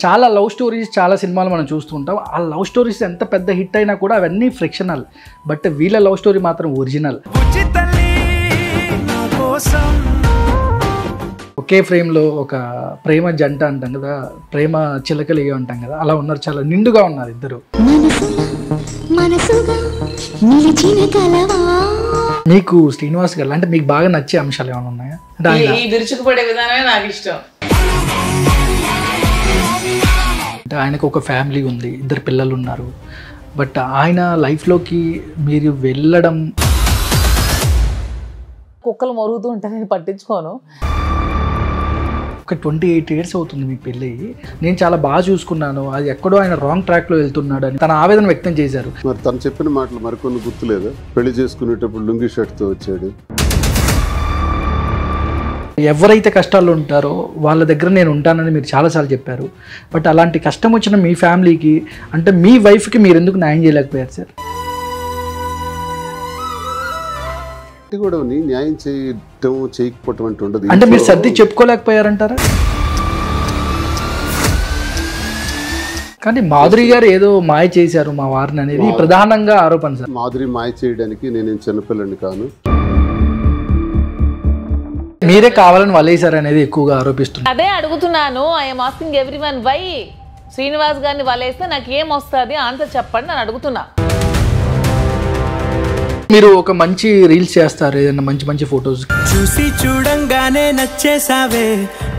చాలా love stories చాలా సినిమాలు మనం చూస్తూ ఉంటాం. ఆ లవ్ స్టోరీస్ ఎంత పెద్ద హిట్ అయినా కూడా అవన్నీ ఫ్రిక్షనల్. బట్ వీళ్ళ లవ్ స్టోరీ మాత్రం ఒరిజినల్. ఒకే ఫ్రేమ్లో ఒక ప్రేమ జంట అంటాం కదా, ప్రేమ చిలకలు అంటాం కదా, అలా ఉన్నారు. చాలా నిండుగా ఉన్నారు ఇద్దరు. మీకు శ్రీనివాస్ గారు అంటే మీకు బాగా నచ్చే అంశాలు ఏమైనా ఉన్నాయా? విరుచుకుపడే విధానమే నాకు ఇష్టం. అంటే ఆయనకు ఒక ఫ్యామిలీ ఉంది, ఇద్దరు పిల్లలు ఉన్నారు. బట్ ఆయన లైఫ్లోకి మీరు వెళ్ళడం, కుక్కలు మరుగుతూ ఉంటాయి, నేను పట్టించుకోను. ఒక 28 years అవుతుంది మీ పెళ్ళి. నేను చాలా బాగా చూసుకున్నాను, అది ఎక్కడో ఆయన రాంగ్ ట్రాక్లో వెళ్తున్నాడు అని తన ఆవేదన వ్యక్తం చేశారు. మరి తను చెప్పిన మాటలు మరికొన్ని గుర్తులేదు. పెళ్లి చేసుకునేటప్పుడు లుంగి షర్ట్తో వచ్చాడు. ఎవరైతే కష్టాల్లో ఉంటారో వాళ్ళ దగ్గర నేను ఉంటానని మీరు చాలాసార్లు చెప్పారు. బట్ అలాంటి కష్టం వచ్చిన మీ ఫ్యామిలీకి అంటే మీ వైఫ్కి మీరు ఎందుకు న్యాయం చేయలేకపోయారు సార్? కూడా న్యాయం చేయటం చేయకపోవటం అంటే ఉండదు. అంటే మీరు సర్ది చెప్పుకోలేకపోయారంటారా? కానీ మాధురి గారు ఏదో మాయ చేశారు మా వారిని అనేది ప్రధానంగా ఆరోపణ సార్. మాధురి మాయ చేయడానికి నేను చిన్నపిల్లని కాను. మీరే కావాలని వలేశారు అనేది ఎక్కువగా ఆరోపిస్తున్నారు. అదే అడుగుతున్నాను. I'm asking everyone why Srinivas గారిని వలేస్తే నాకు ఏం వస్తుంది ఆన్సర్ చెప్పండి అని అడుగుతున్నా. మీరు ఒక మంచి రీల్స్ చేస్తారు, ఏదైనా మంచి మంచి ఫొటోస్ చూసి చూడంగానే నచ్చేసావే,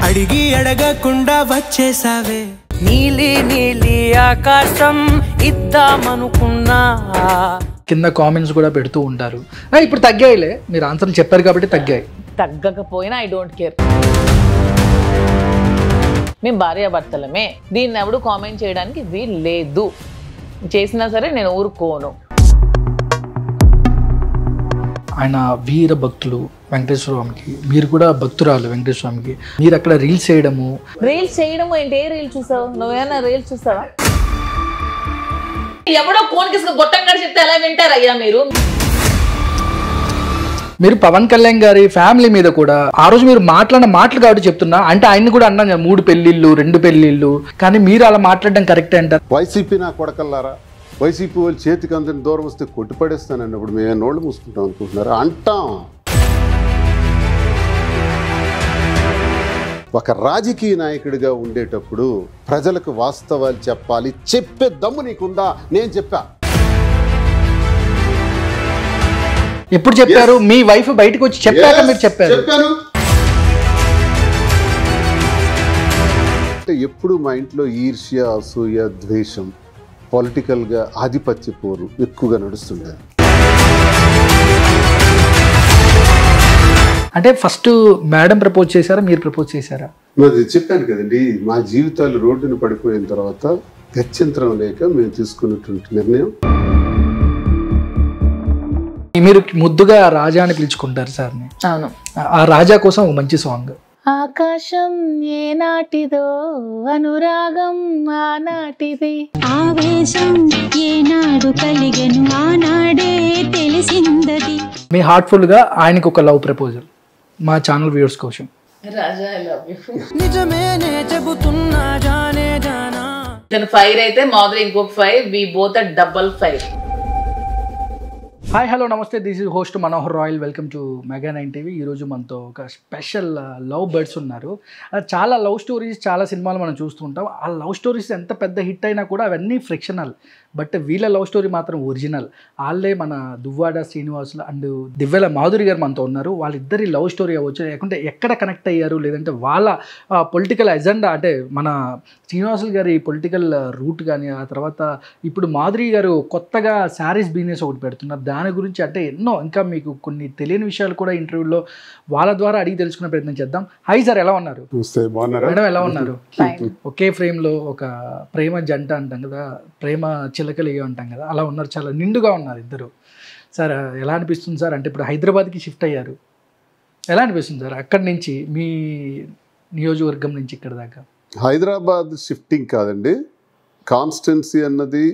అడిగి అడగకుండా వచ్చేసావే. నీలి నీలి ఆకాశం ఇద్దామనుకున్నా. కింద కామెంట్స్ కూడా పెడుతూ ఉంటారు. ఇప్పుడు తగ్గాయిలే, మీరు ఆన్సర్ చెప్పారు కాబట్టి తగ్గాయి. తగ్గకపోయినా ఐ డోంట్ కేర్. మేము భార్యాభర్తలమే, దీన్ని ఎవడు కామెంట్ చేయడానికి వీలు లేదు. చేసినా సరే నేను ఊరుకోను. ఆయన వీర భక్తులు వెంకటేశ్వర స్వామికి, మీరు కూడా భక్తురాలు వెంకటేశ్వర స్వామికి. మీరు అక్కడ రీల్స్ చేయడము ఏంటి? ఏ రీల్ చూసావు? నువ్వేనా రీల్స్ చూసావా? ఎవడో కోన్కిసుకు గొట్టంగా చెప్తే ఎలా వింటారయ్యా మీరు? మీరు పవన్ కళ్యాణ్ గారి ఫ్యామిలీ మీద కూడా ఆ రోజు మీరు మాట్లాడిన మాటలు కాబట్టి చెప్తున్నా. అంటే ఆయన కూడా అన్నాను 3 పెళ్లిళ్ళు 2 పెళ్లిళ్ళు, కానీ మీరు అలా మాట్లాడడం కరెక్టే అంటారు. వైసీపీ నా కొడకల్లారా, వైసీపీ వాళ్ళు చేతికి అందని దూరం వస్తే కొట్టి పడేస్తానన్నప్పుడు మేము నోళ్ళు మూసుకుంటాం అనుకుంటున్నారు అంటాం. ఒక రాజకీయ నాయకుడిగా ఉండేటప్పుడు ప్రజలకు వాస్తవాలు చెప్పాలి, చెప్పే దమ్ము నీకుందా? నేను చెప్పా. ఎప్పుడు చెప్పారు? మీ వైఫ్ బయటకు వచ్చి చెప్పాక మీరు చెప్పారు. అంటే ఎప్పుడు మా ఇంట్లో ఈర్ష్య, అసూయ, ద్వేషం, పొలిటికల్గా ఆధిపత్య పోరు ఎక్కువగా నడుస్తుండేది. అంటే ఫస్ట్ మేడం ప్రపోజ్ చేశారా, మీరు ప్రపోజ్ చేశారా? మరి చెప్పాను కదండి, మా జీవితాలు రోడ్డును పడిపోయిన తర్వాత గత్యంతరం లేక మేము తీసుకున్నటువంటి నిర్ణయం. మీరు ముద్దుగా రాజా అని పిలుచుకుంటారు సార్. అవును. ఆ రాజా కోసం ఒక మంచి సాంగ్. ఆకాశం ఏ నాటిదో, అనురాగం ఆనాటిది, ఆవేశం ఏనాడు కలిగెను ఆనాడే తెలిసిందది. మీ హార్ట్ఫుల్ గా ఆయనకు ఒక లవ్ ప్రపోజల్ మా ఛానల్ వ్యూవర్స్ కోసం. Raja I love you. నిజమేనే చెబుతున్నా జానే జానా. నేను ఫైర్ అయితే మాధురి ఇంకొక fire, we both are double fire. Hi hello నమస్తే, this is host Manohar Royal. Welcome to Mega 9 TV. ఈరోజు మనతో ఒక స్పెషల్ లవ్ బర్డ్స్ ఉన్నారు. చాలా లవ్ స్టోరీస్ చాలా సినిమాలు మనం చూస్తూ ఉంటాం. ఆ లవ్ స్టోరీస్ ఎంత పెద్ద హిట్ అయినా కూడా అవన్నీ ఫ్రిక్షనల్. బట్ వీళ్ళ లవ్ స్టోరీ మాత్రం ఒరిజినల్. వాళ్ళే మన దువ్వాడ శ్రీనివాసులు అండ్ దివ్యల మాధురి గారు మనతో ఉన్నారు. వాళ్ళిద్దరి లవ్ స్టోరీ అవ్వచ్చు, లేకుంటే ఎక్కడ కనెక్ట్ అయ్యారు, లేదంటే వాళ్ళ పొలిటికల్ ఎజెండా అంటే మన శ్రీనివాసులు గారి పొలిటికల్ రూట్ కానీ, ఆ తర్వాత ఇప్పుడు మాధురి గారు కొత్తగా శారీస్ బిజినెస్ ఒకటి పెడుతున్నారు. దాని గురించి అంటే ఎన్నో ఇంకా మీకు కొన్ని తెలియని విషయాలు కూడా ఇంటర్వ్యూలో వాళ్ళ ద్వారా అడిగి తెలుసుకునే ప్రయత్నం చేద్దాం. హాయ్ సార్, ఎలా ఉన్నారు? మేడం ఎలా ఉన్నారు? ఒకే ఫ్రేమ్లో ఒక ప్రేమ జంట అంటాం కదా, ప్రేమ చిలకలు అంటాం కదా, అలా ఉన్నారు. చాలా నిండుగా ఉన్నారు ఇద్దరు. సార్ ఎలా అనిపిస్తుంది సార్? అంటే ఇప్పుడు హైదరాబాద్కి షిఫ్ట్ అయ్యారు, ఎలా అనిపిస్తుంది సార్ అక్కడి నుంచి మీ నియోజకవర్గం నుంచి ఇక్కడ దాకా? హైదరాబాద్ షిఫ్టింగ్ కాదండి, కాన్స్టిట్యున్సీ అన్నది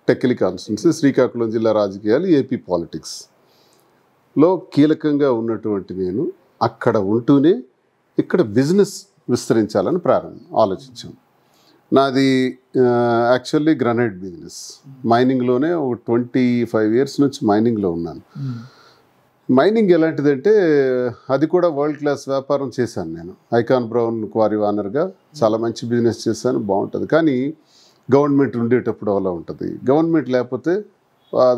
టెక్కలి కాన్స్టిట్యున్సీ, శ్రీకాకుళం జిల్లా రాజకీయాలు, ఏపీ పాలిటిక్స్లో కీలకంగా ఉన్నటువంటి నేను అక్కడ ఉంటూనే ఇక్కడ బిజినెస్ విస్తరించాలని ఆలోచించాం. నాది యాక్చువల్లీ గ్రానైట్ బిజినెస్. మైనింగ్లోనే ఒక 25 years నుంచి మైనింగ్లో ఉన్నాను. మైనింగ్ ఎలాంటిదంటే అది కూడా వరల్డ్ క్లాస్ వ్యాపారం చేశాను నేను. ఐకాన్ బ్రౌన్ క్వారీ ఓనర్గా చాలా మంచి బిజినెస్ చేశాను, బాగుంటుంది. కానీ గవర్నమెంట్ ఉండేటప్పుడు అలా ఉంటుంది. గవర్నమెంట్ లేకపోతే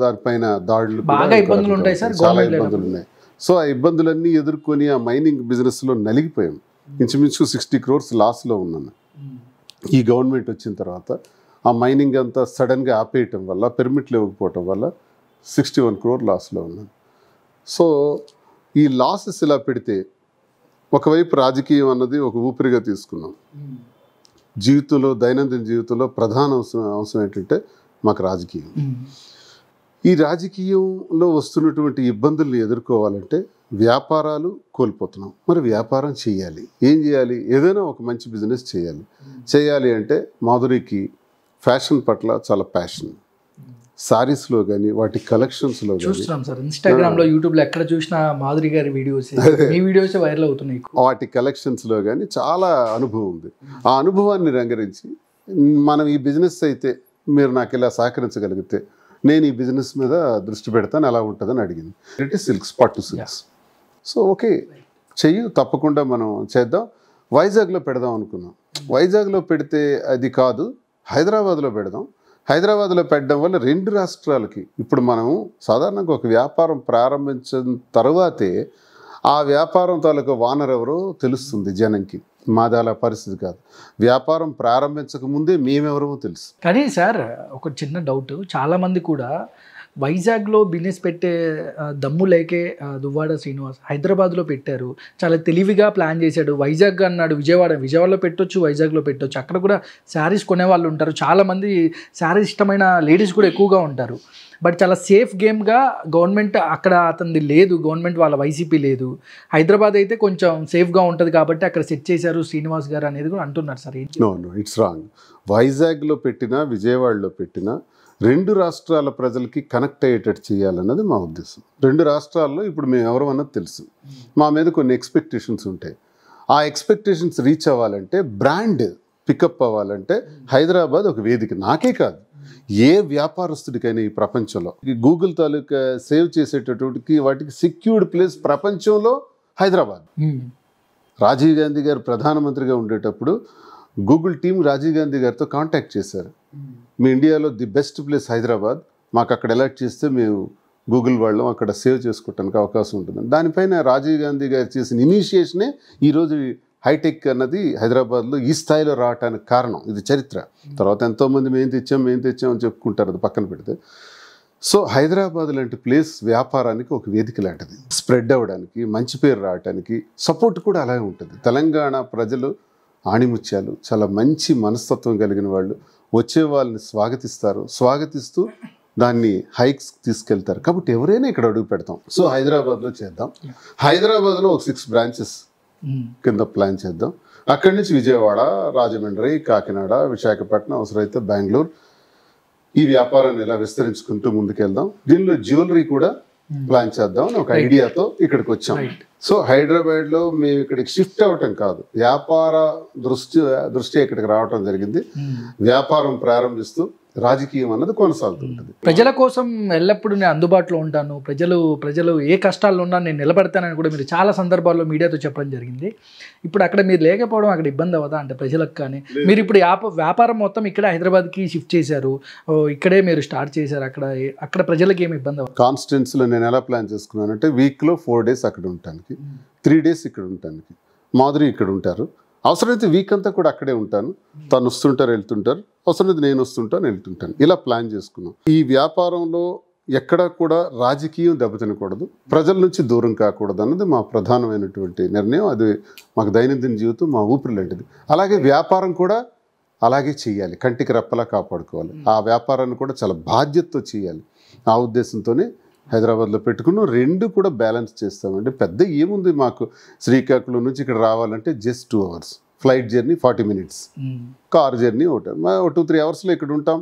దానిపైన దాడులు బాగా ఇబ్బందులు ఉంటాయి సార్, చాలా ఇబ్బందులు ఉన్నాయి. సో ఆ ఇబ్బందులన్నీ ఎదుర్కొని ఆ మైనింగ్ బిజినెస్లో నలిగిపోయాం. ఇంచుమించు 60 crores లాస్లో ఉన్నాను. ఈ గవర్నమెంట్ వచ్చిన తర్వాత ఆ మైనింగ్ అంతా సడన్గా ఆపేయటం వల్ల, పెర్మిట్లు ఇవ్వకపోవటం వల్ల 61 crore లాస్లో ఉన్నాను. సో ఈ లాసెస్ ఇలా పెడితే ఒకవైపు రాజకీయం అన్నది ఒక ఊపిరిగా తీసుకున్నాం. జీవితంలో, దైనందిన జీవితంలో ప్రధాన అంశం ఏంటంటే మాకు రాజకీయం. ఈ రాజకీయంలో వస్తున్నటువంటి ఇబ్బందుల్ని ఎదుర్కోవాలంటే వ్యాపారాలు కోల్పోతున్నాం. మరి వ్యాపారం చేయాలి, ఏం చేయాలి? ఏదైనా ఒక మంచి బిజినెస్ చేయాలి అంటే మాధురికి ఫ్యాషన్ పట్ల చాలా ప్యాషన్. సారీస్లో కానీ వాటి కలెక్షన్స్లో కానీ చూస్తున్నాం సార్, ఇన్స్టాగ్రామ్లో, యూట్యూబ్లో ఎక్కడ చూసినా మాధురి గారి వీడియోస్, మీ వీడియోస్ వైరల్ అవుతున్నాయి. వాటి కలెక్షన్స్లో కానీ చాలా అనుభవం ఉంది. ఆ అనుభవాన్ని రంగరించి మనం ఈ బిజినెస్ అయితే మీరు నాకు ఇలా సహకరించగలిగితే నేను ఈ బిజినెస్ మీద దృష్టి పెడతాను, ఎలా ఉంటుందని అడిగింది. అంటే సిల్క్స్, పట్టు సిల్క్స్. సో ఓకే చెయ్యి, తప్పకుండా మనం చేద్దాం. వైజాగ్లో పెడదాం అనుకున్నాం. వైజాగ్లో పెడితే అది కాదు, హైదరాబాద్లో పెడదాం. హైదరాబాద్లో పెట్టడం వల్ల 2 రాష్ట్రాలకి, ఇప్పుడు మనము సాధారణంగా ఒక వ్యాపారం ప్రారంభించిన తర్వాతే ఆ వ్యాపారం తాలూకా ఓనర్ ఎవరో తెలుస్తుంది జనంకి. మాది అలా పరిస్థితి కాదు. వ్యాపారం ప్రారంభించక ముందే మేమెవరో తెలుసు. కానీ సార్ ఒక చిన్న డౌట్, చాలామంది కూడా వైజాగ్లో బిజినెస్ పెట్టే దమ్ము లేకే దువ్వాడ శ్రీనివాస్ హైదరాబాద్లో పెట్టారు. చాలా తెలివిగా ప్లాన్ చేశాడు. వైజాగ్ అన్నాడు, విజయవాడలో పెట్టొచ్చు, వైజాగ్లో పెట్టొచ్చు. అక్కడ కూడా శారీస్ కొనేవాళ్ళు ఉంటారు. చాలామంది శారీస్ ఇష్టమైన లేడీస్ కూడా ఎక్కువగా ఉంటారు. బట్ చాలా సేఫ్ గేమ్గా గవర్నమెంట్ అక్కడ అతనిది లేదు, గవర్నమెంట్ వాళ్ళ వైసీపీ లేదు. హైదరాబాద్ అయితే కొంచెం సేఫ్గా ఉంటుంది కాబట్టి అక్కడ సెట్ చేశారు శ్రీనివాస్ గారు అనేది కూడా అంటున్నారు సార్. No it's wrong. వైజాగ్లో పెట్టినా విజయవాడలో పెట్టినా 2 రాష్ట్రాల ప్రజలకి కనెక్ట్ అయ్యేటట్టు చేయాలన్నది మా ఉద్దేశం. 2 రాష్ట్రాల్లో ఇప్పుడు మేము ఎవరు అన్నది తెలుసు. మా మీద కొన్ని ఎక్స్పెక్టేషన్స్ ఉంటాయి. ఆ ఎక్స్పెక్టేషన్స్ రీచ్ అవ్వాలంటే, బ్రాండ్ పికప్ అవ్వాలంటే హైదరాబాద్ ఒక వేదిక. నాకే కాదు, ఏ వ్యాపారస్తుడికైనా ఈ ప్రపంచంలో గూగుల్ తాలూకా సేవ్ చేసేటటువంటి వాటికి సెక్యూర్డ్ ప్లేస్ ప్రపంచంలో హైదరాబాద్. రాజీవ్ గాంధీ గారు ప్రధానమంత్రిగా ఉండేటప్పుడు గూగుల్ టీం రాజీవ్ గాంధీ గారితో కాంటాక్ట్ చేశారు. మీ ఇండియాలో ది బెస్ట్ ప్లేస్ హైదరాబాద్, మాకు అక్కడ అలర్ట్ చేస్తే మేము గూగుల్ వాళ్ళం అక్కడ సేవ్ చేసుకోవడానికి అవకాశం ఉంటుందని. దానిపైన రాజీవ్ గాంధీ గారు చేసిన ఇనిషియేషనే ఈరోజు హైటెక్ అన్నది హైదరాబాద్లో ఈ స్థాయిలో రావడానికి కారణం. ఇది చరిత్ర. తర్వాత ఎంతోమంది మేము తెచ్చాం అని చెప్పుకుంటారు, అది పక్కన పెడితే. సో హైదరాబాద్ లాంటి ప్లేస్ వ్యాపారానికి ఒక వేదిక లాంటిది. స్ప్రెడ్ అవ్వడానికి, మంచి పేరు రావడానికి సపోర్ట్ కూడా అలాగే ఉంటుంది. తెలంగాణ ప్రజలు ఆణిముత్యాలు, చాలా మంచి మనస్తత్వం కలిగిన వాళ్ళు. వచ్చే వాళ్ళని స్వాగతిస్తూ దాన్ని హైక్స్ తీసుకెళ్తారు. కాబట్టి ఎవరైనా ఇక్కడ అడుగు పెడతాం. సో హైదరాబాద్లో చేద్దాం. హైదరాబాద్లో ఒక 6 branches కింద ప్లాన్ చేద్దాం. అక్కడి నుంచి విజయవాడ, రాజమండ్రి, కాకినాడ, విశాఖపట్నం, అవసరమైతే బెంగళూరు, ఈ వ్యాపారాన్ని ఇలా విస్తరించుకుంటూ ముందుకెళ్దాం. దీనిలో జ్యువెలరీ కూడా ప్లాన్ చేద్దాం అని ఒక ఐడియాతో ఇక్కడికి వచ్చాం. సో హైదరాబాద్లో మేము ఇక్కడికి షిఫ్ట్ అవ్వటం కాదు, వ్యాపార దృష్టి ఇక్కడికి రావటం జరిగింది. వ్యాపారం ప్రారంభిస్తూ రాజకీయం అన్నది కొనసాగుతుంటుంది. ప్రజల కోసం ఎల్లప్పుడూ నేను అందుబాటులో ఉంటాను, ప్రజలు ఏ కష్టాల్లో ఉన్నా నేను నిలబడతానని కూడా మీరు చాలా సందర్భాల్లో మీడియాతో చెప్పడం జరిగింది. ఇప్పుడు అక్కడ మీరు లేకపోవడం అక్కడ ఇబ్బంది అవ్వదా అంటే ప్రజలకు? కానీ మీరు ఇప్పుడు వ్యాపారం మొత్తం ఇక్కడే హైదరాబాద్కి షిఫ్ట్ చేశారు, ఇక్కడే మీరు స్టార్ట్ చేశారు. అక్కడ ప్రజలకు ఏమి ఇబ్బంది అవ్వదు? కాన్స్టిట్యున్సీలో నేను ఎలా ప్లాన్ చేసుకున్నానంటే, వీక్లో 4 days అక్కడ ఉండటానికి, 3 days ఇక్కడ ఉండటానికి. మాధురి ఇక్కడ ఉంటారు. అవసరమైతే వీక్ అంతా కూడా అక్కడే ఉంటాను. తను వస్తుంటారు, వెళ్తుంటారు. అవసరమైతే నేను వస్తుంటాను, వెళ్తుంటాను. ఇలా ప్లాన్ చేసుకున్నాం. ఈ వ్యాపారంలో ఎక్కడా కూడా రాజకీయం దెబ్బతినకూడదు, ప్రజల నుంచి దూరం కాకూడదు అన్నది మా ప్రధానమైనటువంటి నిర్ణయం. అది మాకు దైనందిన జీవితం, మా ఊపిరి లాంటిది. అలాగే వ్యాపారం కూడా అలాగే చేయాలి, కంటికి రెప్పలా కాపాడుకోవాలి. ఆ వ్యాపారాన్ని కూడా చాలా బాధ్యతతో చేయాలి. ఆ ఉద్దేశంతోనే హైదరాబాద్లో పెట్టుకున్నాం. 2 కూడా బ్యాలెన్స్ చేస్తామండి. పెద్ద ఏముంది, మాకు శ్రీకాకుళం నుంచి ఇక్కడ రావాలంటే just 2 hours, flight journey 40 minutes, car journey 2-3 hours ఇక్కడ ఉంటాం,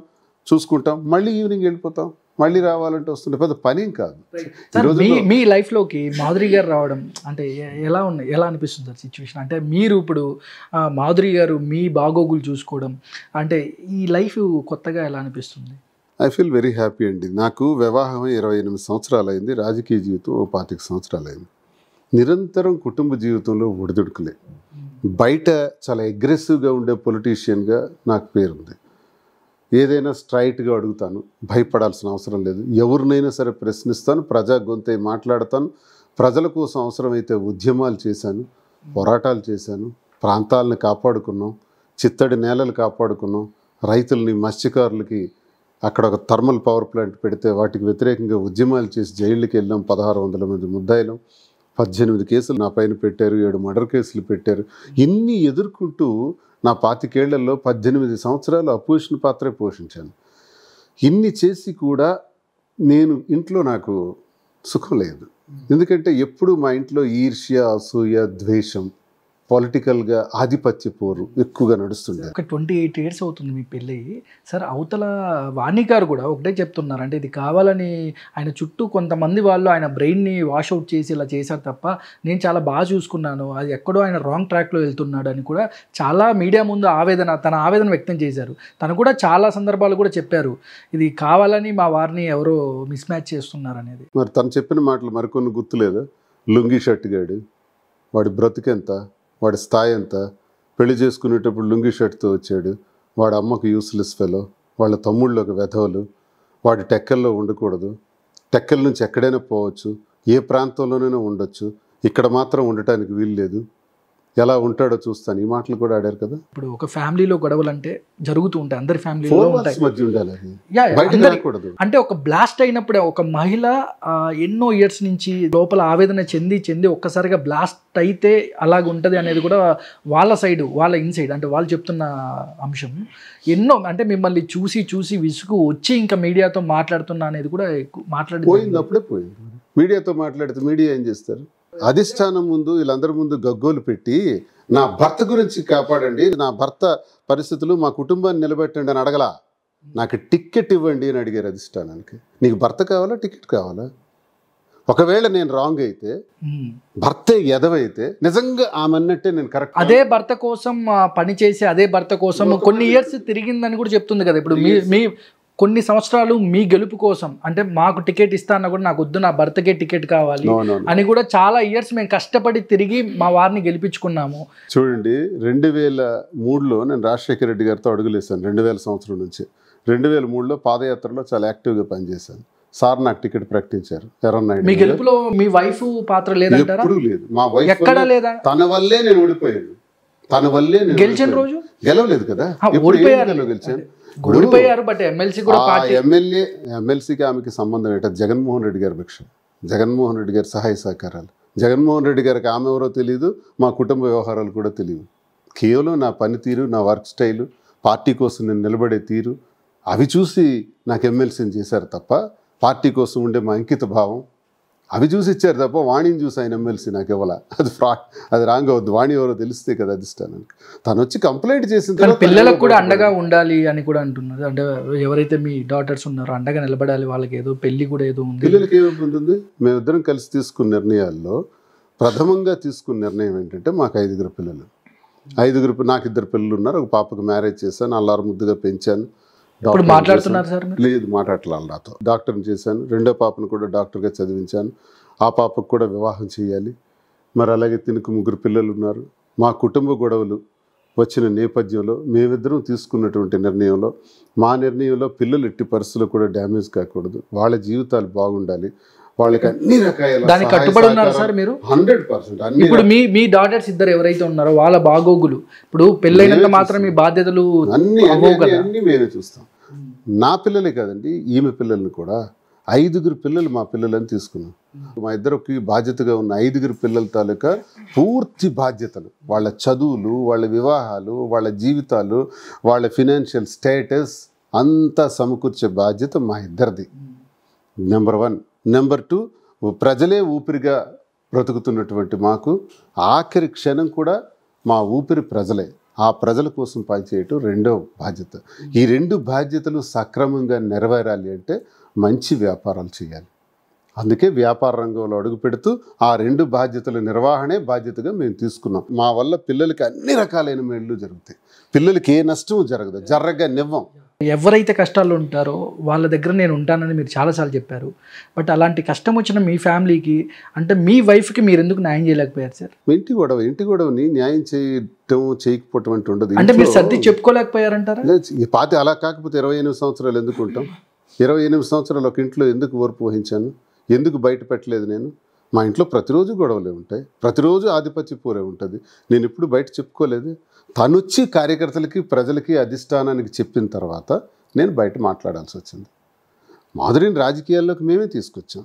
చూసుకుంటాం, మళ్ళీ ఈవినింగ్ వెళ్ళిపోతాం. మళ్ళీ రావాలంటే వస్తుండే పెద్ద పనేం కాదు. సార్ మీ లైఫ్లోకి మాధురి గారు రావడం అంటే ఎలా అనిపిస్తుంది సార్ సిచ్యువేషన్? అంటే మీరు ఇప్పుడు మాధురి గారు మీ బాగోగులు చూసుకోవడం అంటే ఈ లైఫ్ కొత్తగా ఎలా అనిపిస్తుంది? ఐ ఫీల్ వెరీ హ్యాపీ అండి. నాకు వివాహం 28 సంవత్సరాలు అయింది, రాజకీయ జీవితం 25 సంవత్సరాలు అయింది. నిరంతరం కుటుంబ జీవితంలో ఒడిదుడుకులే. బయట చాలా అగ్రెసివ్గా ఉండే పొలిటీషియన్గా నాకు పేరుంది. ఏదైనా స్ట్రైట్గా అడుగుతాను, భయపడాల్సిన అవసరం లేదు. ఎవరినైనా సరే ప్రశ్నిస్తాను, ప్రజా గొంతై మాట్లాడతాను. ప్రజల కోసం అవసరమైతే ఉద్యమాలు చేశాను, పోరాటాలు చేశాను, ప్రాంతాలను కాపాడుకున్నాం, చిత్తడి నేలలు కాపాడుకున్నాం. రైతుల్ని, మత్స్యకారులకి అక్కడ ఒక థర్మల్ పవర్ ప్లాంట్ పెడితే వాటికి వ్యతిరేకంగా ఉద్యమాలు చేసి జైళ్ళకి వెళ్ళాం. 1600 మంది ముద్దాయిలం. 18 కేసులు నా పైన పెట్టారు, 7 మర్డర్ కేసులు పెట్టారు. ఇన్ని ఎదుర్కొంటూ నా 25 ఏళ్లలో 18 సంవత్సరాలు అపోజిషన్ పాత్రే పోషించాను. ఇన్ని చేసి కూడా ఇంట్లో నాకు సుఖం లేదు. ఎందుకంటే ఎప్పుడు మా ఇంట్లో ఈర్ష్య, అసూయ, ద్వేషం, పొలిటికల్గా ఆధిపత్య పోరు ఎక్కువగా నడుస్తుండే. ఒక 28 years అవుతుంది మీ పెళ్ళి. సార్ అవతల వాణి గారు కూడా ఒకటే చెప్తున్నారు, అంటే ఇది కావాలని ఆయన చుట్టూ కొంతమంది వాళ్ళు ఆయన బ్రెయిన్ని వాష్అవుట్ చేసి ఇలా చేశారు తప్ప నేను చాలా బాగా చూసుకున్నాను, అది ఎక్కడో ఆయన రాంగ్ ట్రాక్లో వెళ్తున్నాడు అని కూడా చాలా మీడియా ముందు తన ఆవేదన వ్యక్తం చేశారు. తను కూడా చాలా సందర్భాలు కూడా చెప్పారు, ఇది కావాలని మా వారిని ఎవరో మిస్ మ్యాచ్ చేస్తున్నారు అనేది. మరి తను చెప్పిన మాటలు మరికొన్ని గుర్తులేదా? లుంగి షర్ట్ గాడు, వాడి బ్రతుకెంత, వాడి స్థాయి ఎంత, పెళ్లి చేసుకునేటప్పుడు లుంగి షర్ట్తో వచ్చాడు, వాడి అమ్మకు యూస్లెస్ ఫెలో, వాళ్ళ తమ్ముళ్ళు ఒక వెధవలు, వాడి టెక్కల్లో ఉండకూడదు, టెక్కల నుంచి ఎక్కడైనా పోవచ్చు, ఏ ప్రాంతంలోనైనా ఉండొచ్చు, ఇక్కడ మాత్రం ఉండటానికి వీలు లేదు, ఎలా ఉంటాడో చూస్తాను, ఈ మాటలు కూడా ఆడారు కదా. ఇప్పుడు ఒక ఫ్యామిలీలో గొడవలు అంటే జరుగుతూ ఉంటాయి, అందరి ఫ్యామిలీలో ఉంటాయి, మధ్య ఉండాలి, అంటే ఒక బ్లాస్ట్ అయినప్పుడే ఒక మహిళ ఎన్నో ఇయర్స్ నుంచి లోపల ఆవేదన చెంది ఒక్కసారిగా బ్లాస్ట్ అయితే అలాగ ఉంటుంది అనేది కూడా వాళ్ళ సైడ్, వాళ్ళ ఇన్సైడ్ అంటే వాళ్ళు చెప్తున్న అంశం. ఎన్నో అంటే మిమ్మల్ని చూసి విసుగు వచ్చి ఇంకా మీడియాతో మాట్లాడుతున్నా అనేది కూడా పోయింది. అప్పుడే పోయింది. మీడియాతో మాట్లాడితే మీడియా ఏం చేస్తారు? అధిష్టానం ముందు వీళ్ళందరి ముందు గగ్గోలు పెట్టి నా భర్త గురించి కాపాడండి, నా భర్త పరిస్థితులు, మా కుటుంబాన్ని నిలబెట్టండి అని అడగలా. నాకు టికెట్ ఇవ్వండి అని అడిగారు అధిష్టానానికి. నీకు భర్త కావాలా, టికెట్ కావాలా? ఒకవేళ నేను రాంగ్ అయితే, భర్తే ఎదవైతే నిజంగా ఆమెన్నట్టే నేను కరెక్ట్, అదే భర్త కోసం పనిచేసి అదే భర్త కోసం కొన్ని ఇయర్స్ తిరిగిందని కూడా చెప్తుంది కదా. ఇప్పుడు మీ కొన్ని సంవత్సరాలు మీ గెలుపు కోసం అంటే మాకు టికెట్ ఇస్తానన్నా కూడా నాకు వద్దు, నా భర్తకే టికెట్ కావాలి అని కూడా చాలా ఇయర్స్ మేము కష్టపడి తిరిగి మా వారిని గెలిపించుకున్నాము. చూడండి, 2003లో నేను రాజశేఖర రెడ్డి గారితో అడుగులేసాను. 2000 సంవత్సరం నుంచి 2003లో పాదయాత్రలో చాలా యాక్టివ్గా పనిచేశాను. సార్ నాకు టికెట్ ప్రకటించారు. మీ గెలుపులో మీ వైఫ్ పాత్ర లేదంటారా? ఎప్పుడు లేదు. మా వైఫ్ ఎక్కడ లేదా? తన వల్లే నేను ఓడిపోయాను. తన వల్లే గెలిచిన రోజు గెలవలేదు కదా, గెలిచాను, ఓడిపోయారు. బట్ ఎమ్మెల్సీ కూడా ఎమ్మెల్సీకి ఆమెకి సంబంధం ఏంటో జగన్మోహన్ రెడ్డి గారి భిక్ష, జగన్మోహన్ రెడ్డి గారి సహాయ సహకారాలు. జగన్మోహన్ రెడ్డి గారికి ఆమె ఎవరో తెలియదు, మా కుటుంబ వ్యవహారాలు కూడా తెలియదు. కేవలం నా పనితీరు, నా వర్క్ స్టైలు, పార్టీ కోసం నేను నిలబడే తీరు, అవి చూసి నాకు ఎమ్మెల్సీని చేశారు తప్ప, పార్టీ కోసం ఉండే మా అంకిత భావం అవి చూసి ఇచ్చారు తప్ప వాణిని చూసి ఆయన ఎమ్మెల్సీ నాకు ఇవ్వాల. అది ఫ్రాడ్, అది రాంగ్ అవుద్ది. వాణి ఎవరో తెలిస్తే కదా అధిష్టానానికి. తను వచ్చి కంప్లైంట్ చేసిన పిల్లలకు కూడా అండగా ఉండాలి అని కూడా అంటున్నారు. అంటే ఎవరైతే మీ డాటర్స్ ఉన్నారో అండగా నిలబడాలి, వాళ్ళకి ఏదో పెళ్లి కూడా ఏదో ఉంది. పిల్లలకి ఏముంటుంది? మేమిద్దరం కలిసి తీసుకున్న నిర్ణయాల్లో ప్రథమంగా తీసుకున్న నిర్ణయం ఏంటంటే, మాకు 5 పిల్లలు. 5 నాకు 2 పిల్లలు ఉన్నారు. ఒక పాపకు మ్యారేజ్ చేశాను, అల్లారు ముద్దుగా పెంచాను. ఇప్పుడు మాట్లాడుతున్నారు సార్? లేదు, మాట్లాడలేదు నాతో. డాక్టర్ని చేశాను, 2వ పాపను కూడా డాక్టర్గా చదివించాను. ఆ పాపకు కూడా వివాహం చేయాలి. మరి అలాగే తినకు 3 పిల్లలు ఉన్నారు. మా కుటుంబ గొడవలు వచ్చిన నేపథ్యంలో మేమిద్దరం తీసుకున్నటువంటి నిర్ణయంలో, మా నిర్ణయంలో పిల్లలు ఎట్టి పరిస్థితుల్లో కూడా డ్యామేజ్ కాకూడదు, వాళ్ళ జీవితాలు బాగుండాలి, వాళ్ళకి అన్ని రకాల దానికి కట్టుబడి ఉన్నారు సార్ మీరు? 100%. ఇప్పుడు మీ డాటర్స్ 2 ఎవరైతే ఉన్నారో వాళ్ళ బాగోగులు, ఇప్పుడు పెళ్ళైనంత మాత్రం మీ బాధ్యతలు అన్ని మేమే చూస్తాం. నా పిల్లలే కాదండి, ఈమె పిల్లల్ని కూడా 5 పిల్లలు మా పిల్లలని తీసుకున్నాం. మా ఇద్దరికి బాధ్యతగా ఉన్న 5 పిల్లల తాలూకా పూర్తి బాధ్యతలు, వాళ్ళ చదువులు, వాళ్ళ వివాహాలు, వాళ్ళ జీవితాలు, వాళ్ళ ఫినాన్షియల్ స్టేటస్ అంతా సమకూర్చే బాధ్యత మా ఇద్దరిది. నెంబర్ 1. నెంబర్ 2, ప్రజలే ఊపిరిగా బ్రతుకుతున్నటువంటి మాకు ఆఖరి క్షణం కూడా మా ఊపిరి ప్రజలే. ఆ ప్రజల కోసం పనిచేయటం 2వ బాధ్యత. ఈ 2 బాధ్యతలు సక్రమంగా నెరవేరాలి అంటే మంచి వ్యాపారాలు చేయాలి. అందుకే వ్యాపార రంగంలో అడుగు పెడుతూ ఆ 2 బాధ్యతల నిర్వహణే బాధ్యతగా మేము తీసుకున్నాం. మా వల్ల పిల్లలకి అన్ని రకాలైన మేళ్ళు జరుగుతాయి. పిల్లలకి ఏ నష్టం జరగదు, జరగనివ్వం. ఎవరైతే కష్టాల్లో ఉంటారో వాళ్ళ దగ్గర నేను ఉంటానని మీరు చాలాసార్లు చెప్పారు. బట్ అలాంటి కష్టం వచ్చిన మీ ఫ్యామిలీకి, అంటే మీ వైఫ్కి మీరు ఎందుకు న్యాయం చేయలేకపోయారు సార్? ఇంటి గొడవని న్యాయం చేయటం చేయకపోవటం అంటే ఉండదు. అంటే మీరు సర్ది చెప్పుకోలేకపోయారంటారా? ఈ పాతి అలా కాకపోతే 28 సంవత్సరాలు ఎందుకు ఉంటాం? 28 సంవత్సరాలు ఒక ఇంట్లో ఎందుకు ఓర్పు వహించాను? ఎందుకు బయట పెట్టలేదు నేను? మా ఇంట్లో ప్రతిరోజు గొడవలే ఉంటాయి, ప్రతిరోజు ఆధిపత్య పూరే ఉంటుంది. నేను ఎప్పుడు బయట చెప్పుకోలేదు. తనొచ్చి కార్యకర్తలకి, ప్రజలకి, అధిష్టానానికి చెప్పిన తర్వాత నేను బయట మాట్లాడాల్సి వచ్చింది. మాధురిని రాజకీయాల్లోకి మేమే తీసుకొచ్చాం.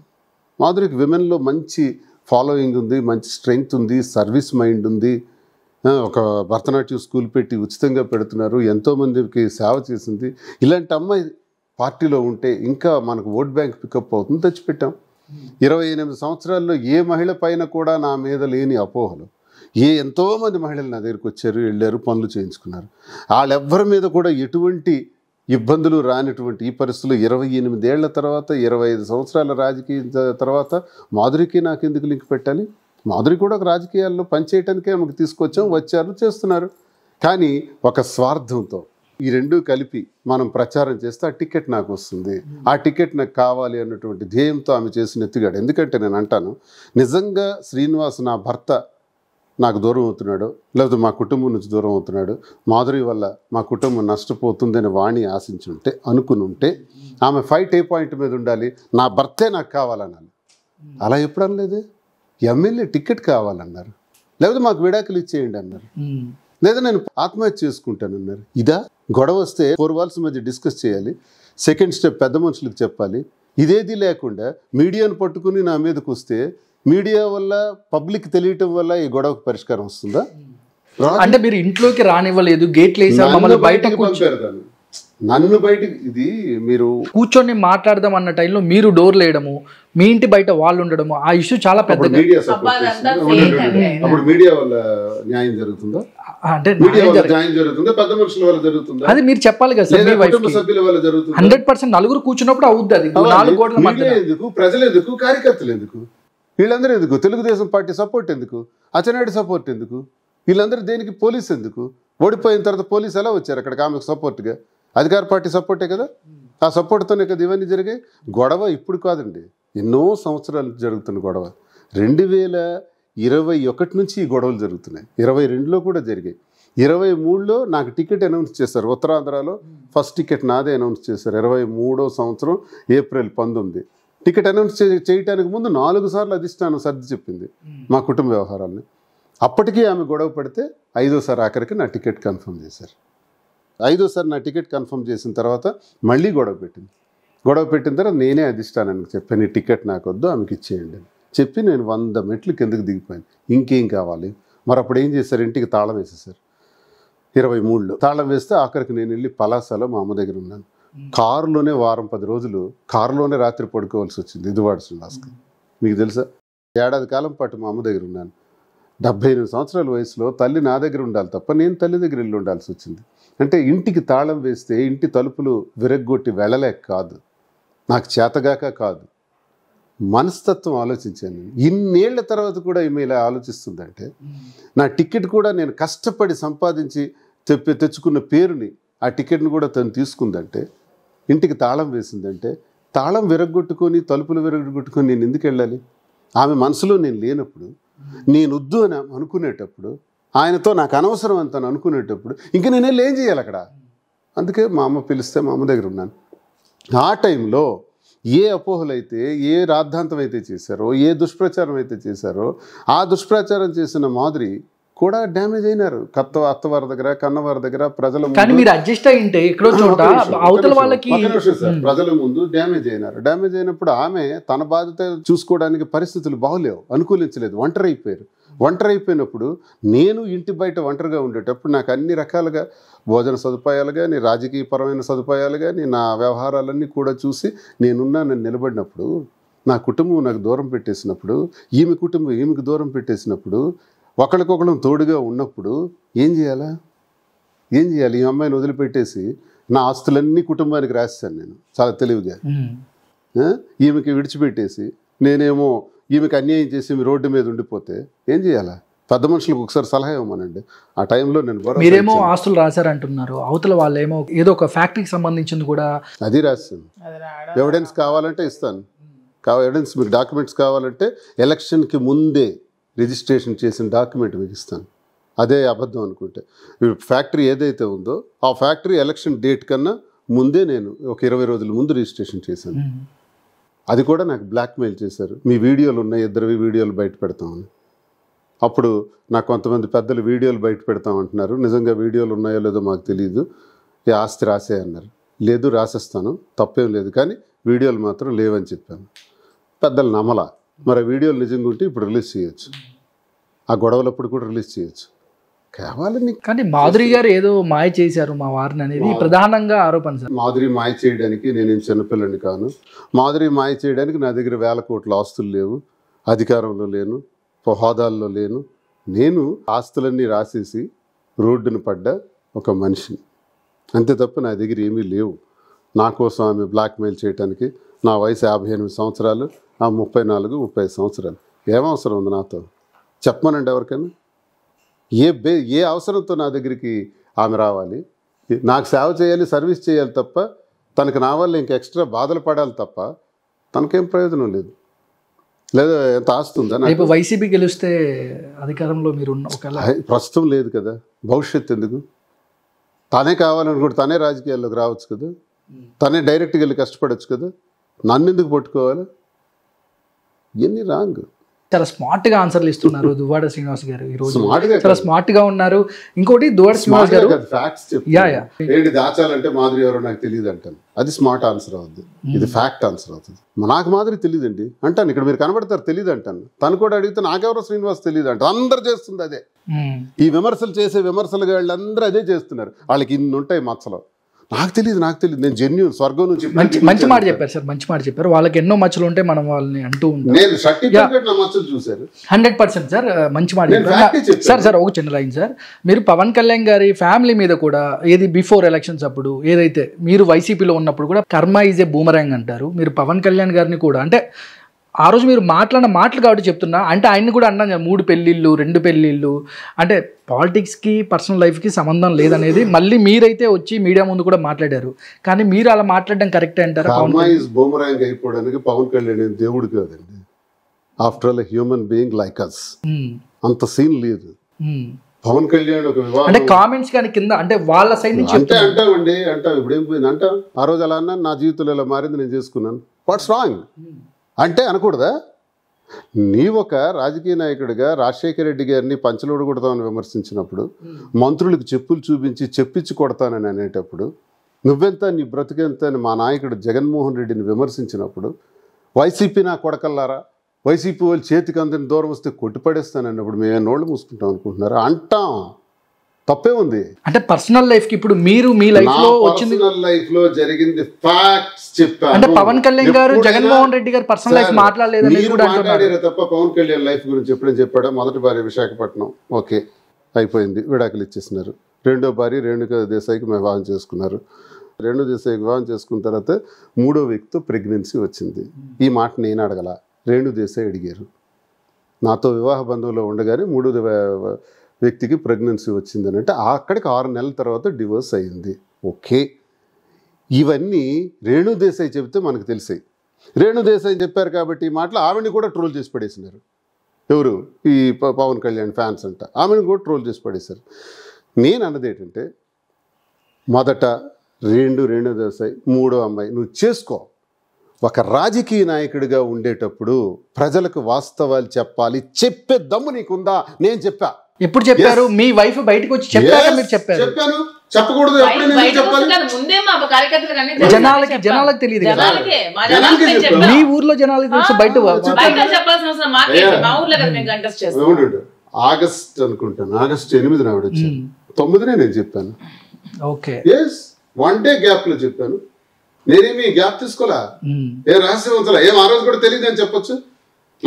మాధురికి విమెన్లో మంచి ఫాలోయింగ్ ఉంది, మంచి స్ట్రెంగ్త్ ఉంది, సర్వీస్ మైండ్ ఉంది. ఒక భరతనాట్యం స్కూల్ పెట్టి ఉచితంగా పెడుతున్నారు, ఎంతోమందికి సేవ చేసింది. ఇలాంటి అమ్మాయి పార్టీలో ఉంటే ఇంకా మనకు ఓట్ బ్యాంక్ పికప్ అవుతుంది, తెచ్చిపెట్టాం. 28 సంవత్సరాల్లో ఏ మహిళ పైన కూడా నా మీద లేని అపోహలు, ఎంతోమంది మహిళలు నా దగ్గరికి వచ్చారు, వెళ్ళారు, పనులు చేయించుకున్నారు. వాళ్ళెవ్వరి మీద కూడా ఎటువంటి ఇబ్బందులు రానిటువంటి ఈ పరిస్థితులు 28 ఏళ్ల తర్వాత, 25 సంవత్సరాల రాజకీయ తర్వాత మాధురికి నాకు ఎందుకు లింక్ పెట్టాలి? మాధురి కూడా ఒక రాజకీయాల్లో పనిచేయటానికే ఆమెకు తీసుకొచ్చాం, వచ్చారు, చేస్తున్నారు. కానీ ఒక స్వార్థంతో ఈ 2 కలిపి మనం ప్రచారం చేస్తే ఆ టికెట్ నాకు వస్తుంది, ఆ టికెట్ నాకు కావాలి అన్నటువంటి ధ్యేయంతో ఆమె చేసిన ఎత్తుగాడు. ఎందుకంటే నేను అంటాను, నిజంగా శ్రీనివాస్ నా భర్త నాకు దూరం అవుతున్నాడు, లేకపోతే మా కుటుంబం నుంచి దూరం అవుతున్నాడు, మాధురి వల్ల మా కుటుంబం నష్టపోతుందని వాణి ఆశించుంటే, అనుకుని ఉంటే, ఆమె ఫైట్ ఏ పాయింట్ మీద ఉండాలి? నా భర్తే నాకు కావాలన్నాను. అలా ఎప్పుడు అనలేదే. ఎమ్మెల్యే టికెట్ కావాలన్నారు, లేకపోతే మాకు విడాకులు ఇచ్చేయండి అన్నారు, లేదా నేను ఆత్మహత్య చేసుకుంటానన్నారు. ఇదా గొడవ వస్తే 4 వాల్స్ మధ్య డిస్కస్ చేయాలి, సెకండ్ స్టెప్ పెద్ద మనుషులకు చెప్పాలి. ఇదేది లేకుండా మీడియాను పట్టుకుని నా మీదకి వస్తే, మీడియా వల్ల, పబ్లిక్ తెలియటం వల్ల ఈ గొడవకు పరిష్కారం వస్తుందా? అంటే మీరు ఇంట్లోకి రానివ్వలేదు, గేట్లు వేసారు, మమ్మల్ని బయట నన్ను బయటకి, ఇది మీరు కూర్చొని మాట్లాడదాం అన్న టైంలో మీరు డోర్లు వేయడము, మీ ఇంటి బయట వాళ్ళు ఉండడము, ఆ ఇష్యూ చాలా పెద్దది. అప్పుడు మీడియా వల్ల న్యాయం జరుగుతుందా? అంటే న్యాయం జరుగుతుందా? పెద్ద మనుషుల వల్ల జరుగుతుందా? అది మీరు చెప్పాలి కదా సార్. కుటుంబ సభ్యుల వల్ల జరుగుతుంది. 100% నలుగురు కూర్చున్నప్పుడు అవుద్ది. అది 4 కోట్ల మధ్య ఎందుకు? ప్రజలు ఎందుకు? కార్యకర్తలు ఎందుకు? వీళ్ళందరూ ఎందుకు? తెలుగుదేశం పార్టీ సపోర్ట్ ఎందుకు? అచ్చెన్నాయుడు సపోర్ట్ ఎందుకు? వీళ్ళందరూ దేనికి? పోలీసు ఎందుకు? ఓడిపోయిన తర్వాత పోలీసు ఎలా వచ్చారు అక్కడికి ఆమెకు సపోర్ట్గా? అధికార పార్టీ సపోర్టే కదా, ఆ సపోర్ట్తోనే కదా ఇవన్నీ జరిగాయి. గొడవ ఇప్పుడు కాదండి, ఎన్నో సంవత్సరాలు జరుగుతున్న గొడవ. 2021 నుంచి ఈ గొడవలు జరుగుతున్నాయి. 22లో కూడా జరిగాయి. 23లో నాకు టికెట్ అనౌన్స్ చేశారు. ఉత్తరాంధ్రలో ఫస్ట్ టికెట్ నాదే అనౌన్స్ చేశారు. 23వ సంవత్సరం ఏప్రిల్ 19 టికెట్ అనౌన్స్ చేయడానికి ముందు 4 సార్లు అధిష్టానం సర్ది చెప్పింది మా కుటుంబ వ్యవహారాలని. అప్పటికీ ఆమె గొడవ పడితే 5వసారి ఆఖరికి నా టికెట్ కన్ఫర్మ్ చేశారు. 5వసారి నా టికెట్ కన్ఫర్మ్ చేసిన తర్వాత మళ్ళీ గొడవ పెట్టింది. గొడవ పెట్టిన తర్వాత నేనే అధిష్టానానికి చెప్పాను, ఈ టికెట్ నాకు వద్దు, ఆమెకి ఇచ్చేయండి అని చెప్పి నేను 100 మెట్లు కిందకి దిగిపోయాను. ఇంకేం కావాలి? మరి అప్పుడు ఏం చేశారు? ఇంటికి తాళం వేసేసారు. 23లో తాళం వేస్తే ఆఖరికి నేను వెళ్ళి పలాసలో మా అమ్మ దగ్గర ఉన్నాను. కారులోనే వారం 10 రోజులు కారులోనే రాత్రి పడుకోవాల్సి వచ్చింది ఇదువాడ శ్రీనివాస్కి. మీకు తెలుసా? 1 ఏడాది కాలం పాటు మా అమ్మ దగ్గర ఉన్నాను. 78 సంవత్సరాల వయసులో తల్లి నా దగ్గర ఉండాలి తప్ప నేను తల్లి దగ్గర వెళ్ళి ఉండాల్సి వచ్చింది. అంటే ఇంటికి తాళం వేస్తే ఇంటి తలుపులు విరగ్గొట్టి వెళ్ళలేక కాదు, నాకు చేతగాక కాదు, మనస్తత్వం ఆలోచించాను. ఇన్నేళ్ల తర్వాత కూడా ఈమె ఇలా ఆలోచిస్తుందంటే, నా టికెట్ కూడా నేను కష్టపడి సంపాదించి తెచ్చుకున్న పేరుని, ఆ టికెట్ని కూడా తను తీసుకుందంటే, ఇంటికి తాళం వేసిందంటే, తాళం విరగ్గొట్టుకొని తలుపులు విరగ్గొట్టుకొని నేను ఎందుకు వెళ్ళాలి? ఆమె మనసులో నేను లేనప్పుడు, నేను వద్దు అని అనుకునేటప్పుడు, ఆయనతో నాకు అనవసరం అని తను అనుకునేటప్పుడు ఇంక నేను వెళ్ళి ఏం చేయాలి అక్కడ? అందుకే మా అమ్మ పిలిస్తే మా అమ్మ దగ్గర ఉన్నాను. ఆ టైంలో ఏ అపోహలైతే, ఏ రాద్ధాంతం అయితే చేశారో, ఏ దుష్ప్రచారం అయితే చేశారో, ఆ దుష్ప్రచారం చేసిన మాధురి కూడా డ్యామేజ్ అయినారు. అత్తవారి దగ్గర, కన్నవారి దగ్గర, ప్రజల ముందు. కానీ మీరు అడ్జస్ట్ అయ్యింటే ఎక్కడో చోట అవతల వాళ్ళకి ప్రజల ముందు డ్యామేజ్ అయినారు. డ్యామేజ్ అయినప్పుడు ఆమె తన బాధ్యత చూసుకోవడానికి పరిస్థితులు బాగోలేవు, అనుకూలించలేదు, ఒంటరి అయిపోయారు. ఒంటరి అయిపోయినప్పుడు నేను ఇంటి బయట ఒంటరిగా ఉండేటప్పుడు నాకు అన్ని రకాలుగా భోజన సదుపాయాలు కానీ, రాజకీయపరమైన సదుపాయాలు కానీ, నా వ్యవహారాలన్నీ కూడా చూసి నేనున్నానని నిలబడినప్పుడు, నా కుటుంబం నాకు దూరం పెట్టేసినప్పుడు, ఈమె కుటుంబం ఈమెకు దూరం పెట్టేసినప్పుడు, ఒకరికొకరు తోడుగా ఉన్నప్పుడు ఏం చేయాలా? ఏం చేయాలి? ఈ అమ్మాయిని వదిలిపెట్టేసి నా ఆస్తులన్నీ కుటుంబానికి రాశాను నేను చాలా తెలివిగా. ఈమెకి విడిచిపెట్టేసి నేనేమో ఈమెకి అన్యాయం చేసి మీ రోడ్డు మీద ఉండిపోతే ఏం చేయాలా? పెద్ద మనుషులకు ఒకసారి సలహా ఇవ్వమనండి. ఆ టైంలో నేను మీరేమో ఆస్తులు రాశారంటున్నారు, అవతల వాళ్ళేమో ఏదో ఒక ఫ్యాక్టరీకి సంబంధించింది కూడా అది రాశాను. ఎవిడెన్స్ కావాలంటే ఇస్తాను. ఎవిడెన్స్ మీకు డాక్యుమెంట్స్ కావాలంటే ఎలక్షన్కి ముందే రిజిస్ట్రేషన్ చేసిన డాక్యుమెంట్ మీకు ఇస్తాను. అదే అబద్ధం అనుకుంటే. ఫ్యాక్టరీ ఏదైతే ఉందో ఆ ఫ్యాక్టరీ ఎలక్షన్ డేట్ కన్నా ముందే నేను ఒక 20 రోజుల ముందు రిజిస్ట్రేషన్ చేశాను. అది కూడా నాకు బ్లాక్మెయిల్ చేశారు. మీ వీడియోలు ఉన్నాయి, 2 వీడియోలు బయట పెడతామని. అప్పుడు నాకు కొంతమంది పెద్దలు వీడియోలు బయట పెడతామంటున్నారు. నిజంగా వీడియోలు ఉన్నాయో లేదో మాకు తెలియదు. ఈ ఆస్తి రాసే అన్నారు. లేదు రాసేస్తాను, తప్పేం లేదు, కానీ వీడియోలు మాత్రం లేవని చెప్పాను. పెద్దలు నమ్మలా. మరి ఆ వీడియోలు నిజంగా ఉంటే ఇప్పుడు రిలీజ్ చేయొచ్చు, ఆ గొడవలప్పుడు కూడా రిలీజ్ చేయొచ్చు. కావాలని. కానీ మాధురి గారు ఏదో మాయ చేశారు మా వారిని అనేది ప్రధానంగా ఆరోపణ సార్. మాధురి మాయ చేయడానికి నేనేం చిన్నపిల్లని కాను. మాధురి మాయ చేయడానికి నా దగ్గర 1000 కోట్ల ఆస్తులు లేవు, అధికారంలో లేను, హోదాల్లో లేను. నేను ఆస్తులన్నీ రాసేసి రోడ్డును పడ్డ ఒక మనిషిని, అంతే తప్ప నా దగ్గర ఏమీ లేవు. నా కోసం ఆమె బ్లాక్మెయిల్ చేయడానికి. నా వయసు 58 సంవత్సరాలు, ఆ 34, 35 సంవత్సరాలు. ఏమవసరం ఉంది నాతో చెప్పమనండి ఎవరికైనా? ఏ అవసరంతో నా దగ్గరికి ఆమె రావాలి? నాకు సేవ చేయాలి, సర్వీస్ చేయాలి తప్ప, తనకు నా వల్ల ఇంక ఎక్స్ట్రా బాధలు పడాలి తప్ప తనకేం ప్రయోజనం లేదు. లేదా ఎంత ఆస్తుందా? రేపు వైసీపీ గెలిస్తే అధికారంలో మీరు ప్రస్తుతం లేదు కదా, భవిష్యత్తు ఎందుకు? తనే కావాలనుకుంటే తనే రాజకీయాల్లోకి రావచ్చు కదా, తనే డైరెక్ట్గా వెళ్ళి కష్టపడవచ్చు కదా, నన్ను ఎందుకు పట్టుకోవాలి? ఇవన్నీ రాంగ్. చాలా స్మార్ట్ గా ఆన్సర్లు ఇస్తున్నారు దువ్వాడ శ్రీనివాస్ గారు ఈ రోజు. చాలా స్మార్ట్ గా ఉన్నారు. ఇంకోటి దువ్వాడ శ్రీనివాస్ గారు ఫ్యాక్ట్స్ ఏంటి దాచాలంటే మాధురి ఎవరో నాకు తెలియదు అంటాను. అది స్మార్ట్ ఆన్సర్ అవుతుంది, ఇది ఫ్యాక్ట్ ఆన్సర్ అవుతుంది. నాకు మాధురి తెలియదండి అంటాను. ఇక్కడ మీరు కనబడతారు తెలియదు అంటాను. తను కూడా అడిగితే నాకెవరో శ్రీనివాస్ తెలియదు అంట. అందరు చేస్తుంది అదే. ఈ విమర్శలు చేసే విమర్శలు వాళ్ళందరూ అదే చేస్తున్నారు. వాళ్ళకి ఇన్ని ఉంటాయి మచ్చలు. నాకు తెలియదు నేను జెన్యూన్ స్వర్గం నుంచి. మంచి మాట చెప్పారు సార్, మంచి మాట చెప్పారు. వాళ్ళకి ఎన్నో మచ్చలు ఉంటే మనం వాళ్ళని అంటూ ఉంటాం. 100% సార్, మంచి మాట చెప్పారు సార్. ఒక చిన్న లైన్ సార్, మీరు పవన్ కళ్యాణ్ గారి ఫ్యామిలీ మీద కూడా ఏది బిఫోర్ ఎలక్షన్స్ అప్పుడు ఏదైతే మీరు వైసీపీలో ఉన్నప్పుడు కూడా కర్మ ఈజ్ ఏ బూమరాంగ్ అంటారు. మీరు పవన్ కళ్యాణ్ గారిని కూడా అంటే ఆ రోజు మీరు మాట్లాడిన మాటలు కాబట్టి చెప్తున్నా, అంటే ఆయన్ని కూడా అన్నాను 3 పెళ్ళిళ్ళు 2 పెళ్ళిళ్ళు అంటే పాలిటిక్స్కి పర్సనల్ లైఫ్కి సంబంధం లేదనేది మళ్ళీ మీరైతే వచ్చి మీడియా ముందు కూడా మాట్లాడారు. కానీ మీరు అలా మాట్లాడడం కరెక్టే అంటారా? బూమరాంగ్ అయిపోవడానికి పవన్ కళ్యాణ్ దేవుడు కాదండి. After all human being like us. అంత సీన్ లేదు. పవన్ కళ్యాణ్ ఒక వివాహం అంటే కామెంట్స్ కానీ కింద అంటే వాళ్ళ సైడ్ నుంచి అంటామండి. ఇప్పుడు ఏం పోయింది అంటాం. ఆ రోజు అలా అన్నా నా జీవితంలో ఇలా మారింది, నేను చేసుకున్నాను. వాట్స్ రాంగ్ అంటే అనకూడదా? నీ ఒక రాజకీయ నాయకుడిగా రాజశేఖర రెడ్డి గారిని పంచలోడు కొడతామని విమర్శించినప్పుడు, మంత్రులకు చెప్పులు చూపించి చెప్పించి కొడతానని అనేటప్పుడు, నువ్వెంత నీ బ్రతికెంత అని మా నాయకుడు జగన్మోహన్ రెడ్డిని విమర్శించినప్పుడు, వైసీపీ నా కొడకల్లారా, వైసీపీ వాళ్ళు చేతికి అందని దూరం వస్తే కొట్టిపడేస్తానన్నప్పుడు మేము నోళ్ళు మూసుకుంటాం అనుకుంటున్నారా? అంటాం. తప్పే ఉంది. అంటే పర్సనల్ లైఫ్ కి ఇప్పుడు మీరు మీ లైఫ్ లో వచ్చింది, లైఫ్ లో జరిగింది ఫ్యాక్ట్స్ చెప్పాను. అంటే పవన్ కళ్యాణ్ గారు జగన్మోహన్ రెడ్డి గారు పర్సనల్ లైఫ్ మాట్లాడలేదని కూడా అంటున్నారు తప్ప పవన్ కళ్యాణ్ లైఫ్ గురించి ఎప్పుడైనా చెప్పాడా? మొదటి భార్య విశాఖపట్నం, ఓకే అయిపోయింది, విడాకులు ఇచ్చేసినారు. రెండో భార్య రేణుకా దేశాయికి వివాహం చేసుకున్నారు. రేణు దేశాయికి వివాహం చేసుకున్న తర్వాత 3వ వ్యక్తితో ప్రెగ్నెన్సీ వచ్చింది. ఈ మాట నేను అడగల, రేణు దేశాయి అడిగారు. నాతో వివాహ బంధంలో ఉండగానే 3వ వ్యక్తికి ప్రెగ్నెన్సీ వచ్చిందని అంటే అక్కడికి 6 నెలల తర్వాత డివోర్స్ అయింది. ఓకే, ఇవన్నీ రేణు దేశాయి చెబితే మనకు తెలిసాయి. రేణు దేశాయి చెప్పారు కాబట్టి ఈ మాటలు ఆవిడని కూడా ట్రోల్ చేసి పడేసినారు. ఎవరు? ఈ పవన్ కళ్యాణ్ ఫ్యాన్స్ అంట, ఆమెను కూడా ట్రోల్ చేసి పడేశారు. నేను అన్నది ఏంటంటే, మొదట రేణు దేశాయి, 3వ అమ్మాయి నువ్వు చేసుకో. ఒక రాజకీయ నాయకుడిగా ఉండేటప్పుడు ప్రజలకు వాస్తవాలు చెప్పాలి, చెప్పే దమ్ము నీకుందా? నేను చెప్పా. ఎప్పుడు చెప్పారు? మీ వైఫ్ బయటకు వచ్చి చెప్పాక మీరు చెప్పారు. చెప్పాను, చెప్పకూడదు. జనాలకు తెలియదు. మీ ఊర్లో జనాలకు తెలుసు, బయట ఆగస్ట్ అనుకుంటాను, ఆగస్ట్ 8 ఆవిడ వచ్చాను, 9 నేను చెప్పాను. ఓకే, 1 డే గ్యాప్ లో చెప్పాను. నేనేమి గ్యాప్ తీసుకోలే, ఏ రహస్యం ఉంచలే. ఏం ఆ రోజు కూడా తెలియదు అని చెప్పొచ్చు.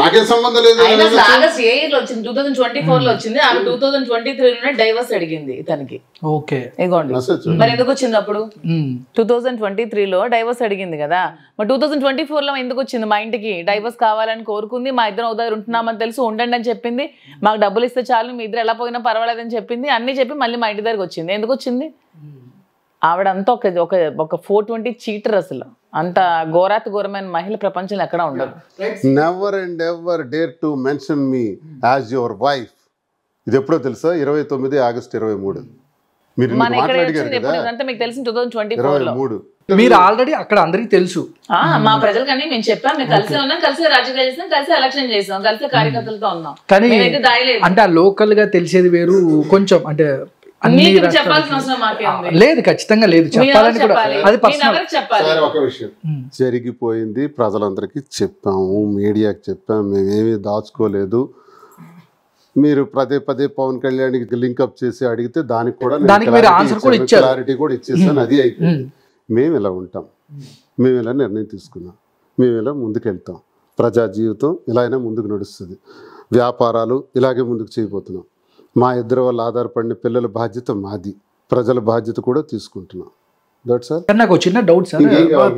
నాకేం సంబంధం లేదు. ఆయన అసలు ఆగస్ట్ ఏ ఇయర్ లో వచ్చింది? 2024 లో వచ్చింది. ఆమె 2023 లోనే డైవర్స్ అడిగింది ఇతనికి. ఓకే, ఇగోండి. మరి ఎందుకు వచ్చింది అప్పుడు? 2023 లో డైవర్స్ అడిగింది కదా, మరి 2024 లో ఎందుకు వచ్చింది మా ఇంటికి? డైవర్స్ కావాలని కోరుకుంది, మా ఇద్దరం ఒక దగ్గర ఉంటున్నామని తెలుసు, ఉండండి అని చెప్పింది, మాకు డబ్బులు ఇస్తే చాలు, మీ ఇద్దరు ఎలా పోయినా పర్వాలేదని చెప్పింది, అన్ని చెప్పి మళ్ళీ మా ఇంటి దగ్గరకు వచ్చింది. ఎందుకు వచ్చింది? ఆవిడంతా ఒక 420 చీటర్. అసలు అంత ఘోరాతి ఘోరమైన మహిళ ప్రపంచంలో ఎక్కడ ఉండదు. Never and ever dare to mention me as your wife. ఇది ఎప్పుడో తెలుసా? 29 ఆగస్ట్ 23. మీరు మన ఇక్కడ వచ్చింది ఎప్పుడు ఇదంతా మీకు తెలిసింది 2024 లో. మీరు ఆల్రెడీ అక్కడ అందరికి తెలుసు. మా ప్రజలకని మేము చెప్పాం, మేము కలిసి ఉన్నాం, కలిసి రాజకీయాలు చేస్తాం, కలిసి ఎలక్షన్ చేస్తాం, కలిసి కార్యకర్తలతో ఉన్నాం. కానీ అంటే ఆ లోకల్ గా తెలిసేది వేరు, కొంచెం అంటే చెప్పాల్సిన అవసరం మాకేంది? లేదు, ఖచ్చితంగా లేదు, చెప్పాలని కూడా. అది పర్సనల్. ఒక విషయం జరిగిపోయింది, ప్రజలందరికీ చెప్పాము, మీడియాకి చెప్పాము, మేమేమీ దాచుకోలేదు. మీరు పదే పవన్ కళ్యాణ్కి లింక్అప్ చేసి అడిగితే దానికి కూడా క్లారిటీ కూడా ఇచ్చేసాను. అది అయిపోయింది. మేము ఇలా ఉంటాం, మేము ఇలా నిర్ణయం తీసుకున్నాం, మేము ఇలా ముందుకెళ్తాం, ప్రజా జీవితం ఇలా అయినా ముందుకు నడుస్తుంది, వ్యాపారాలు ఇలాగే ముందుకు చేయబోతున్నాం. మా ఇద్దరు వాళ్ళు ఆధారపడిన పిల్లల బాధ్యత మాది, ప్రజల బాధ్యత కూడా తీసుకుంటున్నాం. నాకు చిన్న డౌట్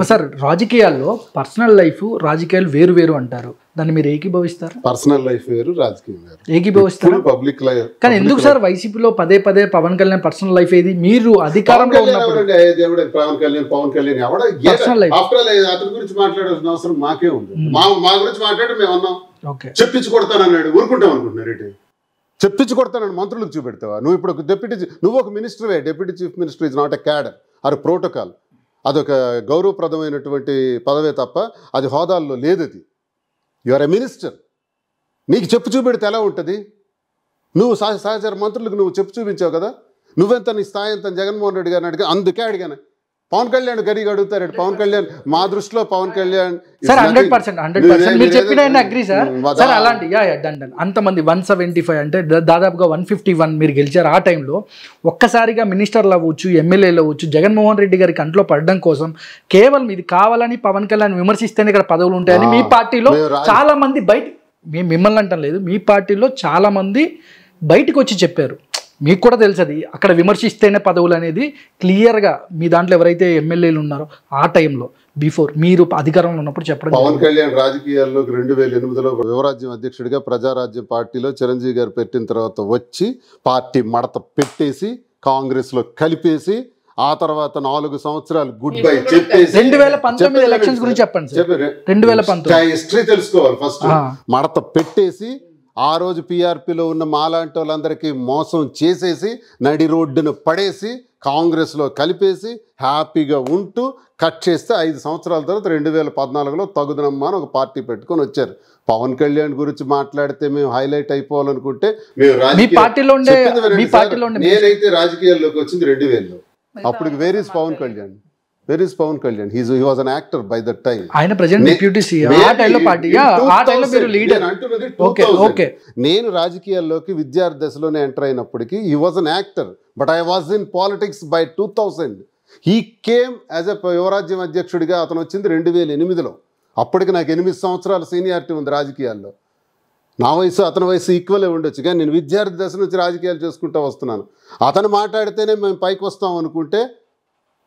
సార్, రాజకీయాల్లో పర్సనల్ లైఫ్ రాజకీయాలు వేరు వేరు అంటారు, దాన్ని మీరు ఏకీభవిస్తారు? పర్సనల్ లైఫ్ వేరు, రాజకీయం వేరు. ఏకీభవిస్తారు పబ్లిక్ లైఫ్. కానీ ఎందుకు సార్ వైసీపీలో పదే పవన్ కళ్యాణ్ పర్సనల్ లైఫ్ ఏది? మీరు అధికారంలో ఉన్నప్పుడు పవన్ కళ్యాణ్ అతని గురించి మాట్లాడాల్సిన అవసరం మాకే ఉంది. మా గురించి మాట్లాడి మేము అన్నాం, చెప్పించి కొడతానన్నాడు, ఊరుకుంటాం అనుకుంటున్నారు. చెప్పించి కొడతానని మంత్రులకు చూపెడతావా? నువ్వు ఇప్పుడు నువ్వు ఒక మినిస్టర్వే. Deputy chief minister is not a cadre or protocol. అదొక గౌరవప్రదమైనటువంటి పదవే తప్ప అది హోదాల్లో లేదు. అది యు ఆర్ ఎ మినిస్టర్. నీకు చెప్పు చూపెడితే ఎలా ఉంటుంది? నువ్వు సహచర మంత్రులకు నువ్వు చెప్పు చూపించావు కదా. నువ్వెంత, నీ స్థాయి ఎంత? జగన్మోహన్ రెడ్డి గారిని అడిగా, అందుకే అడిగాను. పవన్ కళ్యాణ్ గరిగా అడుగుతారు. పవన్ కళ్యాణ్, మా దృష్టిలో పవన్ కళ్యాణ్ సార్ 100% మీరు చెప్పిన అగ్రీ సార్. సార్ అలాంటి అంతమంది 175 అంటే దాదాపుగా 151 మీరు గెలిచారు. ఆ టైంలో ఒక్కసారిగా మినిస్టర్లు అవ్వచ్చు, ఎమ్మెల్యేలు అవ్వచ్చు, జగన్మోహన్ రెడ్డి గారి కంట్లో పడడం కోసం కేవలం ఇది కావాలని పవన్ కళ్యాణ్ విమర్శిస్తేనే ఇక్కడ పదవులు ఉంటాయని మీ పార్టీలో చాలా మంది మిమ్మల్ని అంటాం లేదు, మీ పార్టీలో చాలా మంది బయటకు వచ్చి చెప్పారు. మీకు కూడా తెలుసది, అక్కడ విమర్శిస్తేనే పదవులు అనేది క్లియర్గా మీ దాంట్లో ఎవరైతే ఎమ్మెల్యేలు ఉన్నారో ఆ టైంలో బిఫోర్ మీరు అధికారంలో ఉన్నప్పుడు చెప్పడం. పవన్ కళ్యాణ్ రాజకీయాల్లోకి 2008లో యువరాజ్యం అధ్యక్షుడిగా ప్రజారాజ్యం పార్టీలో చిరంజీవి గారు పెట్టిన తర్వాత వచ్చి పార్టీ మడత పెట్టేసి కాంగ్రెస్ లో కలిపేసి ఆ తర్వాత 4 సంవత్సరాలు గుడ్ బై చెప్పేసి 2019 ఎలక్షన్స్ గురించి చెప్పండి సార్. 2019 హిస్టరీ తెలుసుకోవాలి ఫస్ట్. మడత పెట్టేసి ఆ రోజు పీఆర్పీలో ఉన్న మాలాంటి వాళ్ళందరికీ మోసం చేసేసి నడి రోడ్డును పడేసి కాంగ్రెస్లో కలిపేసి హ్యాపీగా ఉంటూ కట్ చేస్తే 5 సంవత్సరాల తర్వాత 2014లో తగుదనమ్మా అని ఒక పార్టీ పెట్టుకొని వచ్చారు. పవన్ కళ్యాణ్ గురించి మాట్లాడితే మేము హైలైట్ అయిపోవాలనుకుంటే నేనైతే రాజకీయాల్లోకి వచ్చింది 2000లో. అప్పుడు where is Pawan Kalyan? Where is Pawan Kalyan? He was an actor by that time. ఆయన ప్రెజెంట్ డిప్యూటీ సీఎం ఆ టైంలో పార్టీ ఆ టైంలో మీరు లీడర్. ఓకే నేను రాజకీయాల్లోకి విద్యార్థి దశలోనే ఎంటర్ అయినప్పటికీ he was an actor but I was in politics by 2000. He came as a Yuvarajyam అధ్యక్షుడిగా. అతను వచ్చింది 2008లో. అప్పటికి నాకు 8 సంవత్సరాల సీనియారిటీ ఉంది రాజకీయాల్లో. నా వయసు అతని వయసు ఈక్వలే ఉండొచ్చు, కానీ నేను విద్యార్థి దశ నుంచి రాజకీయాలు చేసుకుంటూ వస్తున్నాను. అతను మాట్లాడితేనే మేము పైకి వస్తాం అనుకుంటే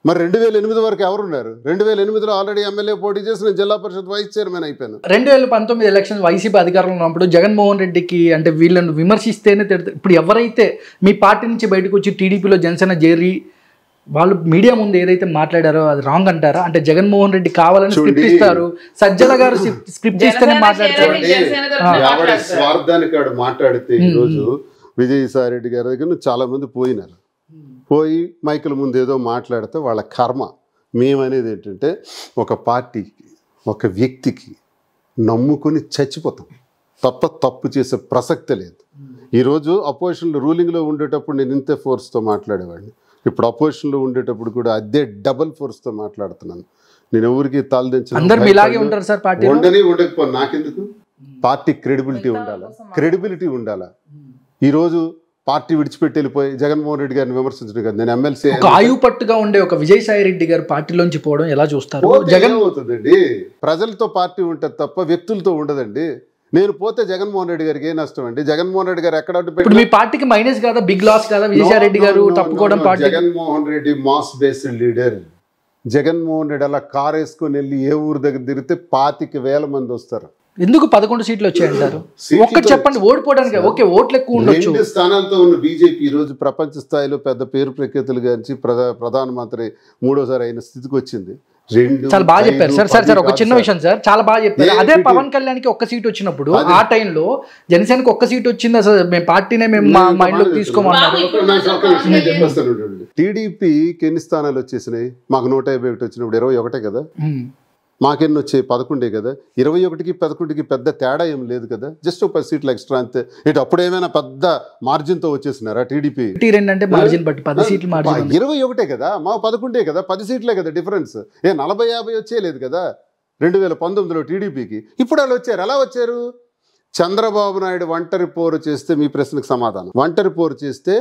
మరి 2008 వరకు ఎవరున్నారు? 2008లో ఆల్రెడీ ఎమ్మెల్యే పోటీ చేసి నేను జిల్లా పరిషత్ వైస్ చైర్మన్ అయిపోయాను. 2019 ఎలక్షన్ వైసీపీ అధికారంలో ఉన్నప్పుడు జగన్మోహన్ రెడ్డికి అంటే వీళ్ళని విమర్శిస్తేనే తిడతారు. ఇప్పుడు ఎవరైతే మీ పార్టీ నుంచి బయటకు వచ్చి టీడీపీలో జనసేన చేరి వాళ్ళు మీడియా ముందు ఏదైతే మాట్లాడారో అది రాంగ్ అంటారా? అంటే జగన్మోహన్ రెడ్డి కావాలని స్క్రిప్ట్ ఇస్తారు, సజ్జల గారు స్క్రిప్ట్ ఇస్తేనే మాట్లాడతారు. స్వార్థానికి వాడు మాట్లాడితే ఈరోజు విజయసాయి రెడ్డి గారి దగ్గర చాలా మంది పోయి మైకుల ముందు ఏదో మాట్లాడితే వాళ్ళ కర్మ. మేమనేది ఏంటంటే ఒక పార్టీకి ఒక వ్యక్తికి నమ్ముకొని చచ్చిపోతాం తప్ప తప్పు చేసే ప్రసక్తే లేదు. ఈరోజు అపోజిషన్లో రూలింగ్లో ఉండేటప్పుడు నేను ఇంతే ఫోర్స్తో మాట్లాడేవాడిని. ఇప్పుడు అపోజిషన్లో ఉండేటప్పుడు కూడా అదే డబుల్ ఫోర్స్తో మాట్లాడుతున్నాను. నేను ఎవరికి తలదించను. ఉండని ఉండకపో నాకెందుకు? పార్టీ క్రెడిబిలిటీ ఉండాలా. ఈరోజు పార్టీ విడిచిపెట్టి వెళ్ళిపోయి జగన్మోహన్ రెడ్డి గారిని విమర్శించడం కదా. నేను ఎమ్మెల్సీ ఆయువు పట్టుగా ఉండే ఒక విజయసాయి రెడ్డి గారు పార్టీలోంచి పోవడం ఎలా చూస్తారు? జగన్ అవుతుందండి. ప్రజలతో పార్టీ ఉంటుంది తప్ప వ్యక్తులతో ఉండదండి. నేను పోతే జగన్మోహన్ రెడ్డి గారికి ఏ నష్టం అండి? జగన్మోహన్ రెడ్డి గారు ఎక్కడ అడ్డు ఇప్పుడు మీ పార్టీకి మైనస్ కాదా, బిగ్ లాస్ కాదా విజయసాయి రెడ్డి గారు తప్పుకోవడం? Party Jaganmohan Reddy mass based leader. Jaganmohan Reddy అలా కార్ వేసుకొని వెళ్ళి ఏ ఊరు దగ్గర తిరిగితే 25,000 మంది వస్తారు. ఎందుకు 11 సీట్లు వచ్చాయంటారు? ఒక్కటి చెప్పండి. ఓడిపోవడానికి ఓకే, ఓట్లు ఎక్కువ ఉండొచ్చు. 2 స్థానాలతో ఉన్న బీజేపీ ఈ రోజు ప్రపంచ స్థాయిలో పెద్ద పేరు ప్రఖ్యాతులు గాంచి ప్రధానమంత్రి 3వ సారి అయిన స్థితికి వచ్చింది. చాలా బాగా చెప్పారు సార్. ఒక చిన్న విషయం సార్, చాలా బాగా చెప్పారు. అదే పవన్ కళ్యాణ్కి ఒక్క సీట్ వచ్చినప్పుడు ఆ టైంలో జనసేనకి ఒక్క సీట్ వచ్చింది, అసలు మేము పార్టీనే మేము మా మైండ్లోకి తీసుకోమన్నారు. టీడీపీకి ఎన్ని స్థానాలు వచ్చేసినాయి? మాకు 151 వచ్చినప్పుడు 21 కదా. మాకెన్ని వచ్చాయి? 11 కదా. 21కి 11కి పెద్ద తేడా ఏం లేదు కదా, జస్ట్ ఒక 10 సీట్లు ఎక్స్ట్రా అంతే. ఇటు అప్పుడు ఏమైనా పెద్ద మార్జిన్తో వచ్చేసినారా టీడీపీ? 2 అంటే మార్జిన్ బట్టి 10 సీట్లు మార్జిన్. 21 కదా, మా 11 కదా, 10 సీట్లే కదా డిఫరెన్స్. 40-50 వచ్చేయలేదు కదా 2019లో టీడీపీకి. ఇప్పుడు వాళ్ళు వచ్చారు. ఎలా వచ్చారు? చంద్రబాబు నాయుడు ఒంటరి పోరు చేస్తే, మీ ప్రశ్నకు సమాధానం, ఒంటరి పోరు చేస్తే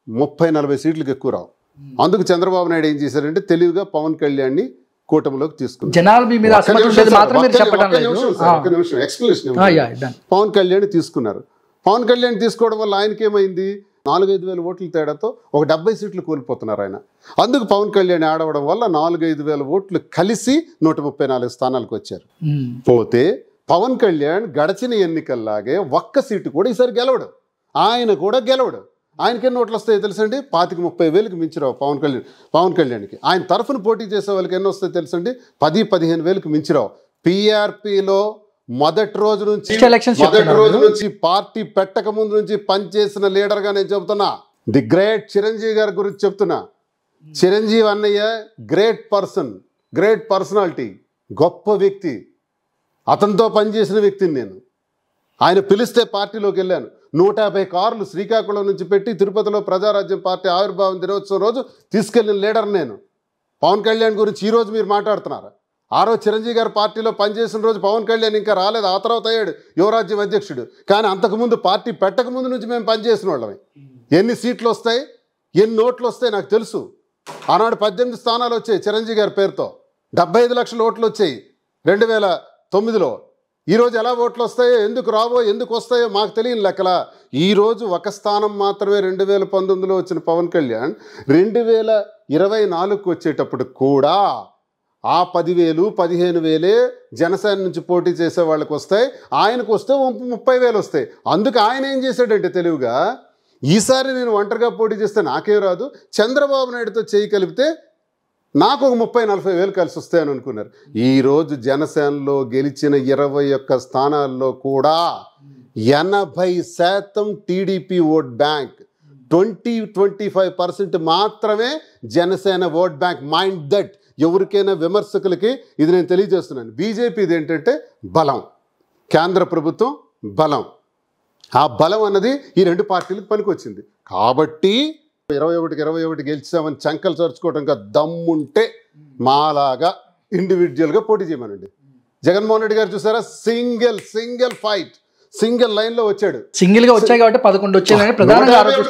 30-40 సీట్లకు ఎక్కువ రావు. అందుకు చంద్రబాబు నాయుడు ఏం చేశారంటే తెలివిగా పవన్ కళ్యాణ్ని కూటమిలోకి తీసుకున్నారు. జనాలు మీ మీద మాత్రం చెప్పడం లేదు. పవన్ కళ్యాణ్ తీసుకున్నారు. పవన్ కళ్యాణ్ తీసుకోవడం వల్ల ఆయనకి ఏమైంది? 4-5 వేల ఓట్ల తేడాతో ఒక 70 సీట్లు కోల్పోతున్నారు ఆయన. అందుకు పవన్ కళ్యాణ్ ఆడవడం వల్ల 4-5 వేల ఓట్లు కలిసి 134 స్థానాలకు వచ్చారు. పోతే పవన్ కళ్యాణ్ గడచిన ఎన్నికల్లాగే ఒక్క సీటు కూడా ఈసారి గెలవడు. ఆయన కూడా గెలవడు. ఆయనకి ఎన్ని ఓట్లు వస్తాయో తెలుసండి? 25-30 వేలకు మించిరావు పవన్ కళ్యాణ్కి. ఆయన తరఫున పోటీ చేసే వాళ్ళకి ఎన్ని వస్తాయో తెలుసండి? 10-15 వేలకు మించిరావు. పిఆర్పిలో మొదటి రోజు నుంచి పార్టీ పెట్టక ముందు నుంచి పనిచేసిన లీడర్గా నేను చెబుతున్నా. ది గ్రేట్ చిరంజీవి గారి గురించి చెప్తున్నా. చిరంజీవి అన్నయ్య గ్రేట్ పర్సన్, గ్రేట్ పర్సనాలిటీ, గొప్ప వ్యక్తి. అతనితో పనిచేసిన వ్యక్తిని నేను. ఆయన పిలిస్తే పార్టీలోకి వెళ్ళాను. 150 కార్లు శ్రీకాకుళం నుంచి పెట్టి తిరుపతిలో ప్రజారాజ్యం పార్టీ ఆవిర్భావం దినోత్సవం రోజు తీసుకెళ్లిన లీడర్ నేను. పవన్ కళ్యాణ్ గురించి ఈరోజు మీరు మాట్లాడుతున్నారు. ఆ రోజు చిరంజీవి గారు పార్టీలో పనిచేసిన రోజు పవన్ కళ్యాణ్ ఇంకా రాలేదు. ఆ తర్వాత అయ్యాడు యువరాజ్యం అధ్యక్షుడు. కానీ అంతకుముందు పార్టీ పెట్టకముందు నుంచి మేము పనిచేసిన వాళ్ళమే. ఎన్ని సీట్లు వస్తాయి, ఎన్ని ఓట్లు వస్తాయి నాకు తెలుసు. ఆనాడు 18 స్థానాలు వచ్చాయి చిరంజీవి గారి పేరుతో. 75 లక్షల ఓట్లు వచ్చాయి 2009లో. ఈరోజు ఎలా ఓట్లు వస్తాయో, ఎందుకు రావో, ఎందుకు వస్తాయో మాకు తెలియని లెక్కల. ఈరోజు ఒక స్థానం మాత్రమే 2019లో వచ్చిన పవన్ కళ్యాణ్ 2024కు వచ్చేటప్పుడు కూడా ఆ 10,000-15,000 జనసేన నుంచి పోటీ చేసే వాళ్ళకి వస్తాయి. ఆయనకు వస్తే 30,000 వస్తాయి. అందుకు ఆయన ఏం చేశాడంటే తెలివిగా, ఈసారి నేను ఒంటరిగా పోటీ చేస్తే నాకే రాదు, చంద్రబాబు నాయుడుతో చేయి కలిపితే నాకు ఒక 30-40 వేలు కలిసి వస్తాయని అనుకున్నారు. ఈరోజు జనసేనలో గెలిచిన 21 స్థానాల్లో కూడా 80% టీడీపీ ఓట్ బ్యాంక్, 20-25% మాత్రమే Janasena vote bank. Mind that. ఎవరికైనా విమర్శకులకి ఇది నేను తెలియజేస్తున్నాను. బీజేపీది ఏంటంటే బలం, కేంద్ర ప్రభుత్వం బలం. ఆ బలం అన్నది ఈ 2 పార్టీలకు పనికొచ్చింది. కాబట్టి 21 గెలిచామని చంకలు చరుచుకోవడం ఇంకా దమ్ముంటే మాలాగా ఇండివిజువల్గా పోటీ చేయమనండి. జగన్మోహన్ రెడ్డి గారు చూసారా, సింగిల్ ఫైట్, సింగిల్ లైన్లో వచ్చాడు. సింగిల్గా వచ్చాయి కాబట్టి 11 వచ్చాయి.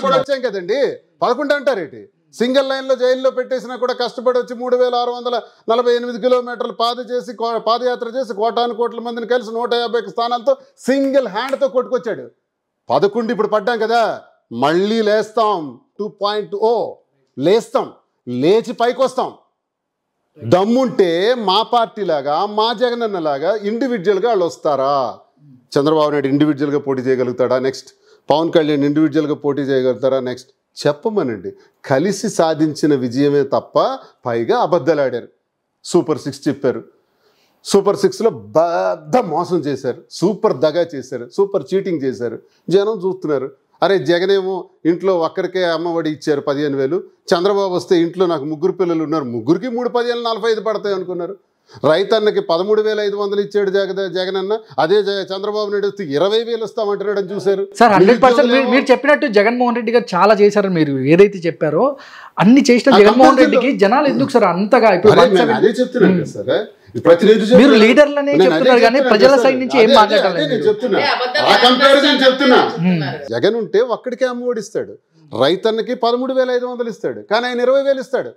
కూడా వచ్చాం కదండి, 11 అంటారేంటి? సింగిల్ లైన్లో జైల్లో పెట్టేసినా కూడా కష్టపడి వచ్చి 3,648 కిలోమీటర్లు పాదయాత్ర చేసి కోటాను మందిని కలిసి 150 స్థానాలతో సింగిల్ హ్యాండ్తో కొట్టుకొచ్చాడు. 11 ఇప్పుడు పడ్డాం కదా, మళ్ళీ లేస్తాం. 2.0 లేస్తాం, లేచి పైకి వస్తాం. దమ్ముంటే మా పార్టీ లాగా, మా జగనన్న లాగా ఇండివిజువల్గా వాళ్ళు వస్తారా? చంద్రబాబు నాయుడు ఇండివిజువల్గా పోటీ చేయగలుగుతాడా? నెక్స్ట్ పవన్ కళ్యాణ్ ఇండివిజువల్గా పోటీ చేయగలుగుతారా? నెక్స్ట్ చెప్పమనండి. కలిసి సాధించిన విజయమే తప్ప పైగా అబద్ధాలు ఆడారు. సూపర్ 6 చెప్పారు. సూపర్ 6లో పెద్ద మోసం చేశారు, సూపర్ దగా చేశారు, సూపర్ చీటింగ్ చేశారు. జనం చూస్తున్నారు. అరే జగనేమో ఇంట్లో ఒక్కరికే అమ్మఒడి ఇచ్చారు 15,000. చంద్రబాబు వస్తే ఇంట్లో నాకు 3 పిల్లలు ఉన్నారు, ముగ్గురికి 3 15 45 పడతాయి అనుకున్నారు. రైతన్నకి 13,500 ఇచ్చాడు జగనన్న. అదే చంద్రబాబు నాయుడు వస్తే 20,000 వస్తామంటారని చూశారు. సార్ 100% మీరు చెప్పినట్టు జగన్మోహన్ రెడ్డి గారు చాలా చేశారు. మీరు ఏదైతే చెప్పారో అన్ని చేసిన జగన్మోహన్ రెడ్డికి జనాలు ఎందుకు సార్ అంతగా? అదే చెప్తున్నాను సార్, మీరు లీడర్లనే చెప్తున్నారు కానీ ప్రజల సైడ్ నుంచి ఏం మాట్లాడాలి? జగన్ ఉంటే ఒక్కడికే అమ్మఒడి ఇస్తాడు, రైతన్నకి 13,500 ఇస్తాడు, కానీ ఆయన 20,000 ఇస్తాడు.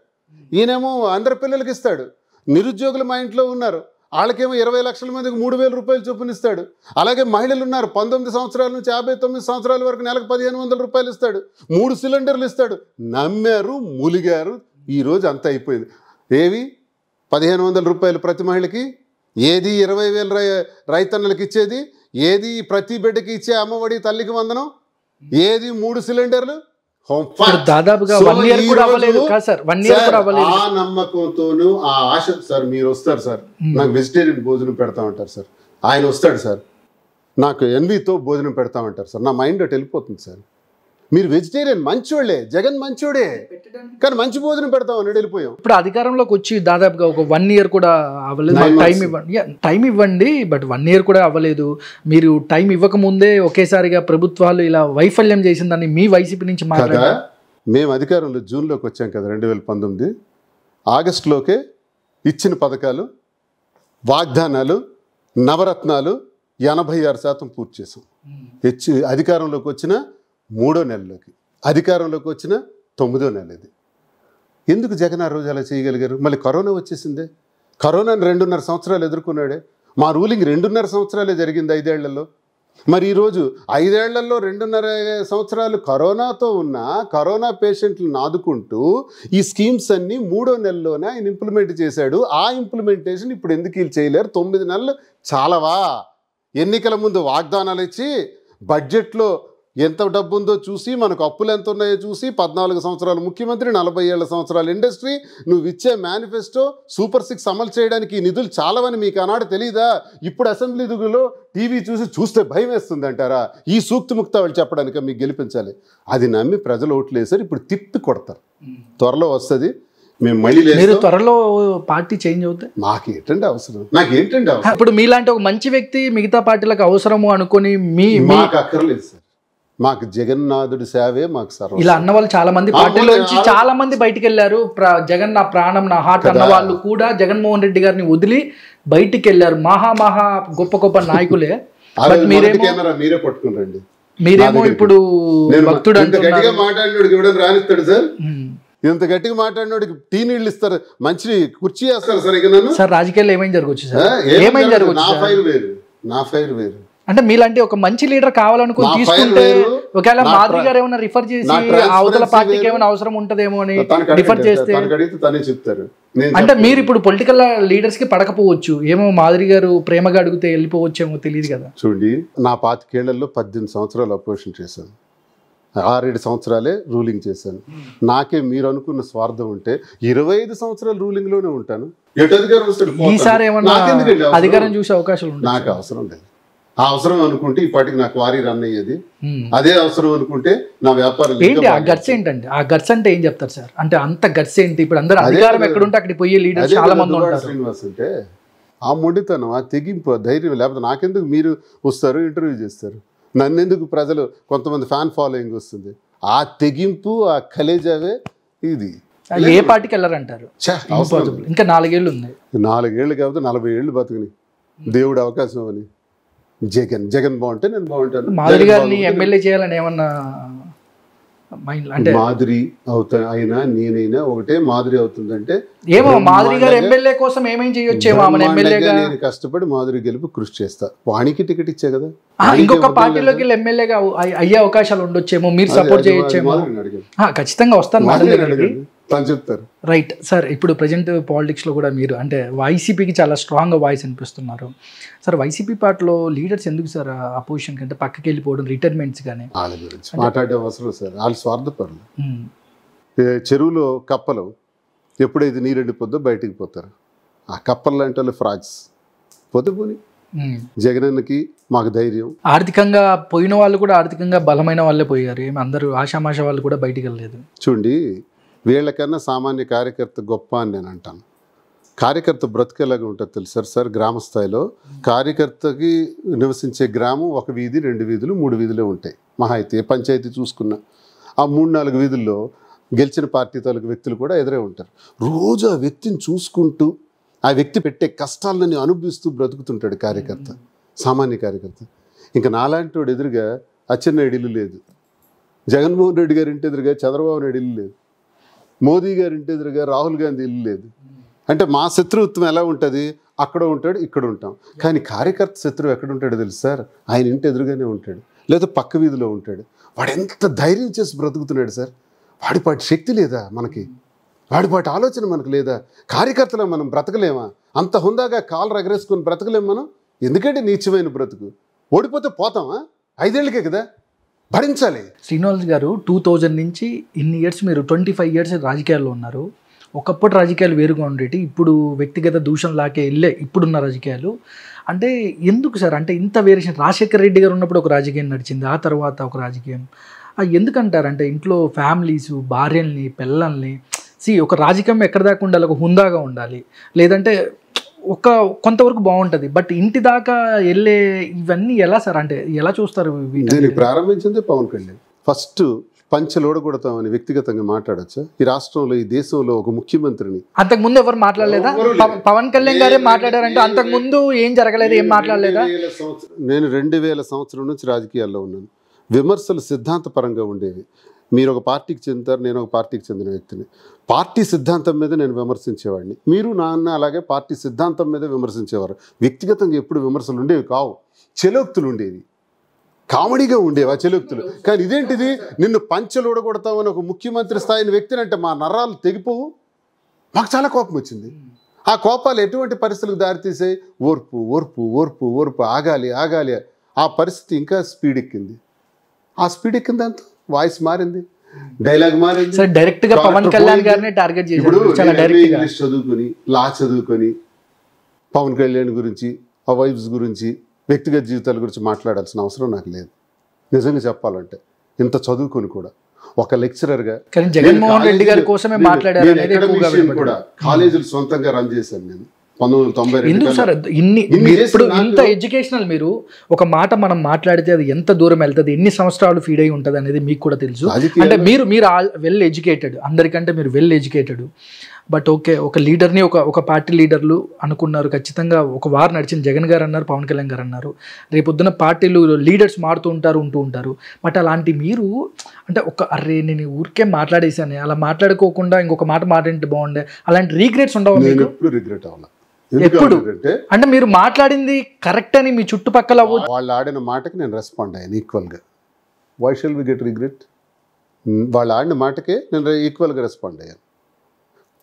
ఈయనేమో అందరి పిల్లలకి ఇస్తాడు. నిరుద్యోగులు మా ఇంట్లో ఉన్నారు, వాళ్ళకేమో 20 లక్షల మందికి 3,000 రూపాయలు చొప్పున ఇస్తాడు. అలాగే మహిళలు ఉన్నారు, 19 సంవత్సరాల నుంచి 59 సంవత్సరాల వరకు నెలకు 1,500 రూపాయలు ఇస్తాడు, 3 సిలిండర్లు ఇస్తాడు. నమ్మారు, మూలిగారు. ఈరోజు అంతా అయిపోయింది. ఏవి 1,500 రూపాయలు ప్రతి మహిళకి, ఏది 20,000 రైతన్నలకి ఇచ్చేది, ఏది ప్రతి బిడ్డకి ఇచ్చే అమ్మఒడి తల్లికి వందనం, ఏది 3 సిలిండర్లు. దాదాపుగా 1 year కూడా అవ్వలేదు సార్. 1 year కూడా అవ్వలేదు. ఆ నమ్మకంతోనూ ఆ ఆశ సార్, మీరు వస్తారు సార్, నాకు వెజిటేరియన్ భోజనం పెడతామంటారు సార్, ఆయన వస్తాడు సార్, నాకు ఎన్వీతో భోజనం పెడతామంటారు సార్, నా మైండ్ అటు వెళ్ళిపోతుంది సార్. మీరు వెజిటేరియన్ మంచోళ్ళే, జగన్ మంచోడే, కానీ మంచి భోజనం పెడతామని వెళ్ళిపోయాం. ఇప్పుడు అధికారంలోకి వచ్చి దాదాపుగా ఒక 1 year కూడా అవ్వలేదు. టైం ఇవ్వండి, బట్ 1 year కూడా అవ్వలేదు. మీరు టైం ఇవ్వకముందే ఒకేసారిగా ప్రభుత్వాలు ఇలా వైఫల్యం చేసిందని మీ వైసీపీ నుంచి మాట్లాడారు. మేము అధికారంలో జూన్లోకి వచ్చాం కదా 2019, ఆగస్టులోకే ఇచ్చిన పథకాలు, వాగ్దానాలు, నవరత్నాలు 86% పూర్తి చేసాం. అధికారంలోకి వచ్చిన 3వ నెలలోకి, అధికారంలోకి వచ్చిన 9వ నెల ఇది. ఎందుకు జగన్ ఆ రోజు అలా చేయగలిగారు? మళ్ళీ కరోనా వచ్చేసిందే. కరోనాని 2.5 సంవత్సరాలు ఎదుర్కొన్నాడే. మా రూలింగ్ 2.5 సంవత్సరాలే జరిగింది 5 ఏళ్లలో. మరి ఈరోజు 5 ఏళ్లలో 2.5 సంవత్సరాలు కరోనాతో ఉన్న కరోనా పేషెంట్లను ఆదుకుంటూ ఈ స్కీమ్స్ అన్నీ 3వ నెలలోనే ఆయన ఇంప్లిమెంట్ చేశాడు. ఆ ఇంప్లిమెంటేషన్ ఇప్పుడు ఎందుకు వీళ్ళు చేయలేరు? 9 నెలలు చాలవా? ఎన్నికల ముందు వాగ్దానాలు ఇచ్చి బడ్జెట్లో ఎంత డబ్బు ఉందో చూసి, మనకు అప్పులు ఎంత ఉన్నాయో చూసి, 14 సంవత్సరాలు ముఖ్యమంత్రి, 40 సంవత్సరాల ఇండస్ట్రీ, నువ్వు ఇచ్చే మేనిఫెస్టో సూపర్ 6 అమలు చేయడానికి నిధులు చాలవని మీకు ఆనాడు తెలీదా? ఇప్పుడు అసెంబ్లీలో టీవీ చూస్తే భయం వేస్తుంది అంటారా? ఈ సూక్తి ముక్త వాళ్ళు చెప్పడానికి మీకు గెలిపించాలి. అది నమ్మి ప్రజలు ఓట్లు వేశారు. ఇప్పుడు తిప్పి కొడతారు. త్వరలో వస్తుంది. మేము మళ్ళీ త్వరలో పార్టీ చేంజ్ అవుతాయి. నాకేంటండి అవసరం? ఇప్పుడు మీలాంటి ఒక మంచి వ్యక్తి మిగతా పార్టీలకు అవసరము అనుకుని మాకు అక్కర్లేదు సార్. మాకు జగన్నాథుడి సేవే మాకు సర్వం. ఇలా అన్న వాళ్ళు చాలా మంది పార్టీలో నుంచి చాలా మంది బయటికి వెళ్ళారు. జగన్ నా ప్రాణం, నా హార్ట్ అన్న వాళ్ళు కూడా జగన్మోహన్ రెడ్డి గారిని వదిలి బయటికి వెళ్ళారు. మహా గొప్ప నాయకులే. మీరే పట్టుకున్నారండి. మీరేమో ఇప్పుడు భక్తుడు గట్టిగా మాట్లాడినోడికి ఇవ్వడం రానిస్తాడు సార్. ఇంత గట్టిగా మాట్లాడినోడికి టీ నీళ్ళు ఇస్తారు, మంచి కుర్చీ వేస్తారు సార్. ఇక నన్ను సార్ రాజకీయాల్లో ఏమైనా జరగవచ్చు సార్? ఏమైనా జరగవచ్చు. నా ఫైర్ వేరు. అంటే మీలాంటి ఒక మంచి లీడర్ కావాలనుకుని తీసుకుంటే ఒకవేళ మాధురి గారు ఏమైనా రిఫర్ చేసి అవతల పార్టీకి ఏమైనా అవసరం ఉంటదేమో అని రిఫర్ చేస్తే చెప్తారు. అంటే మీరు ఇప్పుడు పొలిటికల్ లీడర్స్ కి పడకపోవచ్చు ఏమో, మాధురి గారు ప్రేమగా అడిగితే వెళ్ళిపోవచ్చేమో తెలియదు కదా. చూడండి, నా 25 ఏళ్లలో 18 సంవత్సరాలు అపోజిషన్ చేశాను, 6-7 సంవత్సరాలే రూలింగ్ చేశాను. నాకే మీరు అనుకున్న స్వార్థం ఉంటే 25 సంవత్సరాలు రూలింగ్ లోనే ఉంటాను. ఈసారి ఏమన్నా అధికారం చూసే అవకాశాలు ఉంటాయి? నాకు అవసరం లేదు. ఆ అవసరం అనుకుంటే ఇప్పటికి నాకు వారీ రన్ అయ్యేది. అదే అవసరం అనుకుంటే నా వ్యాపారం ఏంటి? ఆ గట్స్ ఏంటండి? ఆ గట్స్ అంటే ఏం చెప్తారు సార్? అంటే అంత గట్స్ ఏంటి? ఇప్పుడు అందరూ అధికారం ఎక్కడుంటే అక్కడికి పోయే లీడర్స్ చాలా మంది ఉంటారు. శ్రీనివాస్ అంటే ఆ మొండితనం, ఆ తెగింపు, ఆ ధైర్యం. లేకపోతే నాకెందుకు మీరు వస్తారు, ఇంటర్వ్యూ చేస్తారు, నన్నెందుకు ప్రజలు కొంతమంది ఫ్యాన్ ఫాలోయింగ్ వస్తుంది? ఆ తెగింపు, ఆ కలేజావే ఇది. ఏ పార్టీకి వెళ్ళారంటారు? ఇంకా 4 ఏళ్ళు ఉంది. 4 ఏళ్ళు కాకపోతే 40 ఏళ్ళు బతుకుని దేవుడు అవకాశం అని. జగన్ బాగుంటే నేను బాగుంటాను. మాధురి గారిని ఎమ్మెల్యే చేయాలని ఏమన్నా మాధురి అవుతా అయినా నేనైనా ఒకటే. మాధురి అవుతుందంటే ఏమో మాధురి గారు ఎమ్మెల్యే కోసం ఏమేం చేయొచ్చేమో. నేను కష్టపడి మాధురి గెలుపు కృషి చేస్తా. వాణికి టికెట్ ఇచ్చే కదా. ఇంకొక పార్టీలోకి వెళ్ళి ఎమ్మెల్యేగా అయ్యే అవకాశాలు ఉండొచ్చేమో, మీరు సపోర్ట్ చేయొచ్చేమో. ఖచ్చితంగా వస్తాను, చెప్తారు. Right sir. ఇప్పుడు ప్రజెంట్ పాలిటిక్స్లో కూడా మీరు అంటే వైసీపీకి చాలా స్ట్రాంగ్ వాయిస్ అనిపిస్తున్నారు సార్. వైసీపీ పార్టీలో లీడర్స్ ఎందుకు సార్ అపోజిషన్ కంటే పక్కకి వెళ్ళిపోవడం, రిటైర్మెంట్స్ కానీ? వాళ్ళ గురించి మాట్లాడే అవసరం సార్. వాళ్ళు స్వార్థపరులు. చెరువులో కప్పలు ఎప్పుడైతే నీరు ఎండిపోద్దో బయటికి పోతారు. ఆ కప్పలు లాంటి వాళ్ళు ఫ్రాడ్స్. పోతే పోని జగనన్నకి మాకు ధైర్యం. ఆర్థికంగా పోయిన వాళ్ళు కూడా ఆర్థికంగా బలమైన వాళ్ళే పోయారు. ఏమి అందరూ ఆషామాష వాళ్ళు కూడా బయటికి వెళ్ళలేదు. చూడండి, వీళ్ళకన్నా సామాన్య కార్యకర్త గొప్ప అని నేను అంటాను. కార్యకర్త బ్రతికేలాగా ఉంటుంది తెలుసు సార్. గ్రామ స్థాయిలో కార్యకర్తకి నివసించే గ్రామం 1 వీధి, 2 వీధులు, 3 వీధులే ఉంటాయి మహా అయితే. పంచాయతీ చూసుకున్న ఆ 3-4 వీధుల్లో గెలిచిన పార్టీ తాలూకు వ్యక్తులు కూడా ఎదురే ఉంటారు. రోజు ఆ వ్యక్తిని చూసుకుంటూ ఆ వ్యక్తి పెట్టే కష్టాలని అనుభవిస్తూ బ్రతుకుతుంటాడు కార్యకర్త, సామాన్య కార్యకర్త. ఇంకా నాలాంటి వాడు ఎదురుగా అచ్చెన్నాయుడు ఇల్లు లేదు, జగన్మోహన్ రెడ్డి గారి ఇంటి ఎదురుగా చంద్రబాబు నాయుడు ఇల్లు లేదు, మోదీ గారి ఇంటి ఎదురుగా రాహుల్ గాంధీ ఇల్లు లేదు. అంటే మా శత్రుత్వం ఎలా ఉంటుంది? అక్కడ ఉంటాడు, ఇక్కడ ఉంటాం. కానీ కార్యకర్త శత్రువు ఎక్కడ ఉంటాడో తెలుసు సార్, ఆయన ఇంటి ఎదురుగానే ఉంటాడు, లేదా పక్క వీధిలో ఉంటాడు. వాడు ఎంత ధైర్యం చేసి బ్రతుకుతున్నాడు సార్. వాడిపాటి శక్తి లేదా మనకి, వాడిపాటి ఆలోచన మనకు లేదా? కార్యకర్తలో మనం బ్రతకలేమా? అంత హుందాగా కాలు రగరేసుకొని బ్రతకలేము మనం. ఎందుకంటే నీచమైన బ్రతుకు. ఓడిపోతే పోతామా? 5 ఏళ్ళకే కదా, భరించాలి. శ్రీనివాస్ గారు 2000 నుంచి ఇన్ని ఇయర్స్, మీరు 25 ఇయర్స్ రాజకీయాల్లో ఉన్నారు. ఒకప్పుడు రాజకీయాలు వేరుగా ఉండేవి, ఇప్పుడు వ్యక్తిగత దూషణలాకే వెళ్ళే ఇప్పుడున్న రాజకీయాలు. అంటే ఎందుకు సార్, అంటే ఇంత వేరియేషన్? రాజశేఖర్ రెడ్డి గారు ఉన్నప్పుడు ఒక రాజకీయం నడిచింది, ఆ తర్వాత ఒక రాజకీయం. ఎందుకంటారు? అంటే ఇంట్లో ఫ్యామిలీస్, భార్యల్ని, పిల్లల్ని ఒక రాజకీయం ఎక్కడ దాకా ఉండాలి, ఒక హుందాగా ఉండాలి, లేదంటే ఒక కొంతవరకు బాగుంటుంది, బట్ ఇంటి దాకా వెళ్ళే ఇవన్నీ ఎలా సార్? అంటే ఎలా చూస్తారు? దీనికి ప్రారంభించింది పవన్ కళ్యాణ్. ఫస్ట్ పంచలోడగొడతామని వ్యక్తిగతంగా మాట్లాడచ్చా? ఈ రాష్ట్రంలో, ఈ దేశంలో ఒక ముఖ్యమంత్రిని అంతకుముందు ఎవరు మాట్లాడలేదా? పవన్ కళ్యాణ్ గారే మాట్లాడారంటే అంతకుముందు ఏం జరగలేదు, ఏం మాట్లాడలేదా? నేను 2000 సంవత్సరం నుంచి రాజకీయాల్లో ఉన్నాను. విమర్శలు సిద్ధాంతపరంగా ఉండేవి. మీరు ఒక పార్టీకి చెందుతారు, నేను ఒక పార్టీకి చెందిన వ్యక్తిని. పార్టీ సిద్ధాంతం మీద నేను విమర్శించేవాడిని, మీరు నాన్న అలాగే పార్టీ సిద్ధాంతం మీద విమర్శించేవారు. వ్యక్తిగతంగా ఎప్పుడు విమర్శలు ఉండేవి కావు, చెలోక్తులు ఉండేవి, కామెడీగా ఉండేవి ఆ చెలోక్తులు. కానీ ఇదేంటిది, నిన్ను పంచలోడగొడతామని ఒక ముఖ్యమంత్రి స్థాయిని వ్యక్తిని అంటే మా నరాలు తెగిపోవు. మాకు చాలా కోపం వచ్చింది. ఆ కోపాలు ఎటువంటి పరిస్థితులకు దారితీసాయి? ఓర్పు ఓర్పు ఓర్పు ఓర్పు, ఆగాలి ఆగాలి. ఆ పరిస్థితి ఇంకా స్పీడ్ ఎక్కింది. ఆ స్పీడ్ ఎక్కిన దాంతో వాయిస్ మారింది, డైలాగ్ మారింది. సార్ డైరెక్ట్ గా పవన్ కళ్యాణ్ గారిని టార్గెట్ చేశారు. చాలా డైరెక్ట్ గా ఇంగ్లీష్ చదువుకొని, లా చదువుకొని పవన్ కళ్యాణ్ గురించి, ఆ వైబ్స్ గురించి, వ్యక్తిగత జీవితాల గురించి మాట్లాడాల్సిన అవసరం నాకు లేదు. నిజంగా చెప్పాలంటే ఇంత చదువుకొని కూడా ఒక లెక్చరర్గా కానీ జగన్మోహన్ రెడ్డి గారి కోసమే మాట్లాడారు అనేది ఎక్కువగా కూడా కాలేజీలు సొంతంగా రన్ చేశాను నేను 1992. ఎందుకు సార్ ఇప్పుడు ఇంత ఎడ్యుకేషనల్? మీరు ఒక మాట మనం మాట్లాడితే అది ఎంత దూరం వెళ్తుంది, ఎన్ని సంవత్సరాలు ఫీడ్ అయి ఉంటుంది అనేది మీకు కూడా తెలుసు. అంటే మీరు వెల్ ఎడ్యుకేటెడ్, అందరికంటే మీరు వెల్ ఎడ్యుకేటెడ్. బట్ ఓకే, ఒక లీడర్ని ఒక పార్టీ లీడర్లు అనుకున్నారు, ఖచ్చితంగా ఒక వార్ నడిచింది. జగన్ గారు అన్నారు, పవన్ కళ్యాణ్ గారు అన్నారు, రేపొద్దున పార్టీలు లీడర్స్ మారుతూ ఉంటారు, ఉంటూ ఉంటారు. బట్ అలాంటి మీరు అంటే అరే నేను ఊరికే మాట్లాడేసాను, అలా మాట్లాడుకోకుండా ఇంకొక మాట మాట్లాడితే బాగుండే, అలాంటి రీగ్రెట్స్ ఉండవు మీకు? రిగ్రెట్ అవ్వాలి ఎప్పుడు? అంటే మీరు మాట్లాడింది కరెక్ట్ అని మీ చుట్టుపక్కల వాళ్ళు ఆడిన మాటకి నేను రెస్పాండ్ అయ్యాను ఈక్వల్గా. Why shall we get regret? వాళ్ళు ఆడిన మాటకే నేను ఈక్వల్గా రెస్పాండ్ అయ్యాను.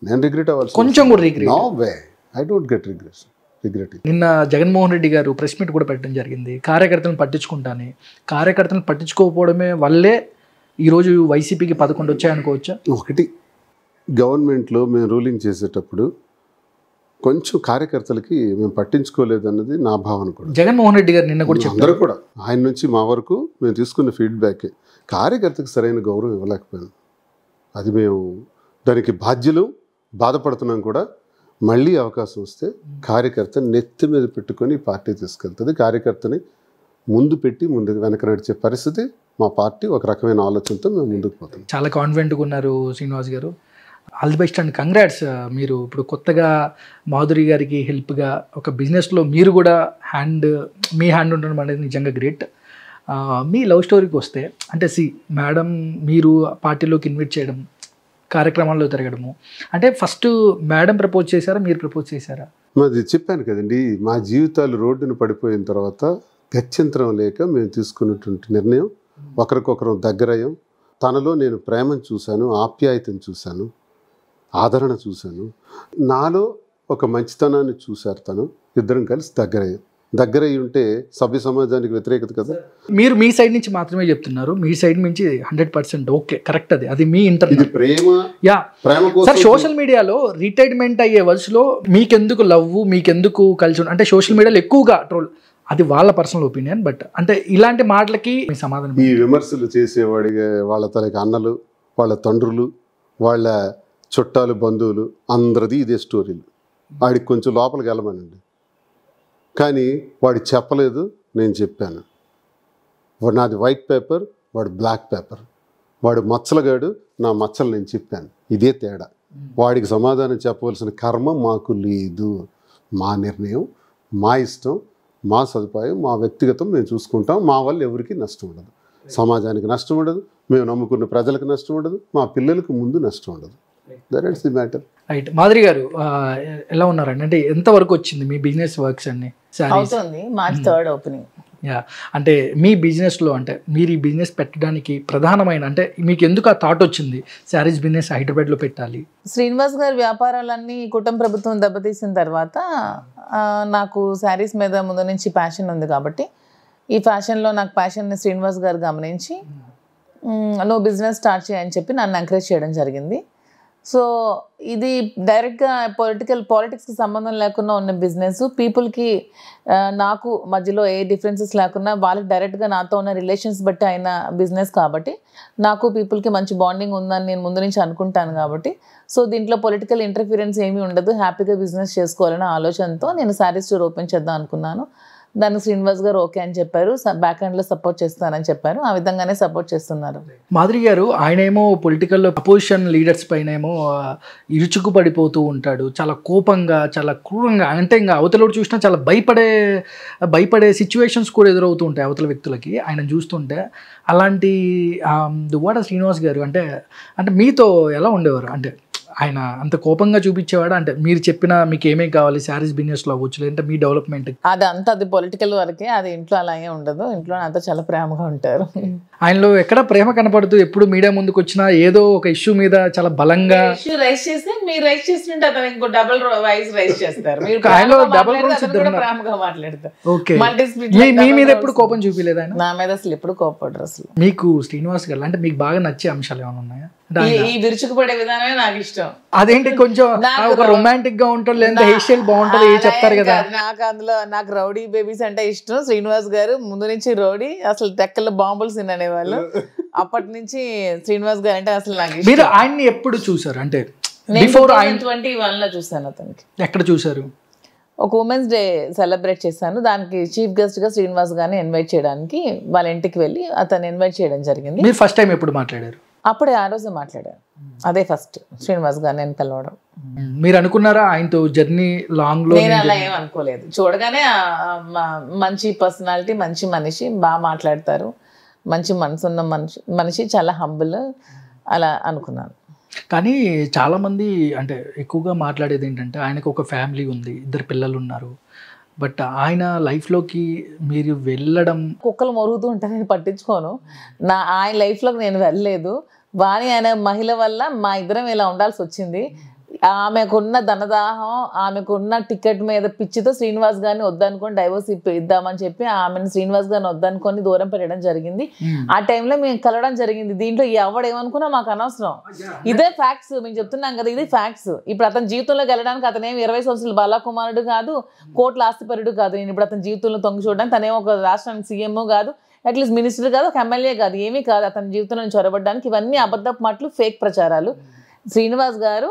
నేను రిగ్రెట్ అవ్వాలి కొంచెం కూడా regret? No way, I don't get regret. నిన్న జగన్మోహన్ రెడ్డి గారు ప్రెస్ మీట్ కూడా పెట్టడం జరిగింది, కార్యకర్తలను పట్టించుకుంటానే. కార్యకర్తలను పట్టించుకోకపోవడమే వల్లే ఈరోజు వైసీపీకి 11 వచ్చాయనుకోవచ్చా? ఒకటి, గవర్నమెంట్లో మేము రూలింగ్ చేసేటప్పుడు కొంచెం కార్యకర్తలకి మేము పట్టించుకోలేదు అన్నది నా భావన కూడా. జగన్మోహన్ రెడ్డి గారు నిన్న కూడా చెప్పారు. అందరూ కూడా ఆయన నుంచి మా వరకు మేము తీసుకున్న ఫీడ్బ్యాక్, కార్యకర్తకు సరైన గౌరవం ఇవ్వలేకపోయాను. అది మేము దానికి బాధ్యులు, బాధపడుతున్నాం కూడా. మళ్ళీ అవకాశం వస్తే కార్యకర్త నెత్తి మీద పెట్టుకొని పార్టీ తీసుకెళ్తుంది. కార్యకర్తని ముందు పెట్టి ముందుకు వెనక నడిచే పరిస్థితి మా పార్టీ ఒక రకమైన ఆలోచనతో మేము ముందుకు పోతాం. చాలా కాన్ఫిడెంట్గా ఉన్నారు శ్రీనివాస్ గారు. All the best and congrats. మీరు ఇప్పుడు కొత్తగా మాధురి గారికి హెల్ప్గా ఒక బిజినెస్లో మీరు కూడా మీ హ్యాండ్ ఉండడం అనేది నిజంగా గ్రేట్. మీ లవ్ స్టోరీకి వస్తే, అంటే మేడం మీరు పార్టీలోకి ఇన్వైట్ చేయడం, కార్యక్రమాల్లో తిరగడము, అంటే ఫస్ట్ మేడం ప్రపోజ్ చేశారా, మీరు ప్రపోజ్ చేశారా? మాది చెప్పాను కదండి, మా జీవితాలు రోడ్డును పడిపోయిన తర్వాత గత్యంతరం లేక మేము తీసుకున్నటువంటి నిర్ణయం, ఒకరికొకరు దగ్గరయ్యాం. తనలో నేను ప్రేమను చూశాను, ఆప్యాయతను చూశాను, ఆదరణ చూశాను. నాలో ఒక మంచితనాన్ని చూశారు తను. ఇద్దరం కలిసి దగ్గరయ్యి ఉంటే సభ్య సమాజానికి వ్యతిరేకత కదా. మీరు మీ సైడ్ నుంచి మాత్రమే చెప్తున్నారు, మీ సైడ్ నుంచి 100% ఓకే, కరెక్ట్. అది మీ ఇంటర్నల్ ప్రేమ. సార్ సోషల్ మీడియాలో రిటైర్మెంట్ అయ్యే వయసులో మీకెందుకు లవ్, మీకెందుకు కలిసి, అంటే సోషల్ మీడియాలో ఎక్కువగా ట్రోల్, అది వాళ్ళ పర్సనల్ ఒపీనియన్. బట్ అంటే ఇలాంటి మాటలకి మీ సమాధానం? ఈ విమర్శలు చేసేవాడిగా వాళ్ళ తనకి అన్నలు, వాళ్ళ తండ్రులు, వాళ్ళ చుట్టాలు, బంధువులు అందరిది ఇదే స్టోరీలు. వాడికి కొంచెం లోపలికి వెళ్ళమనండి, కానీ వాడు చెప్పలేదు, నేను చెప్పాను. నాది వైట్ పేపర్, వాడు బ్లాక్ పేపర్. వాడు మచ్చలగాడు, నా మచ్చలు నేను చెప్పాను. ఇదే తేడా. వాడికి సమాధానం చెప్పవలసిన కర్మ మాకు లేదు. మా నిర్ణయం, మా ఇష్టం, మా సదుపాయం, మా వ్యక్తిగతం మేము చూసుకుంటాం. మా వల్ల ఎవరికి నష్టం ఉండదు, సమాజానికి నష్టం ఉండదు, మేము నమ్ముకున్న ప్రజలకు నష్టం ఉండదు, మా పిల్లలకు ముందు నష్టం ఉండదు. That is the matter. Right. Madhuri గారు ఎలా ఉన్నారండి? అంటే ఎంతవరకు వచ్చింది మీ బిజినెస్ వర్క్స్ అన్ని? అవుతుంది, మార్చ్ 3rd ఓపెనింగ్. యా, అంటే మీ బిజినెస్లో అంటే మీరు ఈ బిజినెస్ పెట్టడానికి ప్రధానమైన అంటే మీకు ఎందుకు ఆ థాట్ వచ్చింది శారీస్ బిజినెస్ హైదరాబాద్లో పెట్టాలి? శ్రీనివాస్ గారి వ్యాపారాలన్నీ కుటుంబ ప్రభుత్వం దెబ్బతీసిన తర్వాత నాకు శారీస్ మీద ముందు నుంచి ప్యాషన్ ఉంది కాబట్టి ఈ ఫ్యాషన్లో నాకు ప్యాషన్ని శ్రీనివాస్ గారు గమనించి నువ్వు బిజినెస్ స్టార్ట్ చేయని చెప్పి నన్ను ఎంకరేజ్ చేయడం జరిగింది. సో ఇది డైరెక్ట్గా పాలిటిక్స్కి సంబంధం లేకుండా ఉన్న బిజినెస్, పీపుల్కి నాకు మధ్యలో ఏ డిఫరెన్సెస్ లేకుండా వాళ్ళకి డైరెక్ట్గా నాతో ఉన్న రిలేషన్స్ బట్టి అయిన బిజినెస్ కాబట్టి నాకు పీపుల్కి మంచి బాండింగ్ ఉందని నేను ముందు నుంచి అనుకుంటాను కాబట్టి సో దీంట్లో పొలిటికల్ ఇంటర్ఫీరెన్స్ ఏమీ ఉండదు, హ్యాపీగా బిజినెస్ చేసుకోవాలనే ఆలోచనతో నేను శారీ స్టోర్ ఓపెన్ చేద్దాం అనుకున్నాను. దాన్ని శ్రీనివాస్ గారు ఓకే అని చెప్పారు, బ్యాక్ హ్యాండ్లో సపోర్ట్ చేస్తానని చెప్పారు, ఆ విధంగానే సపోర్ట్ చేస్తున్నారు. మాధురి గారు ఆయనేమో పొలిటికల్ అపోజిషన్ లీడర్స్ పైన ఏమో ఇరుచుకు పడిపోతూ ఉంటాడు, చాలా కోపంగా చాలా క్రూరంగా, అంటే ఇంకా అవతల చూసినా చాలా భయపడే సిచ్యువేషన్స్ కూడా ఎదురవుతూ ఉంటాయి అవతల వ్యక్తులకి ఆయన చూస్తుంటే. అలాంటి దువ్వాడ శ్రీనివాస్ గారు అంటే మీతో ఎలా ఉండేవారు? అంటే ఆయన అంత కోపంగా చూపించేవాడు? అంటే మీరు చెప్పిన మీకు ఏమేమి కావాలి శారీస్ బిజినెస్లో అవ్వచ్చు, లేదంటే మీ డెవలప్మెంట్ అది పొలిటికల్ వరకే, అది ఇంట్లో అలాగే ఉండదు, ఇంట్లో అంతా చాలా ప్రేమగా ఉంటారు. ఆయనలో ఎక్కడ ప్రేమ కనపడుతూ ఎప్పుడు మీడియా ముందుకు వచ్చినా ఏదో ఒక ఇష్యూ మీద చాలా బలంగా ఇష్యూ రైస్ చేస్తే మీరు రైస్ చేస్తుంటే అతను ఇంకో డబుల్ వాయిస్ రైస్ చేస్తారు, ఆయనలో డబుల్ రోల్స్ ప్రేమగా మాట్లాడతారు. ఓకే, మీ మీద ఎప్పుడు కోపం చూపిలేదు ఆయన? నా మీద అసలు ఎప్పుడు కోపడ్రు. అసలు మీకు శ్రీనివాస్ గారు అంటే మీకు బాగా నచ్చే అంశాలు ఏమైనా ఉన్నాయా? ఈ విరుచుకుపడే విధానమే నాకు ఇష్టం. అదేంటి కొంచెం ఒక రొమాంటిక్ గా ఉంటుంది, లేదా హెయిర్ స్టైల్ బాగుంటుంది చెప్తారు కదా. నాకు రౌడీ బేబీస్ అంటే ఇష్టం. శ్రీనివాస్ గారు ముందు నుంచి రౌడీ, అసలు టెక్కల్లో బాంబులు తిననేవాళ్ళు. అప్పటి నుంచి శ్రీనివాస్ గారు అంటే అసలు నాకు ఇష్టం. మీరు ఆయన్ని ఎప్పుడు చూసారు? అంటే బిఫోర్ 2021 లో చూసాను అతనికి. ఎక్కడ చూసారు? ఒక ఉమెన్స్ డే సెలబ్రేట్ చేశాను, దానికి చీఫ్ గెస్ట్ గా శ్రీనివాస్ గారిని ఇన్వైట్ చేయడానికి వాళ్ళ ఇంటికి వెళ్ళి అతను ఇన్వైట్ చేయడం జరిగింది. మీరు ఫస్ట్ టైం ఎప్పుడు మాట్లాడారు? అప్పుడే ఆ రోజు మాట్లాడాను, అదే ఫస్ట్ శ్రీనివాస్ గారు నేను కలవడం. మీరు అనుకున్నారా ఆయనతో జర్నీ లాంగ్ లో? నేను అలా ఏం అనుకోలేదు, చూడగానే మంచి పర్సనాలిటీ, మంచి మనిషి, బాగా మాట్లాడతారు, మంచి మనసు ఉన్న మనిషి, చాలా హంబుల్, అలా అనుకున్నాను. కానీ చాలామంది అంటే ఎక్కువగా మాట్లాడేది ఏంటంటే ఆయనకు ఒక ఫ్యామిలీ ఉంది, 2 పిల్లలు ఉన్నారు, బట్ ఆయన లైఫ్లోకి మీరు వెళ్ళడం, కుక్కలు మొరుగుతూ ఉంటా, నేను పట్టించుకోను, ఆయన లైఫ్లోకి నేను వెళ్ళలేదు. వాణి అనే మహిళ వల్ల మా ఇద్దరం ఇలా ఉండాల్సి వచ్చింది. ఆమెకున్న ధనదాహం, ఆమెకున్న టికెట్ మీద పిచ్చితో శ్రీనివాస్ గారిని వద్దనుకొని డైవోర్స్ ఇద్దామని చెప్పి ఆమెను శ్రీనివాస్ గారిని వద్దనుకొని దూరం పెట్టడం జరిగింది. ఆ టైంలో మేము కలవడం జరిగింది. దీంట్లో ఎవడేమనుకున్నా మాకు అనవసరం, ఇదే ఫ్యాక్ట్స్, మేము చెప్తున్నాం కదా, ఇది ఫ్యాక్ట్స్. ఇప్పుడు అతని జీవితంలోకి వెళ్ళడానికి అతనేమి 20 సంవత్సరాలు బాలకుమారుడు కాదు, కోట్ల ఆస్తిపరుడు కాదు. నేను ఇప్పుడు అతని జీవితంలో తొంగి చూడడానికి తనేమో ఒక రాష్ట్రానికి సీఎం కాదు, అట్లీస్ట్ మినిస్టర్ కాదు, ఒక ఎమ్మెల్యే కాదు, ఏమీ కాదు. అతని జీవితంలో చొరబడ్డానికి ఇవన్నీ అబద్ధపు మాటలు, ఫేక్ ప్రచారాలు. శ్రీనివాస్ గారు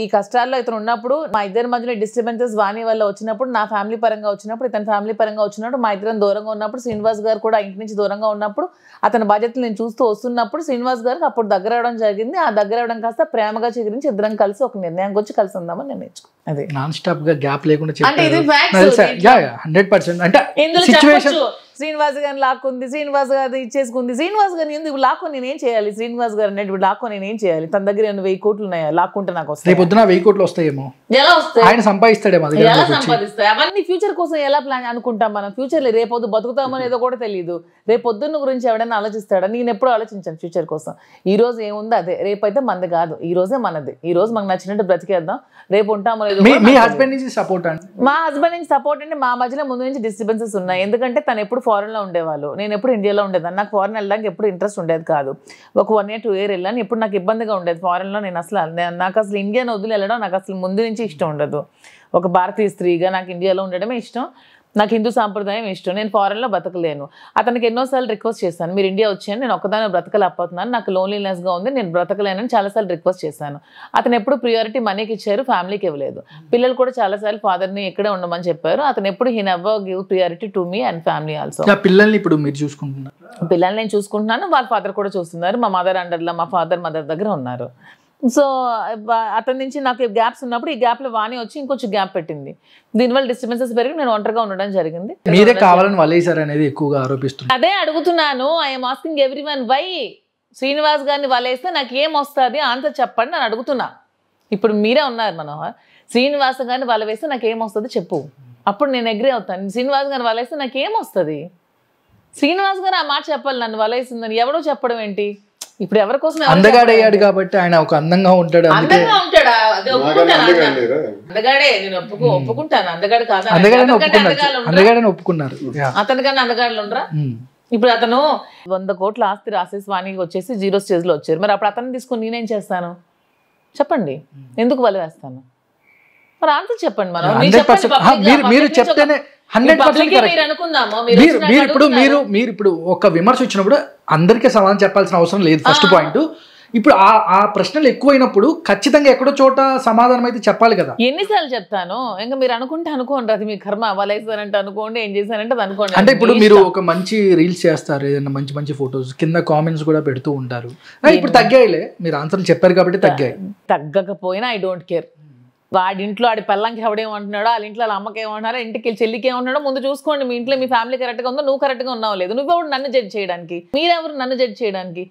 ఈ కష్టాల్లో ఇతను ఉన్నప్పుడు, మా ఇద్దరి మధ్యలో డిస్టర్బెన్సెస్ వాణి వల్ల వచ్చినప్పుడు, నా ఫ్యామిలీ పరంగా వచ్చినప్పుడు, ఇతని ఫ్యామిలీ పరంగా వచ్చినప్పుడు, మా ఇద్దరం దూరంగా ఉన్నప్పుడు, శ్రీనివాస్ గారు కూడా ఇంటి నుంచి దూరంగా ఉన్నప్పుడు, అతని బాధ్యతలు నేను చూస్తూ వస్తున్నప్పుడు శ్రీనివాస్ గారికి అప్పుడు దగ్గర అవడం జరిగింది. ఆ దగ్గర అవడం కాస్త ప్రేమగా చిగురించి ఇద్దరం కలిసి ఒక నిర్ణయానికి వచ్చి కలిసి ఉందామని నిర్ణయించుకో. అదే నాన్ స్టాప్ గా గ్యాప్ లేకుండా అంటే ఇది 100%. అంటే ఇందులో చెప్పొచ్చు, శ్రీనివాస్ గారిని లాక్కుంది, శ్రీనివాస్ గారు ఇచ్చేసుకుంది, శ్రీనివాస్ గారిని ఎందుకు లాక్కొని నేనేం చేయాలి, శ్రీనివాస్ గారు ఇప్పుడు లాక్కొని నేనేం చేయాలి, తన దగ్గర 1000 కోట్లు ఉన్నాయా, లాక్కుంటే నాకు వస్తాయి, రేపు పొద్దున 1000 కోట్లు వస్తాయేమో, ఎలా వస్తాయి, ఆయన సంపాదిస్తాడేమో, ఎలా సంపాదిస్తాయి, అవన్నీ ఫ్యూచర్ కోసం ఎలా ప్లాన్ అనుకుంటాం మనం. ఫ్యూచర్ లో రేపొద్దు బతుకుతామో లేదో కూడా తెలియదు, రేపు పొద్దున్న గురించి ఎవడైనా ఆలోచిస్తాడా? నేను ఎప్పుడు ఆలోచించాను ఫ్యూచర్ కోసం. ఈ రోజు ఏముందో అదే, రేపైతే మనది కాదు, ఈ రోజే మనది, ఈ రోజు మాకు నచ్చినట్టు బ్రతికేద్దాం, రేపు ఉంటామో లేదో. మీ హస్బెండ్ నుంచి సపోర్ట్ అండి? మా హస్బెండ్ నుంచి సపోర్ట్ అంటే మా మధ్యలో ముందు నుంచి డిస్టర్బెన్సెస్ ఉన్నాయి. ఎందుకంటే తను ఎప్పుడు ఫారెన్ లో ఉండేవాళ్ళు, నేను ఎప్పుడు ఇండియాలో ఉండేదాన్ని. నాకు ఫారెన్ వెళ్ళడానికి ఎప్పుడు ఇంట్రెస్ట్ ఉండేది కాదు. ఒక 1 year 2 year వెళ్ళాను, ఇప్పుడు నాకు ఇబ్బందిగా ఉండేది ఫారెన్ లో. నాకు అసలు ఇండియాని వదిలి వెళ్ళడం నాకు అసలు ముందు నుంచి ఇష్టం ఉండదు. ఒక భారతీయ స్త్రీగా నాకు ఇండియాలో ఉండడమే ఇష్టం, నాకు హిందూ సాంప్రదాయం ఇష్టం. నేను ఫారెన్లో బతకలేను. అతనికి ఎన్నోసార్లు రిక్వెస్ట్ చేశాను, మీరు ఇండియా వచ్చాను, నేను ఒక్కదాన్ని బ్రతకలేకపోతున్నాను, నాకు లోన్లీనెస్గా ఉంది, నేను బ్రతకలేనని చాలాసార్లు రిక్వెస్ట్ చేశాను. అతను ఎప్పుడు ప్రియారిటీ మనీకి ఇచ్చారు, ఫ్యామిలీకి ఇవ్వలేదు. పిల్లలు కూడా చాలాసార్లు ఫాదర్ని ఇక్కడే ఉండమని చెప్పారు. అతను ఎప్పుడు he never give priority to me and family also. పిల్లల్ని ఇప్పుడు మీరు చూసుకుంటున్నారు? పిల్లల్ని నేను చూసుకుంటున్నాను, వాళ్ళ ఫాదర్ కూడా చూస్తున్నారు. మా మదర్ అండర్లో, మా ఫాదర్ మదర్ దగ్గర ఉన్నారు. సో అతని నుంచి నాకు గ్యాప్స్ ఉన్నప్పుడు ఈ గ్యాప్లో వాణి వచ్చి ఇంకొంచెం గ్యాప్ పెట్టింది. దీనివల్ల డిస్టర్బెన్సెస్ పెరిగి నేను ఒంటరిగా ఉండడం జరిగింది. మీరే కావాలని వలేసారు అనేది ఎక్కువగా ఆరోపిస్తున్నారు. అదే అడుగుతున్నాను, I'm asking everyone why Srinivas గారిని వలేస్తే నాకు ఏం వస్తుంది ఆన్సర్ చెప్పండి అని అడుగుతున్నా. ఇప్పుడు మీరే ఉన్నారు మనోహర్, శ్రీనివాస గారిని వల వేస్తే నాకేమొస్తుంది చెప్పు, అప్పుడు నేను అగ్రీ అవుతాను. శ్రీనివాస్ గారిని వల వేస్తే నాకేమొస్తుంది? శ్రీనివాస్ గారు ఆ మాట చెప్పాలి, నన్ను వల వేసిందని. ఎవడో చెప్పడం ఏంటి? ఇప్పుడు ఎవరి కోసం అందగాడయ్యాడు కాబట్టి ఆయన ఒక అందంగా ఉంటాడు. అందంగా ఉంటాడా? అదే ఒప్పుకుంటాను, అందగాడే. నేను ఒప్పుకుంటాను, అందగాడు కాదు, అందగాడని ఒప్పుకున్నారు. అతనికన్నా అందగాడులు ఉండరా? ఇప్పుడు అతను 100 కోట్ల ఆస్తి రాసేసి వానికి వచ్చేసి 0 స్టేజ్ లో వచ్చారు. మరి అప్పుడు అతన్ని తీసుకుని నేనేం చేస్తాను చెప్పండి? ఎందుకు వల వేస్తాను? మరి ఆన్సర్ చెప్పండి. మనం మీరు చెప్తేనే 100% మీరు ఇప్పుడు ఒక విమర్శ వచ్చినప్పుడు అందరికీ సమాధానం చెప్పాల్సిన అవసరం లేదు. First point. ఇప్పుడు ఆ ప్రశ్నలు ఎక్కువైనప్పుడు ఖచ్చితంగా ఎక్కడో చోట సమాధానం అయితే చెప్పాలి కదా. ఎన్నిసార్లు చెప్తాను? ఇంకా మీరు అనుకోండి, అది మీ కర్మ. వలేసానంటే అనుకోండి, ఏం చేశానంటే అది అనుకోండి. అంటే ఇప్పుడు మీరు ఒక మంచి రీల్స్ చేస్తారు, ఏదైనా మంచి మంచి ఫొటోస్, కింద కామెంట్స్ కూడా పెడుతూ ఉంటారు. ఇప్పుడు తగ్గాయిలే, మీరు ఆన్సర్లు చెప్పారు కాబట్టి తగ్గాయి. తగ్గకపోయినా ఐ డోంట్ కేర్. వాడింట్లో ఆడి పిల్లంకి ఎవడేమంటున్నాడో, వాళ్ళ ఇంట్లో వాళ్ళ అమ్మకి ఏమంటున్నారో, ఇంటికి చెల్లికి ఏమంటున్నాడో ముందు చూసుకోండి. మీ ఇంట్లో మీ ఫ్యామిలీ కరెక్ట్గా ఉందో, నువ్వు కరెక్ట్గా ఉన్నావు లేదు. నువ్వెవరు నన్ను జడ్జ్ చేయడానికి? మీరెవరు నన్ను జడ్జ్ చేయడానికి?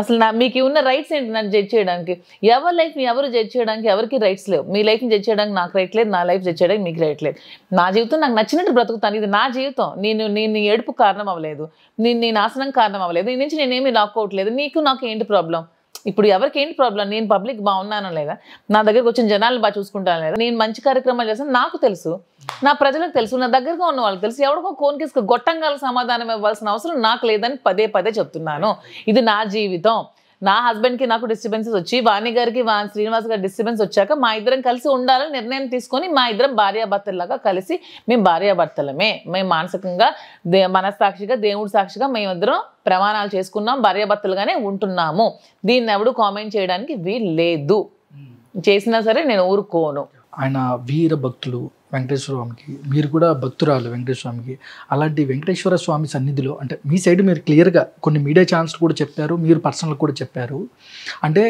అసలు మీకు ఉన్న రైట్స్ ఏంటి నన్ను జడ్జ్ చేయడానికి? ఎవరి లైఫ్ని ఎవరు జడ్జ్ చేయడానికి ఎవరికి రైట్స్ లేవు. మీ లైఫ్ని జడ్జ్ చేయడానికి నాకు రైట్ లేదు, నా లైఫ్ జడ్జ్ చేయడానికి మీకు రైట్ లేదు. నా జీవితం నాకు నచ్చినట్టు బ్రతుకుతాను, ఇది నా జీవితం. నేను ఏడుపు కారణం అవ్వలేదు, నేను నాశనం కారణం అవ్వలేదు, నీ నుంచి నేనేమి లాక్కోవట్లేదు. నాకు ఏంటి ప్రాబ్లం? ఇప్పుడు ఎవరికి ఏంటి ప్రాబ్లం? నేను పబ్లిక్ బాగున్నానో లేదా, నా దగ్గరకు వచ్చిన జనాలను బాగా చూసుకుంటాను లేదా, నేను మంచి కార్యక్రమాలు చేస్తాను నాకు తెలుసు, నా ప్రజలకు తెలుసు, నా దగ్గరగా ఉన్న వాళ్ళకి తెలుసు. ఎవరికో కోన్కేసుకు గొట్టంగాల సమాధానం ఇవ్వాల్సిన అవసరం నాకు లేదని పదే చెప్తున్నాను. ఇది నా జీవితం. నా హస్బెండ్కి నాకు డిస్టర్బెన్సెస్ వచ్చి, వాణి గారికి శ్రీనివాస్ గారి డిస్టర్బెన్స్ వచ్చాక మా ఇద్దరం కలిసి ఉండాలని నిర్ణయం తీసుకొని మా ఇద్దరం భార్యాభర్తల్లాగా కలిసి మేము భార్యాభర్తలమే. మేము మానసికంగా మనస్సాక్షిగా దేవుడి సాక్షిగా మేమిద్దరం ప్రమాణాలు చేసుకున్నాం, భార్యాభర్తలుగానే ఉంటున్నాము. దీన్ని ఎవడు కామెంట్ చేయడానికి వీలు లేదు. చేసినా సరే నేను ఊరుకోను. ఆయన వీర భక్తులు వెంకటేశ్వర స్వామికి, మీరు కూడా భక్తురాలు వెంకటేశ్వర స్వామికి. అలాంటి వెంకటేశ్వర స్వామి సన్నిధిలో అంటే మీ సైడ్ మీరు క్లియర్గా కొన్ని మీడియా ఛానల్స్ కూడా చెప్పారు, మీరు పర్సనల్ కూడా చెప్పారు. అంటే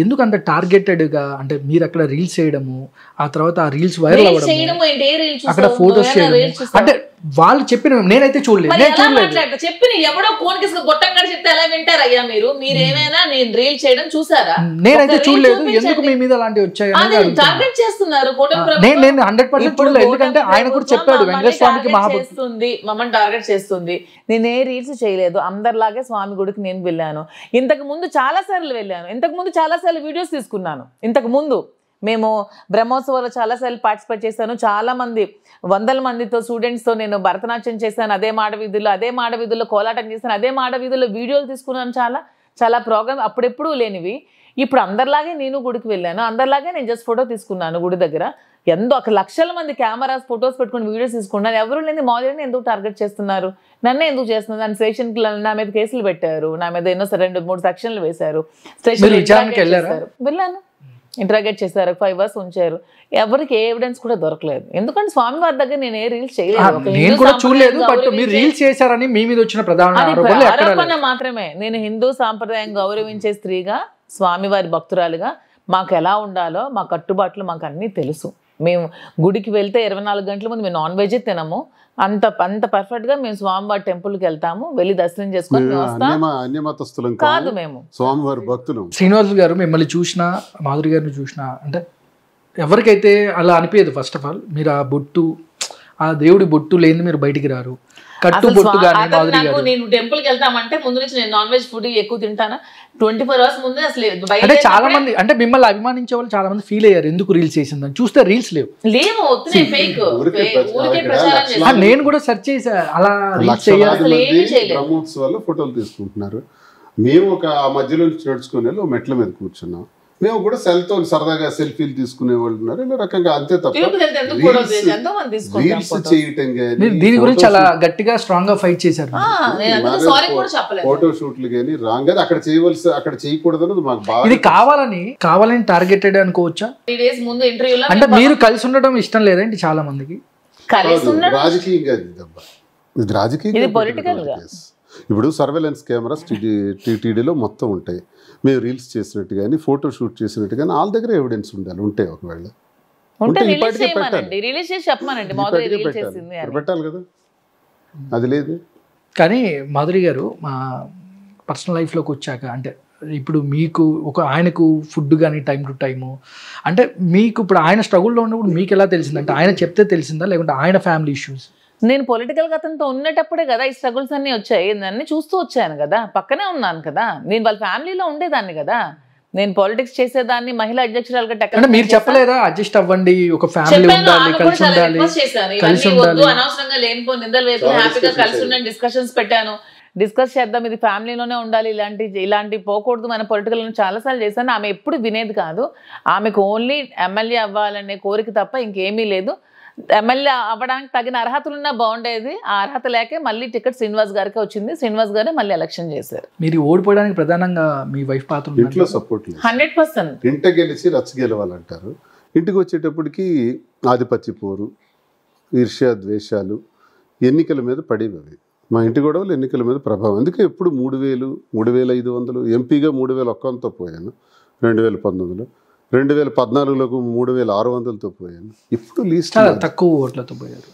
ఎందుకు అంత టార్గెటెడ్గా అంటే మీరు అక్కడ రీల్స్ చేయడము, ఆ తర్వాత ఆ రీల్స్ వైరల్ అవ్వడము, అక్కడ ఫోటోస్ చేయడము, అంటే వాళ్ళు చెప్పిన నేనైతే చూడలేదు. చెప్పిన ఎవడో కోన్కేసుకు గొట్టంగా చెప్తే ఎలా వింటారయ్యా మీరు? మీరేమైనా నేను రీల్ చేయడం చూసారా? నేనైతే చూడలేదు. ఎందుకు మీ మీద అలాంటివి వచ్చాయి? టార్గెట్ చేస్తున్నారు. నేను 100% చూడలేదు. ఎందుకంటే ఆయన కూడా చెప్పాడు వెంకటేశ్వర స్వామికి మమ్మల్ని టార్గెట్ చేస్తుంది. నేనే రీల్స్ చేయలేదు, అందరిలాగే స్వామి గుడికి నేను వెళ్ళాను. ఇంతకు ముందు చాలా సార్లు వెళ్ళాను, ఇంతకు ముందు చాలా సార్లు వీడియోస్ తీసుకున్నాను. ఇంతకు ముందు మేము బ్రహ్మోత్సవాల్లో చాలాసార్లు పార్టిసిపేట్ చేశాను. చాలామంది 100 మందితో స్టూడెంట్స్తో నేను భరతనాట్యం చేశాను. అదే మాడవీధుల్లో కోలాటం చేశాను. అదే మాడవీధుల్లో వీడియోలు తీసుకున్నాను. చాలా ప్రోగ్రామ్ అప్పుడెప్పుడు లేనివి. ఇప్పుడు అందరిలాగే నేను గుడికి వెళ్ళాను, అందరిలాగే నేను జస్ట్ ఫోటో తీసుకున్నాను గుడి దగ్గర. ఒక లక్షల మంది కెమెరాస్ ఫొటోస్ పెట్టుకుని వీడియోస్ తీసుకున్నారు. ఎవరు లేని మోడల్ని ఎందుకు టార్గెట్ చేస్తున్నారు? నన్నే ఎందుకు చేస్తున్నారు? దాని స్టేషన్కి నా మీద కేసులు పెట్టారు, నా మీద ఎన్నో 2-3 సెక్షన్లు వేశారు. వెళ్ళాను, ఇంటరాగేట్ చేశారు, 5 hours ఉంచారు. ఎవరికి ఏ ఎవిడెన్స్ కూడా దొరకలేదు. ఎందుకంటే స్వామి వారి దగ్గర నేను ఏ రీల్స్ చేయలేదు. ఆరోపణ మాత్రమే. నేను హిందూ సాంప్రదాయం గౌరవించే స్త్రీగా, స్వామివారి భక్తురాలుగా మాకు ఎలా ఉండాలో మా కట్టుబాట్లు మాకు అన్నీ తెలుసు. మేము గుడికి వెళ్తే 24 గంటల ముందు మేము నాన్ వెజ్ తినము. అంత పర్ఫెక్ట్ గా మేము స్వామివారి టెంపుల్కి వెళ్తాము, వెళ్ళి దర్శనం చేసుకొని కాదు మేము స్వామివారి భక్తులు. శ్రీనివాస్ గారు మిమ్మల్ని చూసినా, మాధురి గారిని చూసినా అంటే ఎవరికైతే అలా అనిపించదు. ఫస్ట్ ఆఫ్ ఆల్ మీరు ఆ బొట్టు, ఆ దేవుడి బొట్టు లేని మీరు బయటికి రారు. కట్టు బొట్టు నేను టెంపుల్కి వెళ్తామంటే ముందు నుంచి నేను నాన్ వెజ్ ఫుడ్ ఎక్కువ తింటానా? 24 hours ముందే అసలు. అంటే చాలా మంది అంటే మిమ్మల్ని అభిమానించే వాళ్ళు చాలా మంది ఫీల్ అయ్యారు, ఎందుకు రీల్స్ చేసిందని. చూస్తే రీల్స్ లేవు. నేను కూడా సెర్చ్ చేసా, అలా బ్రహ్మోత్సవాల్లో ఫోటోలు తీసుకుంటున్నారు. మేము ఒక మధ్యలో నడుచుకునే మెట్ల మీద కూర్చున్నాం. మేము కూడా సెల్తో సరదాగా సెల్ఫీలు తీసుకునే వాళ్ళు ఉన్నారు. ఇలా రకంగా అంతే తప్ప రీల్స్ చేయటం కానీ దీని గురించి చాలా గట్టిగా స్ట్రాంగ్ గా ఫైట్ చేశారు. ఫోటో షూట్లు కానీ రాంగ్ అది అక్కడ చేయవలసి అక్కడ చేయకూడదు అన్నది మాకు బాగా. ఇది కావాలని టార్గెటెడ్ అనుకోవచ్చా? అంటే మీరు కలిసి ఉండడం ఇష్టం లేదండి చాలా మందికి. రాజకీయంగా ఇది రాజకీయ. ఇప్పుడు సర్వేలెన్స్ కెమెరాస్ టీటీడీలో మొత్తం ఉంటాయి. మేము రీల్స్ చేసినట్టు కానీ ఫోటో షూట్ చేసినట్టు కానీ వాళ్ళ దగ్గర ఎవిడెన్స్ ఉండాలి. ఉంటాయి ఒకవేళ పెట్టాలి కదా, అది లేదు. కానీ మాధురి గారు మా పర్సనల్ లైఫ్లోకి వచ్చాక అంటే ఇప్పుడు మీకు ఆయనకు ఫుడ్ కానీ టైం టు టైము అంటే మీకు ఇప్పుడు ఆయన స్ట్రగుల్లో ఉన్నప్పుడు మీకు ఎలా తెలిసింది? అంటే ఆయన చెప్తే తెలిసిందా లేకుంటే ఆయన ఫ్యామిలీ ఇష్యూస్? నేను పొలిటికల్ అతనితో ఉన్నటప్పుడే కదా ఈ స్ట్రగుల్స్ అన్ని వచ్చాయి, అన్ని చూస్తూ వచ్చాను కదా, పక్కనే ఉన్నాను కదా, నేను వాళ్ళ ఫ్యామిలీలో ఉండేదాన్ని కదా. నేను పాలిటిక్స్ చేసేదాన్ని, మహిళా అధ్యక్షురాలుగా అంటే మీరు చెప్పలేదా అడ్జస్ట్ అవ్వండి, ఒక ఫ్యామిలీ ఉండాలి, కలిసి ఉండాలి, కలిసి ఉండాలి, అనవసరంగా లేనిపోయి నిందలు వేసుకుని హ్యాపీగా కలిసి ఉండండి, డిస్కషన్స్ పెట్టాను, డిస్కస్ చేద్దాం, ఇది ఫ్యామిలీలోనే ఉండాలి, ఇలాంటి పోకూడదు మన పొలిటికల్ చాలాసార్లు చేశాను. ఆమె ఎప్పుడు వినేది కాదు. ఆమెకు ఓన్లీ ఎమ్మెల్యే అవ్వాలనే కోరిక తప్ప ఇంకేమీ లేదు. ఎమ్మెల్యే అవ్వడానికి తగిన అర్హతలున్నా బాగుండేది, ఆ అర్హత లేకే మళ్ళీ టికెట్ శ్రీనివాస్ గారికి వచ్చింది, శ్రీనివాస్ గారే మళ్ళీ ఎలక్షన్ చేశారు. మీరు ఓడిపోవడానికి ప్రధానంగా మీ వైఫ్ పాత్ర ఇంట్లో సపోర్ట్ లేదు. 100% ఇంట గెలిచి రచ్చ గెలవాలంటారు. ఇంటికి వచ్చేటప్పటికి ఆధిపత్య పోరు, ఈర్ష్య ద్వేషాలు ఎన్నికల మీద పడేవి. అవి మా ఇంటి గొడవలు ఎన్నికల మీద ప్రభావం. అందుకే ఎప్పుడు 3,000, 3,500 ఎంపీగా 3,100తో పోయాను 2019లో. 2014లోకి 3,600తో పోయాను. ఇప్పుడు లీస్ట్ చాలా తక్కువ ఓట్లతో పోయారు.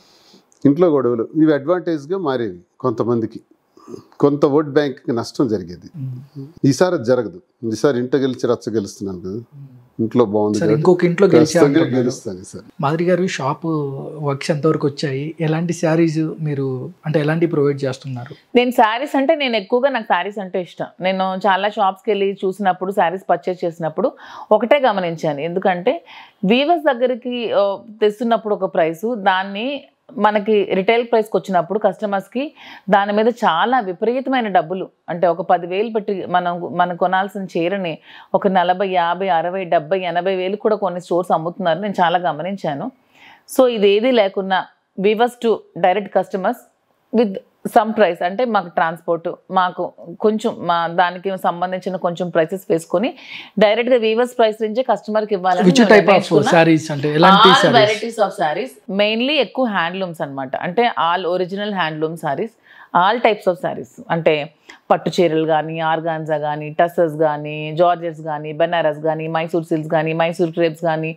ఇంట్లో గొడవలు ఇవి అడ్వాంటేజ్గా మారేవి కొంతమందికి, కొంత ఓట్ బ్యాంక్కి నష్టం జరిగేది. ఈసారి అది జరగదు. ఈసారి ఇంట గెలిచి రచ్చ గెలుస్తున్నాను కదా, ఇంట్లో బాగుంది, ఇంకొక ఇంట్లో గెలుస్తాను సార్. మాధురి గారు షాప్ వర్క్స్ ఎంతవరకు వచ్చాయి? ఎలాంటి శారీస్ మీరు అంటే ఎలాంటి ప్రొవైడ్ చేస్తున్నారు? నేను శారీస్ అంటే నేను ఎక్కువగా, నాకు శారీస్ అంటే ఇష్టం. నేను చాలా షాప్స్కి వెళ్ళి చూసినప్పుడు, శారీస్ పర్చేస్ చేసినప్పుడు ఒకటే గమనించాను. ఎందుకంటే వీవర్స్ దగ్గరికి తెస్తున్నప్పుడు ఒక ప్రైసు, దాన్ని మనకి రిటైల్ ప్రైస్కి వచ్చినప్పుడు కస్టమర్స్కి దాని మీద చాలా విపరీతమైన డబ్బులు, అంటే ఒక 10,000 పెట్టి మనం కొనాల్సిన చీరని ఒక 40, 50, 60, 70, 80 వేలు కూడా కొన్ని స్టోర్స్ అమ్ముతున్నారు. నేను చాలా గమనించాను. సో ఇదేది లేకున్నా weavers to direct customers with some price, అంటే మాకు ట్రాన్స్పోర్ట్, మాకు కొంచెం దానికి సంబంధించిన కొంచెం ప్రైసెస్ వేసుకొని డైరెక్ట్గా వీవర్స్ ప్రైస్ నుంచే కస్టమర్కి ఇవ్వాలని వెరైటీస్ ఆఫ్ శారీస్. మెయిన్లీ ఎక్కువ హ్యాండ్లూమ్స్ అనమాట, అంటే all original handloom saris, all types of saris, అంటే పట్టు చీరలు కానీ, ఆర్గాన్జా కానీ, టసర్స్ కానీ, జార్జెట్స్ కానీ, బెనారస్ కానీ, మైసూర్ సిల్క్స్ కానీ, మైసూర్ క్రేప్స్ కానీ,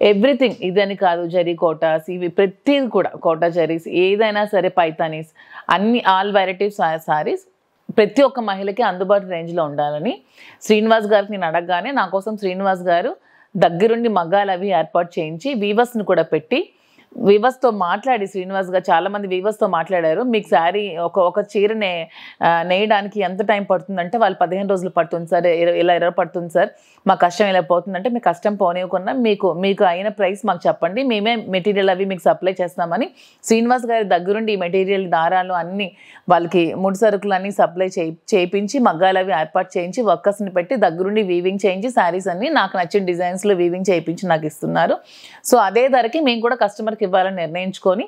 ఎవ్రీథింగ్. ఇదని కాదు, జరీ కోటాస్, ఇవి ప్రతిది కూడా, కోటా జరీస్, ఏదైనా సరే, పైతానీస్, అన్ని ఆల్ వెరైటీస్ శారీస్ ప్రతి ఒక్క మహిళకి అందుబాటు రేంజ్లో ఉండాలని శ్రీనివాస్ గారికి నేను అడగగానే నా కోసం శ్రీనివాస్ గారు దగ్గరుండి మగ్గాలు అవి ఏర్పాటు చేయించి వీవర్స్ని కూడా పెట్టి, వీవర్స్తో మాట్లాడి, శ్రీనివాస్ గారు చాలామంది వీవర్స్తో మాట్లాడారు. మీకు శారీ ఒక చీర నేయడానికి ఎంత టైం పడుతుందంటే, వాళ్ళు 15 రోజులు పడుతుంది సార్, ఇలా 20 పడుతుంది సార్, మా కష్టం ఇలా పోతుందంటే, మీ కష్టం పోనివ్వకుండా మీకు అయిన ప్రైస్ మాకు చెప్పండి, మేమే మెటీరియల్ అవి మీకు సప్లై చేస్తామని శ్రీనివాస్ గారి దగ్గరుండి ఈ మెటీరియల్, దారాలు అన్నీ, వాళ్ళకి ముడి సరుకులు అన్నీ సప్లై చేయించి, మగ్గాలు అవి ఏర్పాటు చేయించి, వర్కర్స్ని పెట్టి దగ్గరుండి వీవింగ్ చేయించి, శారీస్ అన్ని నాకు నచ్చిన డిజైన్స్లో వీవింగ్ చేయించి నాకు ఇస్తున్నారు. సో అదే ధరకి మేము కూడా కస్టమర్కి ఇవ్వాలని నిర్ణయించుకొని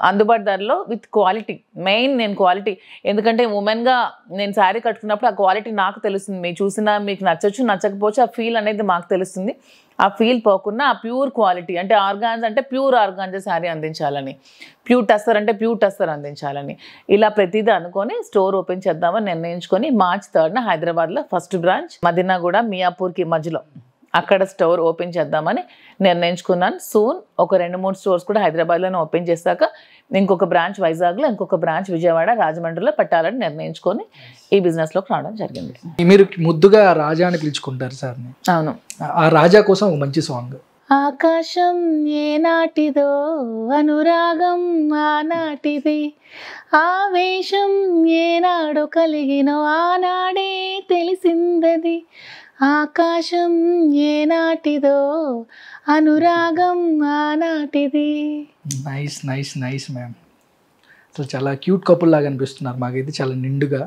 అందుబాటు ధరలో విత్ క్వాలిటీ, మెయిన్ నేను క్వాలిటీ, ఎందుకంటే ఉమెన్గా నేను శారీ కట్టుకున్నప్పుడు ఆ క్వాలిటీ నాకు తెలుస్తుంది. మీరు చూసినా మీకు నచ్చచ్చు, నచ్చకపోవచ్చు, ఆ ఫీల్ అనేది మాకు తెలుస్తుంది. ఆ ఫీల్ పోకుండా ఆ ప్యూర్ క్వాలిటీ, అంటే ఆర్గాన్స్ అంటే ప్యూర్ ఆర్గాన్జా శారీ అందించాలని, ప్యూర్ టస్సర్ అంటే ప్యూర్ టస్సర్ అందించాలని, ఇలా ప్రతిదీ అనుకొని స్టోర్ ఓపెన్ చేద్దామని నిర్ణయించుకొని March 3న హైదరాబాద్లో ఫస్ట్ బ్రాంచ్ మదీనాగూడ మియాపూర్కి మధ్యలో అక్కడ స్టోర్ ఓపెన్ చేద్దామని నిర్ణయించుకున్నాను. సూన్ ఒక 2-3 స్టోర్స్ కూడా హైదరాబాద్లోనే ఓపెన్ చేశాక ఇంకొక బ్రాంచ్ వైజాగ్లో, ఇంకొక బ్రాంచ్ విజయవాడ, రాజమండ్రిలో పెట్టాలని నిర్ణయించుకొని ఈ బిజినెస్లోకి రావడం జరిగింది. మీరు ముద్దుగా రాజా అని పిలుచుకుంటారు సార్. అవును. ఆ రాజా కోసం ఒక మంచి సాంగ్. ఆకాశం ఏనాటిదో, అనురాగం ఆనాటిది, ఆవేశం ఏనాడు కలిగినో ఆనాడే తెలిసిందది, ఆకాశం ఏనాటిదో, అనురాగం ఆనాటిది. Nice nice nice ma'am. అసలు చాలా క్యూట్ కపుల్ లాగా అనిపిస్తున్నారు మాకైతే, చాలా నిండుగా.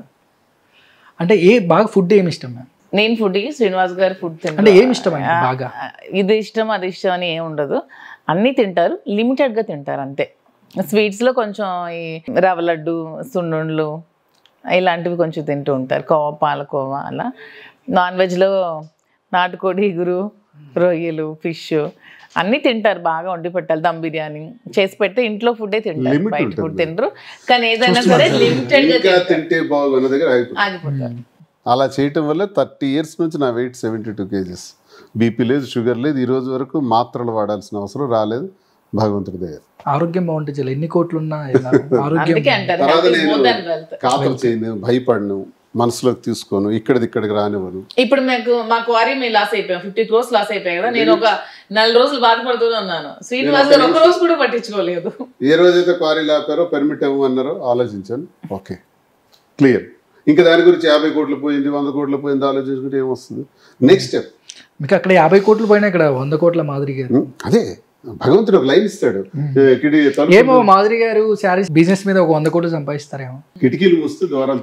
అంటే బాగా ఫుడ్ ఏమి ఇష్టం మ్యామ్? నేను ఫుడ్, శ్రీనివాస్ గారు ఫుడ్ తింటారు. అంటే ఏమి ఇష్టం బాగా? ఇది ఇష్టం అది ఇష్టం అని ఏమి ఉండదు, అన్నీ తింటారు, లిమిటెడ్గా తింటారు అంతే. స్వీట్స్లో కొంచెం ఈ రవ్వ లడ్డు, సున్నుండ్లు ఇలాంటివి కొంచెం తింటూ ఉంటారు, పాలకోవా అలా. నాన్ వెజ్లో నాటుకోడి, ఇగురు, రొయ్యలు, ఫిష్ అన్నీ తింటారు, బాగా వండి పెట్టాలి, దమ్ బిర్యానీ చేసి పెడితే ఇంట్లో ఫుడ్డే తింటారు, బయట ఫుడ్ తినరు. కానీ ఏదైనా సరే లిమిటెడ్గా తింటే ఆగిపోతారు. అలా చేయటం వల్ల 30 years నుంచి నా వెయిట్ 72 kgs. బీపీ లేదు, షుగర్ లేదు, ఈ రోజు వరకు మాత్రలు వాడాల్సిన అవసరం రాలేదు, భగవంతుడి దగ్గర. ఆరోగ్యం బాగుంటే చాలా ఎన్ని కోట్లు ఉన్నా ఆరోగ్యం కాతలు చేయను, భయపడను, మనసులోకి తీసుకోను, ఇక్కడికి రానివ్వను. ఇప్పుడు మా క్వారీ మేము లాస్ అయిపోయాం, 50 crores లాస్ అయిపోయాయి కదా. నేను ఒక 4 రోజులు బాధపడుతూనే ఉన్నాను. శ్రీనివాస్ గారు ఒక రోజు కూడా పట్టించుకోలేదు. ఏ రోజైతే క్వారీ లేపారో పర్మిట్ ఇవ్వమన్నారో ఆలోచించాను. Okay, clear. ఇంకా దాని గురించి 50 కోట్లు పోయింది, 100 కోట్లు పోయింది ఆలోచించుకుంటే ఏమొస్తుంది? Next step. మీకు అక్కడ 50 కోట్లు పోయినా ఇక్కడ 100 కోట్ల మాదిరి గారు. అదే భగవంతుడు ఒక లైన్ ఇస్తాడు. ఏమో మాదిరి గారు శారీస్ బిజినెస్ మీద ఒక 100 కోట్లు సంపాదిస్తారేమో. కిటికీలు మూస్తూ ద్వారాలు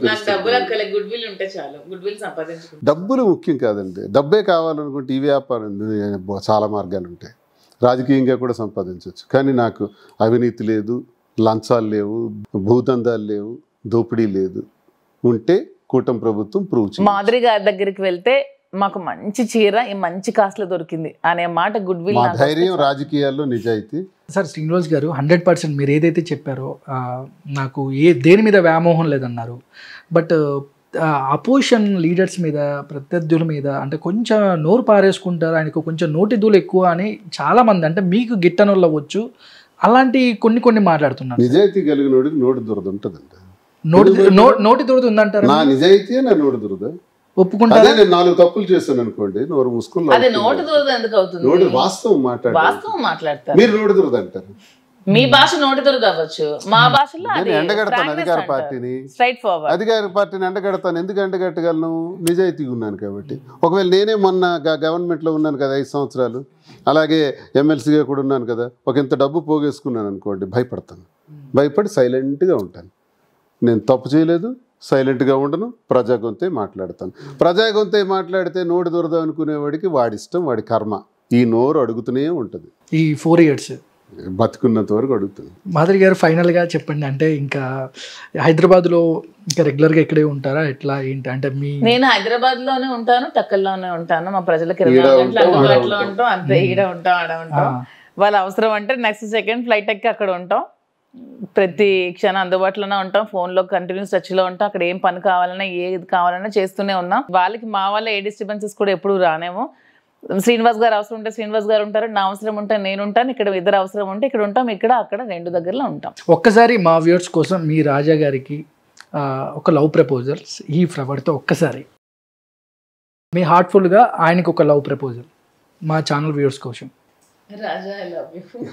గుడ్ విల్ ఉంటే చాలు, గుడ్ విల్ సంపాదించుకుంటాం. డబ్బులు ముఖ్యం కాదండి. డబ్బే కావాలనుకుంటే ఈ వ్యాపారం చాలా మార్గాలు ఉంటాయి. రాజకీయంగా కూడా సంపాదించవచ్చు. కానీ నాకు అవినీతి లేదు, లంచాలు లేవు, భూదందాలు లేవు, దోపిడీ లేదు. ఉంటే కూటమి ప్రభుత్వం ప్రూవ్ చేయాలి. మాదిరి గారి దగ్గరికి వెళ్తే మాకు మంచి చీర ఈ మంచి కాస్ట్లో దొరికింది అనే మాట గుడ్ విల్. మా ధైర్యం రాజకీయాల్లో నిజాయితీ. సార్ శ్రీనివాస్ గారు 100% మీరు ఏదైతే చెప్పారో నాకు దేని మీద వ్యామోహం లేదన్నారు. బట్ అపోజిషన్ లీడర్స్ మీద, ప్రత్యర్థుల మీద అంటే కొంచెం నోరు పారేసుకుంటారు, ఆయనకు కొంచెం నోటి దూలు ఎక్కువ అని చాలామంది, అంటే మీకు గిట్టనోళ్ళు అవ్వచ్చు, అలాంటి కొన్ని మాట్లాడుతున్నారు. నిజాయితీ కలిగినోడికి నోటి దురద ఉంటుందండి. నోటి దురద ఉందంటారు. నా నిజాయితీ నా నోటి దురద ఒప్పుకుంటారా? నేను 4 తప్పులు చేస్తాను అనుకోండి, నోరు మూసుకుని నోటి దురద ఎందుకు అవుతుంది? నోటి వాస్తవం మాట్లాడతారు, మీరు నోటి దురద అంటారు. మీ భాష నోటి దురద అవ్వచ్చు, మా భాషలో ఎండగడతాను అధికార పార్టీని. అధికార పార్టీని ఎండగడతాను. ఎందుకు ఎండగట్టగలను? నిజాయితీగా ఉన్నాను కాబట్టి. ఒకవేళ నేనే మొన్న గవర్నమెంట్ లో ఉన్నాను కదా 5 సంవత్సరాలు, అలాగే ఎమ్మెల్సీగా కూడా ఉన్నాను కదా, ఒక ఇంత డబ్బు పోగేసుకున్నాను అనుకోండి, భయపడతాను. భయపడి సైలెంట్గా ఉంటాను. నేను తప్పు చేయలేదు, సైలెంట్గా ఉండను, ప్రజాగొంతే మాట్లాడతాను. ప్రజాగొంతే మాట్లాడితే నోటి దొరద అనుకునేవాడికి వాడి ఇష్టం, వాడి కర్మ. ఈ నోరు అడుగుతూనే ఉంటుంది. ఈ 4 years బతుకున్నంత వరకు అడుగుతుంది. మాధురి గారు ఫైనల్గా చెప్పండి, అంటే ఇంకా హైదరాబాద్లో ఇంకా రెగ్యులర్గా ఇక్కడే ఉంటారా, ఎట్లా ఏంటి? అంటే నేను హైదరాబాద్లోనే ఉంటాను, టక్కల్లోనే ఉంటాను. మా ప్రజలకు 24 గంటలు అందుబాటులో ఉంటాం, అంతే. ఈడ ఉంటాం, ఆడ ఉంటాం. వాళ్ళ అవసరం అంటే నెక్స్ట్ సెకండ్ ఫ్లైట్ ఎక్కి అక్కడ ఉంటాం. ప్రతి క్షణం అందుబాటులోనే ఉంటాం, ఫోన్లో కంటిన్యూస్ టచ్లో ఉంటాం. అక్కడ ఏం పని కావాలన్నా ఏది కావాలన్నా చేస్తూనే ఉన్నాం. వాళ్ళకి మా వల్ల ఏ డిస్టర్బెన్సెస్ కూడా ఎప్పుడు రానేమో. శ్రీనివాస్ గారు అవసరం ఉంటే శ్రీనివాస్ గారు ఉంటారు, నా అవసరం ఉంటే నేను ఉంటాను. ఇక్కడ ఇద్దరు అవసరం ఉంటే ఇక్కడ ఉంటాం, ఇక్కడ అక్కడ 2 దగ్గరలో ఉంటాం. ఒక్కసారి మా వ్యూవర్స్ కోసం మీ రాజా గారికి ఒక లవ్ ప్రపోజల్ ఈ ఫ్లవర్తో ఒక్కసారి మీ హార్ట్ఫుల్గా ఆయనకు ఒక లవ్ ప్రపోజల్ మా ఛానల్ వ్యూవర్స్ కోసం. Raja, I love you.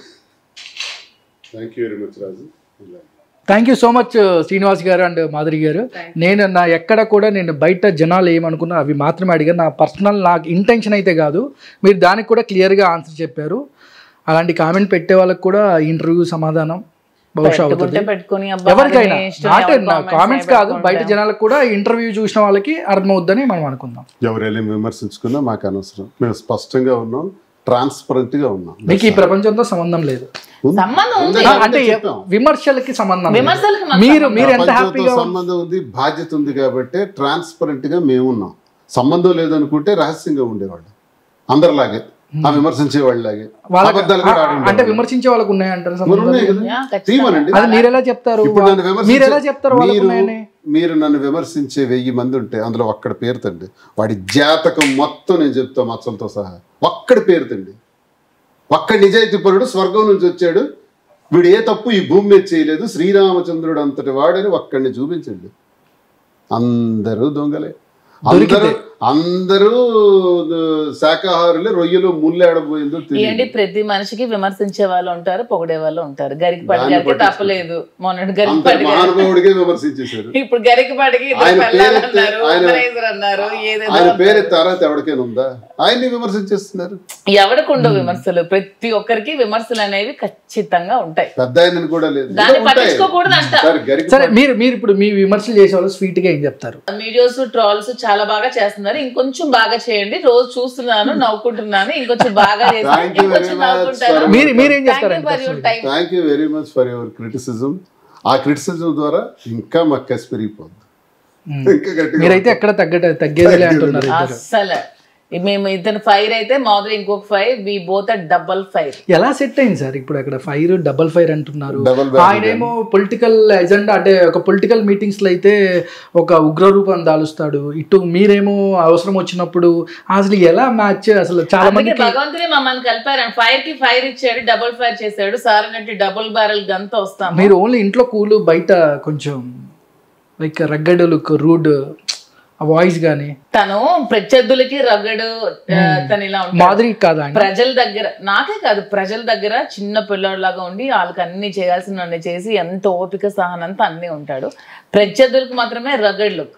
Thank you so much Srinivas గారు అండ్ మాధురి గారు. నేను ఎక్కడ కూడా నేను బయట జనాలు ఏమనుకున్నా అవి మాత్రమే అడిగాను. నా పర్సనల్ నాకు ఇంటెన్షన్ అయితే కాదు. మీరు దానికి కూడా క్లియర్గా ఆన్సర్ చెప్పారు. అలాంటి కామెంట్ పెట్టే వాళ్ళకి కూడా ఇంటర్వ్యూ సమాధానం బహుశా అవుతుంది ఎవరికైనా. కామెంట్స్ కాదు, బయట జనాలకు కూడా ఇంటర్వ్యూ చూసిన వాళ్ళకి అర్థమవుద్దని మనం అనుకుందాం. ఎవరైనా విమర్శించుకున్నా మాకు అనవసరం. మేము స్పష్టంగా ఉన్నాం, ట్రాన్స్పరెంట్ గా ఉన్నాం. మీకు ఈ ప్రపంచంతో సంబంధం లేదు, అంటే విమర్శలకి సంబంధం. మీరు ఎంత హ్యాపీగా సంబంధం ఉంది, బాధ్యత ఉంది కాబట్టి ట్రాన్స్పరెంట్ గా మేము ఉన్నాం. సంబంధం లేదనుకుంటే రహస్యంగా ఉండేవాళ్ళు అందరిలాగే, ఆ విమర్శించే వాళ్ళలాగే. అంటే విమర్శించే వాళ్ళకు ఉన్నాయంటారు. మీరు ఎలా చెప్తారు? మీరు నన్ను విమర్శించే 1000 మంది ఉంటే అందులో ఒక్కడి పేరుతండి, వాడి జాతకం మొత్తం నేను చెప్తా మచ్చలతో సహా. ఒక్కడి పేరుతండి, ఒక్కడి నిజాయితీ పరుడు, స్వర్గం నుంచి వచ్చాడు, వీడు ఏ తప్పు ఈ భూమి మీద చేయలేదు, శ్రీరామచంద్రుడు అంతటి వాడని ఒక్కడిని చూపించండి. అందరూ దొంగలే, అందరూ శాకాహారులే. రొయ్యలు ముళ్ళేడబోయిందో తెలియదు. ప్రతి మనిషికి విమర్శించే వాళ్ళు ఉంటారు, పొగిడే వాళ్ళు ఉంటారు. గరికపాటి గారికి తప్పలేదు, మొన్నటి మహానుభావుడికే విమర్శించేశారు. ఇప్పుడు గరికపాటికి ఆయన పేరెత్తే అర్హత ఎవరికైనా ఉందా? ఆయన్ని విమర్శించేస్తున్నారు. ఎవరికి ఉండవు విమర్శలు, ప్రతి ఒక్కరికి విమర్శలు అనేవి ఖచ్చితంగా ఉంటాయి. పెద్ద ఆయన కూడా లేదు, దాన్ని పట్టించుకోకూడదు అంట. మీరు ఇప్పుడు మీ విమర్శలు చేసే వాళ్ళు స్వీట్ గా ఏం చెప్తారు? వీడియోస్ ట్రోల్స్ చాలా బాగా చేస్తున్నారు, ఇంకొంచెం బాగా చేయండి. రోజు చూస్తున్నాను, నవ్వుకుంటున్నాను, ఇంకొంచెం బాగా చేయండి. Thank you very much for your criticism. ఆ క్రిటిసిజం ద్వారా ఇంకా మాకు కసి పెరిగిపోతుంది. మీరైతే ఎక్కడ తగ్గేది అంటున్నారు. అసలు మేము ఇతను ఫైర్ అయితే మాధురి ఇంకొక fire, we both double fire. ఎలా సెట్ అయింది సార్ ఇప్పుడు అక్కడ ఫైర్ డబల్ ఫైర్ అంటున్నారు? ఆయన ఏమో పొలిటికల్ ఎజెండా, అంటే ఒక పొలిటికల్ మీటింగ్స్ లో అయితే ఒక ఉగ్ర రూపం దాలుస్తాడు, ఇటు మీరేమో అవసరం వచ్చినప్పుడు అసలు ఎలా మ్యాచ్? అసలు చాలా మంది భగవంతుడే మమ్మల్ని కలిపారు. ఫైర్ కి ఫైర్ ఇచ్చాడు, డబల్ ఫైర్ చేశాడు. సార్ అన్నట్టు డబుల్ బ్యారెల్ గన్ తో వస్తాం. మీరు ఓన్లీ ఇంట్లో కూలు, బయట కొంచెం లైక్ రగ్గడ్ లుక్, రూడ్ ఆ వాయిస్ గానీ తను ప్రత్యర్థులకి రగడు, తను ఇలా ఉంటాడు. మాధురి కాదా ఆయన? ప్రజల దగ్గర, నాకే కాదు ప్రజల దగ్గర చిన్న పిల్లలాగా ఉండి వాళ్ళకి అన్ని చేయాల్సిన చేసి ఎంత ఓపిక సహనంతో అన్ని ఉంటాడు. ప్రత్యర్థులకు మాత్రమే రగడ్ లుక్.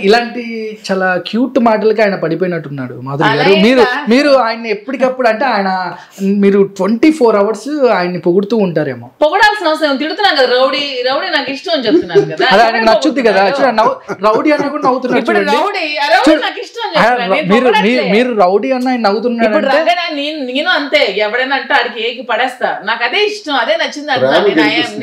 ఇలాంటి చాలా క్యూట్ మాటలకి ఆయన పడిపోయినట్టున్నాడు మాధురి గారు. మీరు ఆయన ఎప్పటికప్పుడు అంటే ఆయన మీరు 24 hours ఆయన్ని పొగుడుతూ ఉంటారేమో. పొగడాల్సిన అవసరం, తిడుతున్నాను కదా రౌడీ రౌడీ నాకు ఇష్టం అని చెప్తున్నాను కదా. అది ఆయనకు నచ్చుద్ది కదా. రౌడీ అన్న కూడా నవ్వుతున్నాడు. మీరు రౌడీ అన్న ఆయన నవ్వుతున్నాడు. నేను అంతే, ఎవడైనా అంటే ఆడికి ఏకి పడేస్తా, నాకు అదే ఇష్టం, అదే నచ్చింది.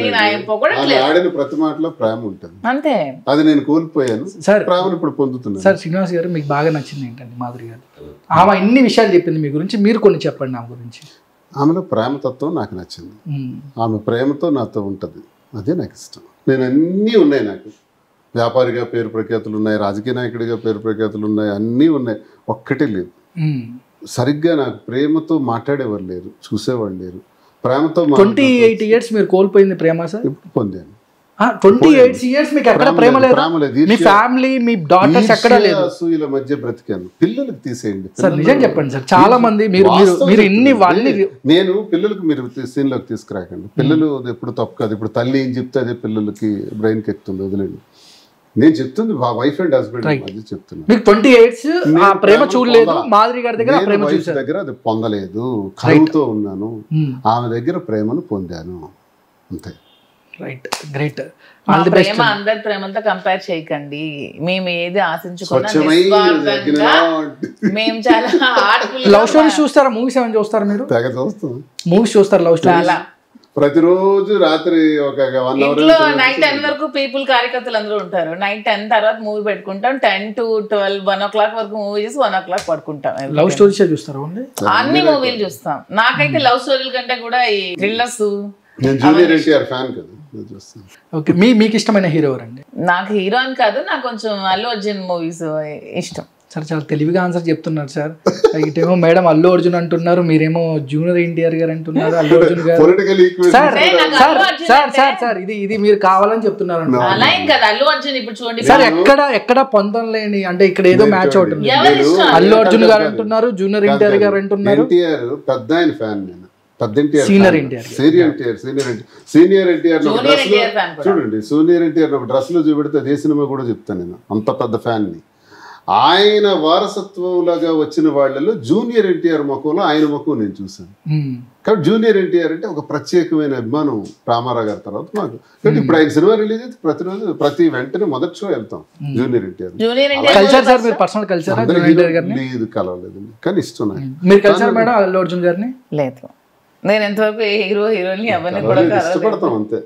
నేను ఆయన పొగడట్లేదు. ప్రతి మాటలో ప్రేమ ఉంటుంది అంతే. అది నేను కోల్పోయాను సార్. ప్రేమను ఇప్పుడు పొందుతున్నాను. సార్ శ్రీనివాస్ గారు మీకు బాగా నచ్చింది ఏంటండి మాధురి గారు? ఆమె ఇన్ని విషయాలు చెప్పింది మీ గురించి, మీరు కొన్ని చెప్పండి ఆమె గురించి. ఆమెలో ప్రేమతత్వం నాకు నచ్చింది. ఆమె ప్రేమతో నాతో ఉంటుంది, అదే నాకు ఇష్టం. నేను అన్నీ ఉన్నాయి, నాకు వ్యాపారిగా పేరు ప్రఖ్యాతులు ఉన్నాయి, రాజకీయ నాయకుడిగా పేరు ప్రఖ్యాతులు ఉన్నాయి, అన్నీ ఉన్నాయి, ఒక్కటే లేదు. సరిగ్గా నాకు ప్రేమతో మాట్లాడేవారు లేరు, చూసేవాళ్ళు లేరు. ప్రేమతో 28 years మీరు కోల్పోయింది ప్రేమ సార్? ఇప్పుడు పొందాను. 28 years మీకు ఎక్కడ ప్రేమ లేదు? మీ ఫ్యామిలీ, మీ డాటర్స్ ఎక్కడ లేదు? అసూయల మధ్య బ్రతికాను. పిల్లలకు తీసేయండి సార్, నిజం చెప్పండి సార్. చాలా మంది మీరు నేను పిల్లలకు మీరు సీన్లోకి తీసుకురాకండి. పిల్లలు ఎప్పుడు తప్పు కాదు. ఇప్పుడు తల్లి ఏం చెప్తే అదే పిల్లలకి బ్రెయిన్కి ఎక్కుతుంది, వదిలేండి. నేను చెప్తుంది వైఫ్ అండ్ హస్బెండ్ మధ్య చెప్తున్నాను. మీకు 20 years ఆ ప్రేమ చూడలేదు, మాధురి గారి దగ్గర ప్రేమ చూసారు. దగ్గర అది పొందలేదు, కరువుతో ఉన్నాను. ఆమె దగ్గర ప్రేమను పొందాను, అంతే. Right, great. ప్రేమ అందరి ప్రేమలతో కంపేర్ చేయకండి. మేము ఏది ఆశించుకున్నా మేము చాలా లవ్ స్టోరీస్ చూస్తారా? మూవీస్ ఏమైనా చూస్తారా మీరు? తెగ చూస్తాం. మూవీస్ చూస్తారు లవ్ స్టోరీస్? ప్రతిరోజు రాత్రి ఒక 1 hour ఇంట్లో నైట్ 10 వరకు పీపుల్ కార్యకర్తలు అందరూ ఉంటారు. నైట్ 10 తర్వాత మూవీ పెట్టుకుంటాం. 10 to 12, 1 o'clock వరకు మూవీ చేసి 1 o'clock పడుకుంటాం. లవ్ స్టోరీస్ చూస్తారా? అన్ని మూవీలు చూస్తాం. నాకైతే లవ్ స్టోరీల కంటే కూడా ఈ థ్రిల్లర్స్. నేను జూనియర్ ఎన్టీఆర్ ఫ్యాన్ కదా. ఓకే, మీకు ఇష్టమైన హీరో ఎవరండి? నాకు హీరో అని కాదు, నాకు కొంచెం అల్లు అర్జున్ మూవీస్ ఇష్టం. సార్ చాలా తెలివిగా ఆన్సర్ చెప్తున్నారు సార్. ఇటేమో మేడం అల్లు అర్జున్ అంటున్నారు, మీరేమో జూనియర్ ఎన్టీఆర్ గారు అంటున్నారు. అల్లు అర్జున్ గారు సార్ ఇది మీరు కావాలని చెప్తున్నారు. అలా ఏం కదా, అల్లు అర్జున్ ఇప్పుడు చూడండి సార్, ఎక్కడ పొందం లేని అంటే ఇక్కడ ఏదో మ్యాచ్ అవుతుంది. అల్లు అర్జున్ గారు అంటున్నారు, జూనియర్ ఎన్టీఆర్ గారు అంటున్నారు. ఎన్టీఆర్ పెద్ద ఆయన ఫ్యాన్ నేను. సీనియర్ ఎన్టీఆర్ చూడండి, సీనియర్ ఎన్టీఆర్ ఒక డ్రెస్ లో చూపెడితే అదే సినిమా కూడా చెప్తాను నేను, అంత పెద్ద ఫ్యాన్ ని. ఆయన వారసత్వంలాగా వచ్చిన వాళ్ళలో జూనియర్ ఎన్టీఆర్ ముఖంలో ఆయన ముఖం నేను చూసాను. కాబట్టి జూనియర్ ఎన్టీఆర్ అంటే ఒక ప్రత్యేకమైన అభిమానం రామారావు గారి తర్వాత మాకు. కాబట్టి ఇప్పుడు ఆయన సినిమా రిలీజ్ అయితే ప్రతిరోజు వెంటనే మొదటి షో వెళ్తాం జూనియర్ ఎన్టీఆర్. లేదు, కలవలేదండి, కానీ ఇష్టం నాకు. మీరు కలిసారు మేడం అల్లు అర్జున్ గారిని? లేదు, నేను ఎంతవరకు హీరో హీరోయిన్ అవన్నీ కూడా ఇష్టపడతాం అంతే.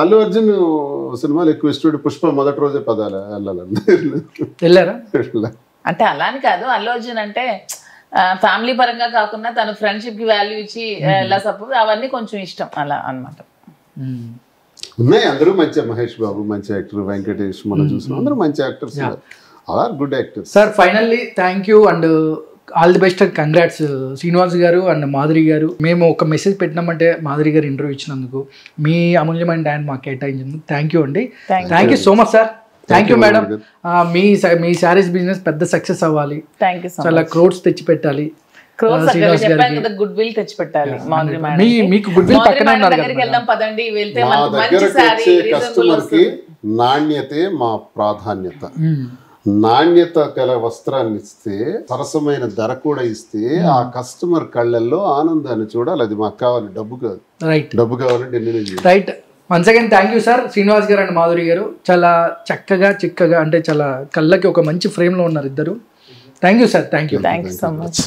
అల్లు అర్జున్ సినిమాలు ఎక్కువ ఇష్టపడి పుష్ప మొదటి రోజే వెళ్ళారా? అంటే అలా అని కాదు, అల్లు అర్జున్ అంటే ఫ్యామిలీ పరంగా కాకుండా తన ఫ్రెండ్షిప్ కి వాల్యూ ఇచ్చి ఎలా సపోజ్ అవన్నీ కొంచెం ఇష్టం అలా అన్నమాట. ఉన్నాయి అందరూ మంచి, మహేష్ బాబు మంచి యాక్టర్, వెంకటేష్ మనం చూసినాం, అందరూ మంచి actors, are good actors. Sir finally thank you and all the best and congrats Srinivas గారు అండ్ మాధురి గారు. మేము ఒక మెసేజ్ పెట్టినామంటే మాధురి గారు ఇంటర్వ్యూ ఇచ్చినందుకు, మీ అమూల్యమైన టైం మాకు కేటాయించినందుకు థ్యాంక్ యూ అండి. Thank you so much sir. Thank you madam. Me saris business పెద్ద సక్సెస్ అవ్వాలి, చాలా క్రోడ్స్ తెచ్చి పెట్టాలి. గుడ్ విల్ తెచ్చి పెట్టాలి. మీకు గుడ్ విల్ పక్కనే ఉన్నారు. నాణ్యతే మా ప్రాధాన్యత. నాణ్యత గల వస్త్రాన్ని ఇస్తే, సరసమైన ధర కూడా ఇస్తే ఆ కస్టమర్ కళ్ళల్లో ఆనందాన్ని చూడాలి. అది మాకు కావాలి, డబ్బు కాదు. రైట్, డబ్బు కావాలంటే right. Once again thank you sir. Srinivas గారు అండ్ మాధురి గారు చాలా చక్కగా చిక్కగా అంటే చాలా కళ్ళకి ఒక మంచి ఫ్రేమ్ లో ఉన్నారు ఇద్దరు. Thank you sir. Thank you so much.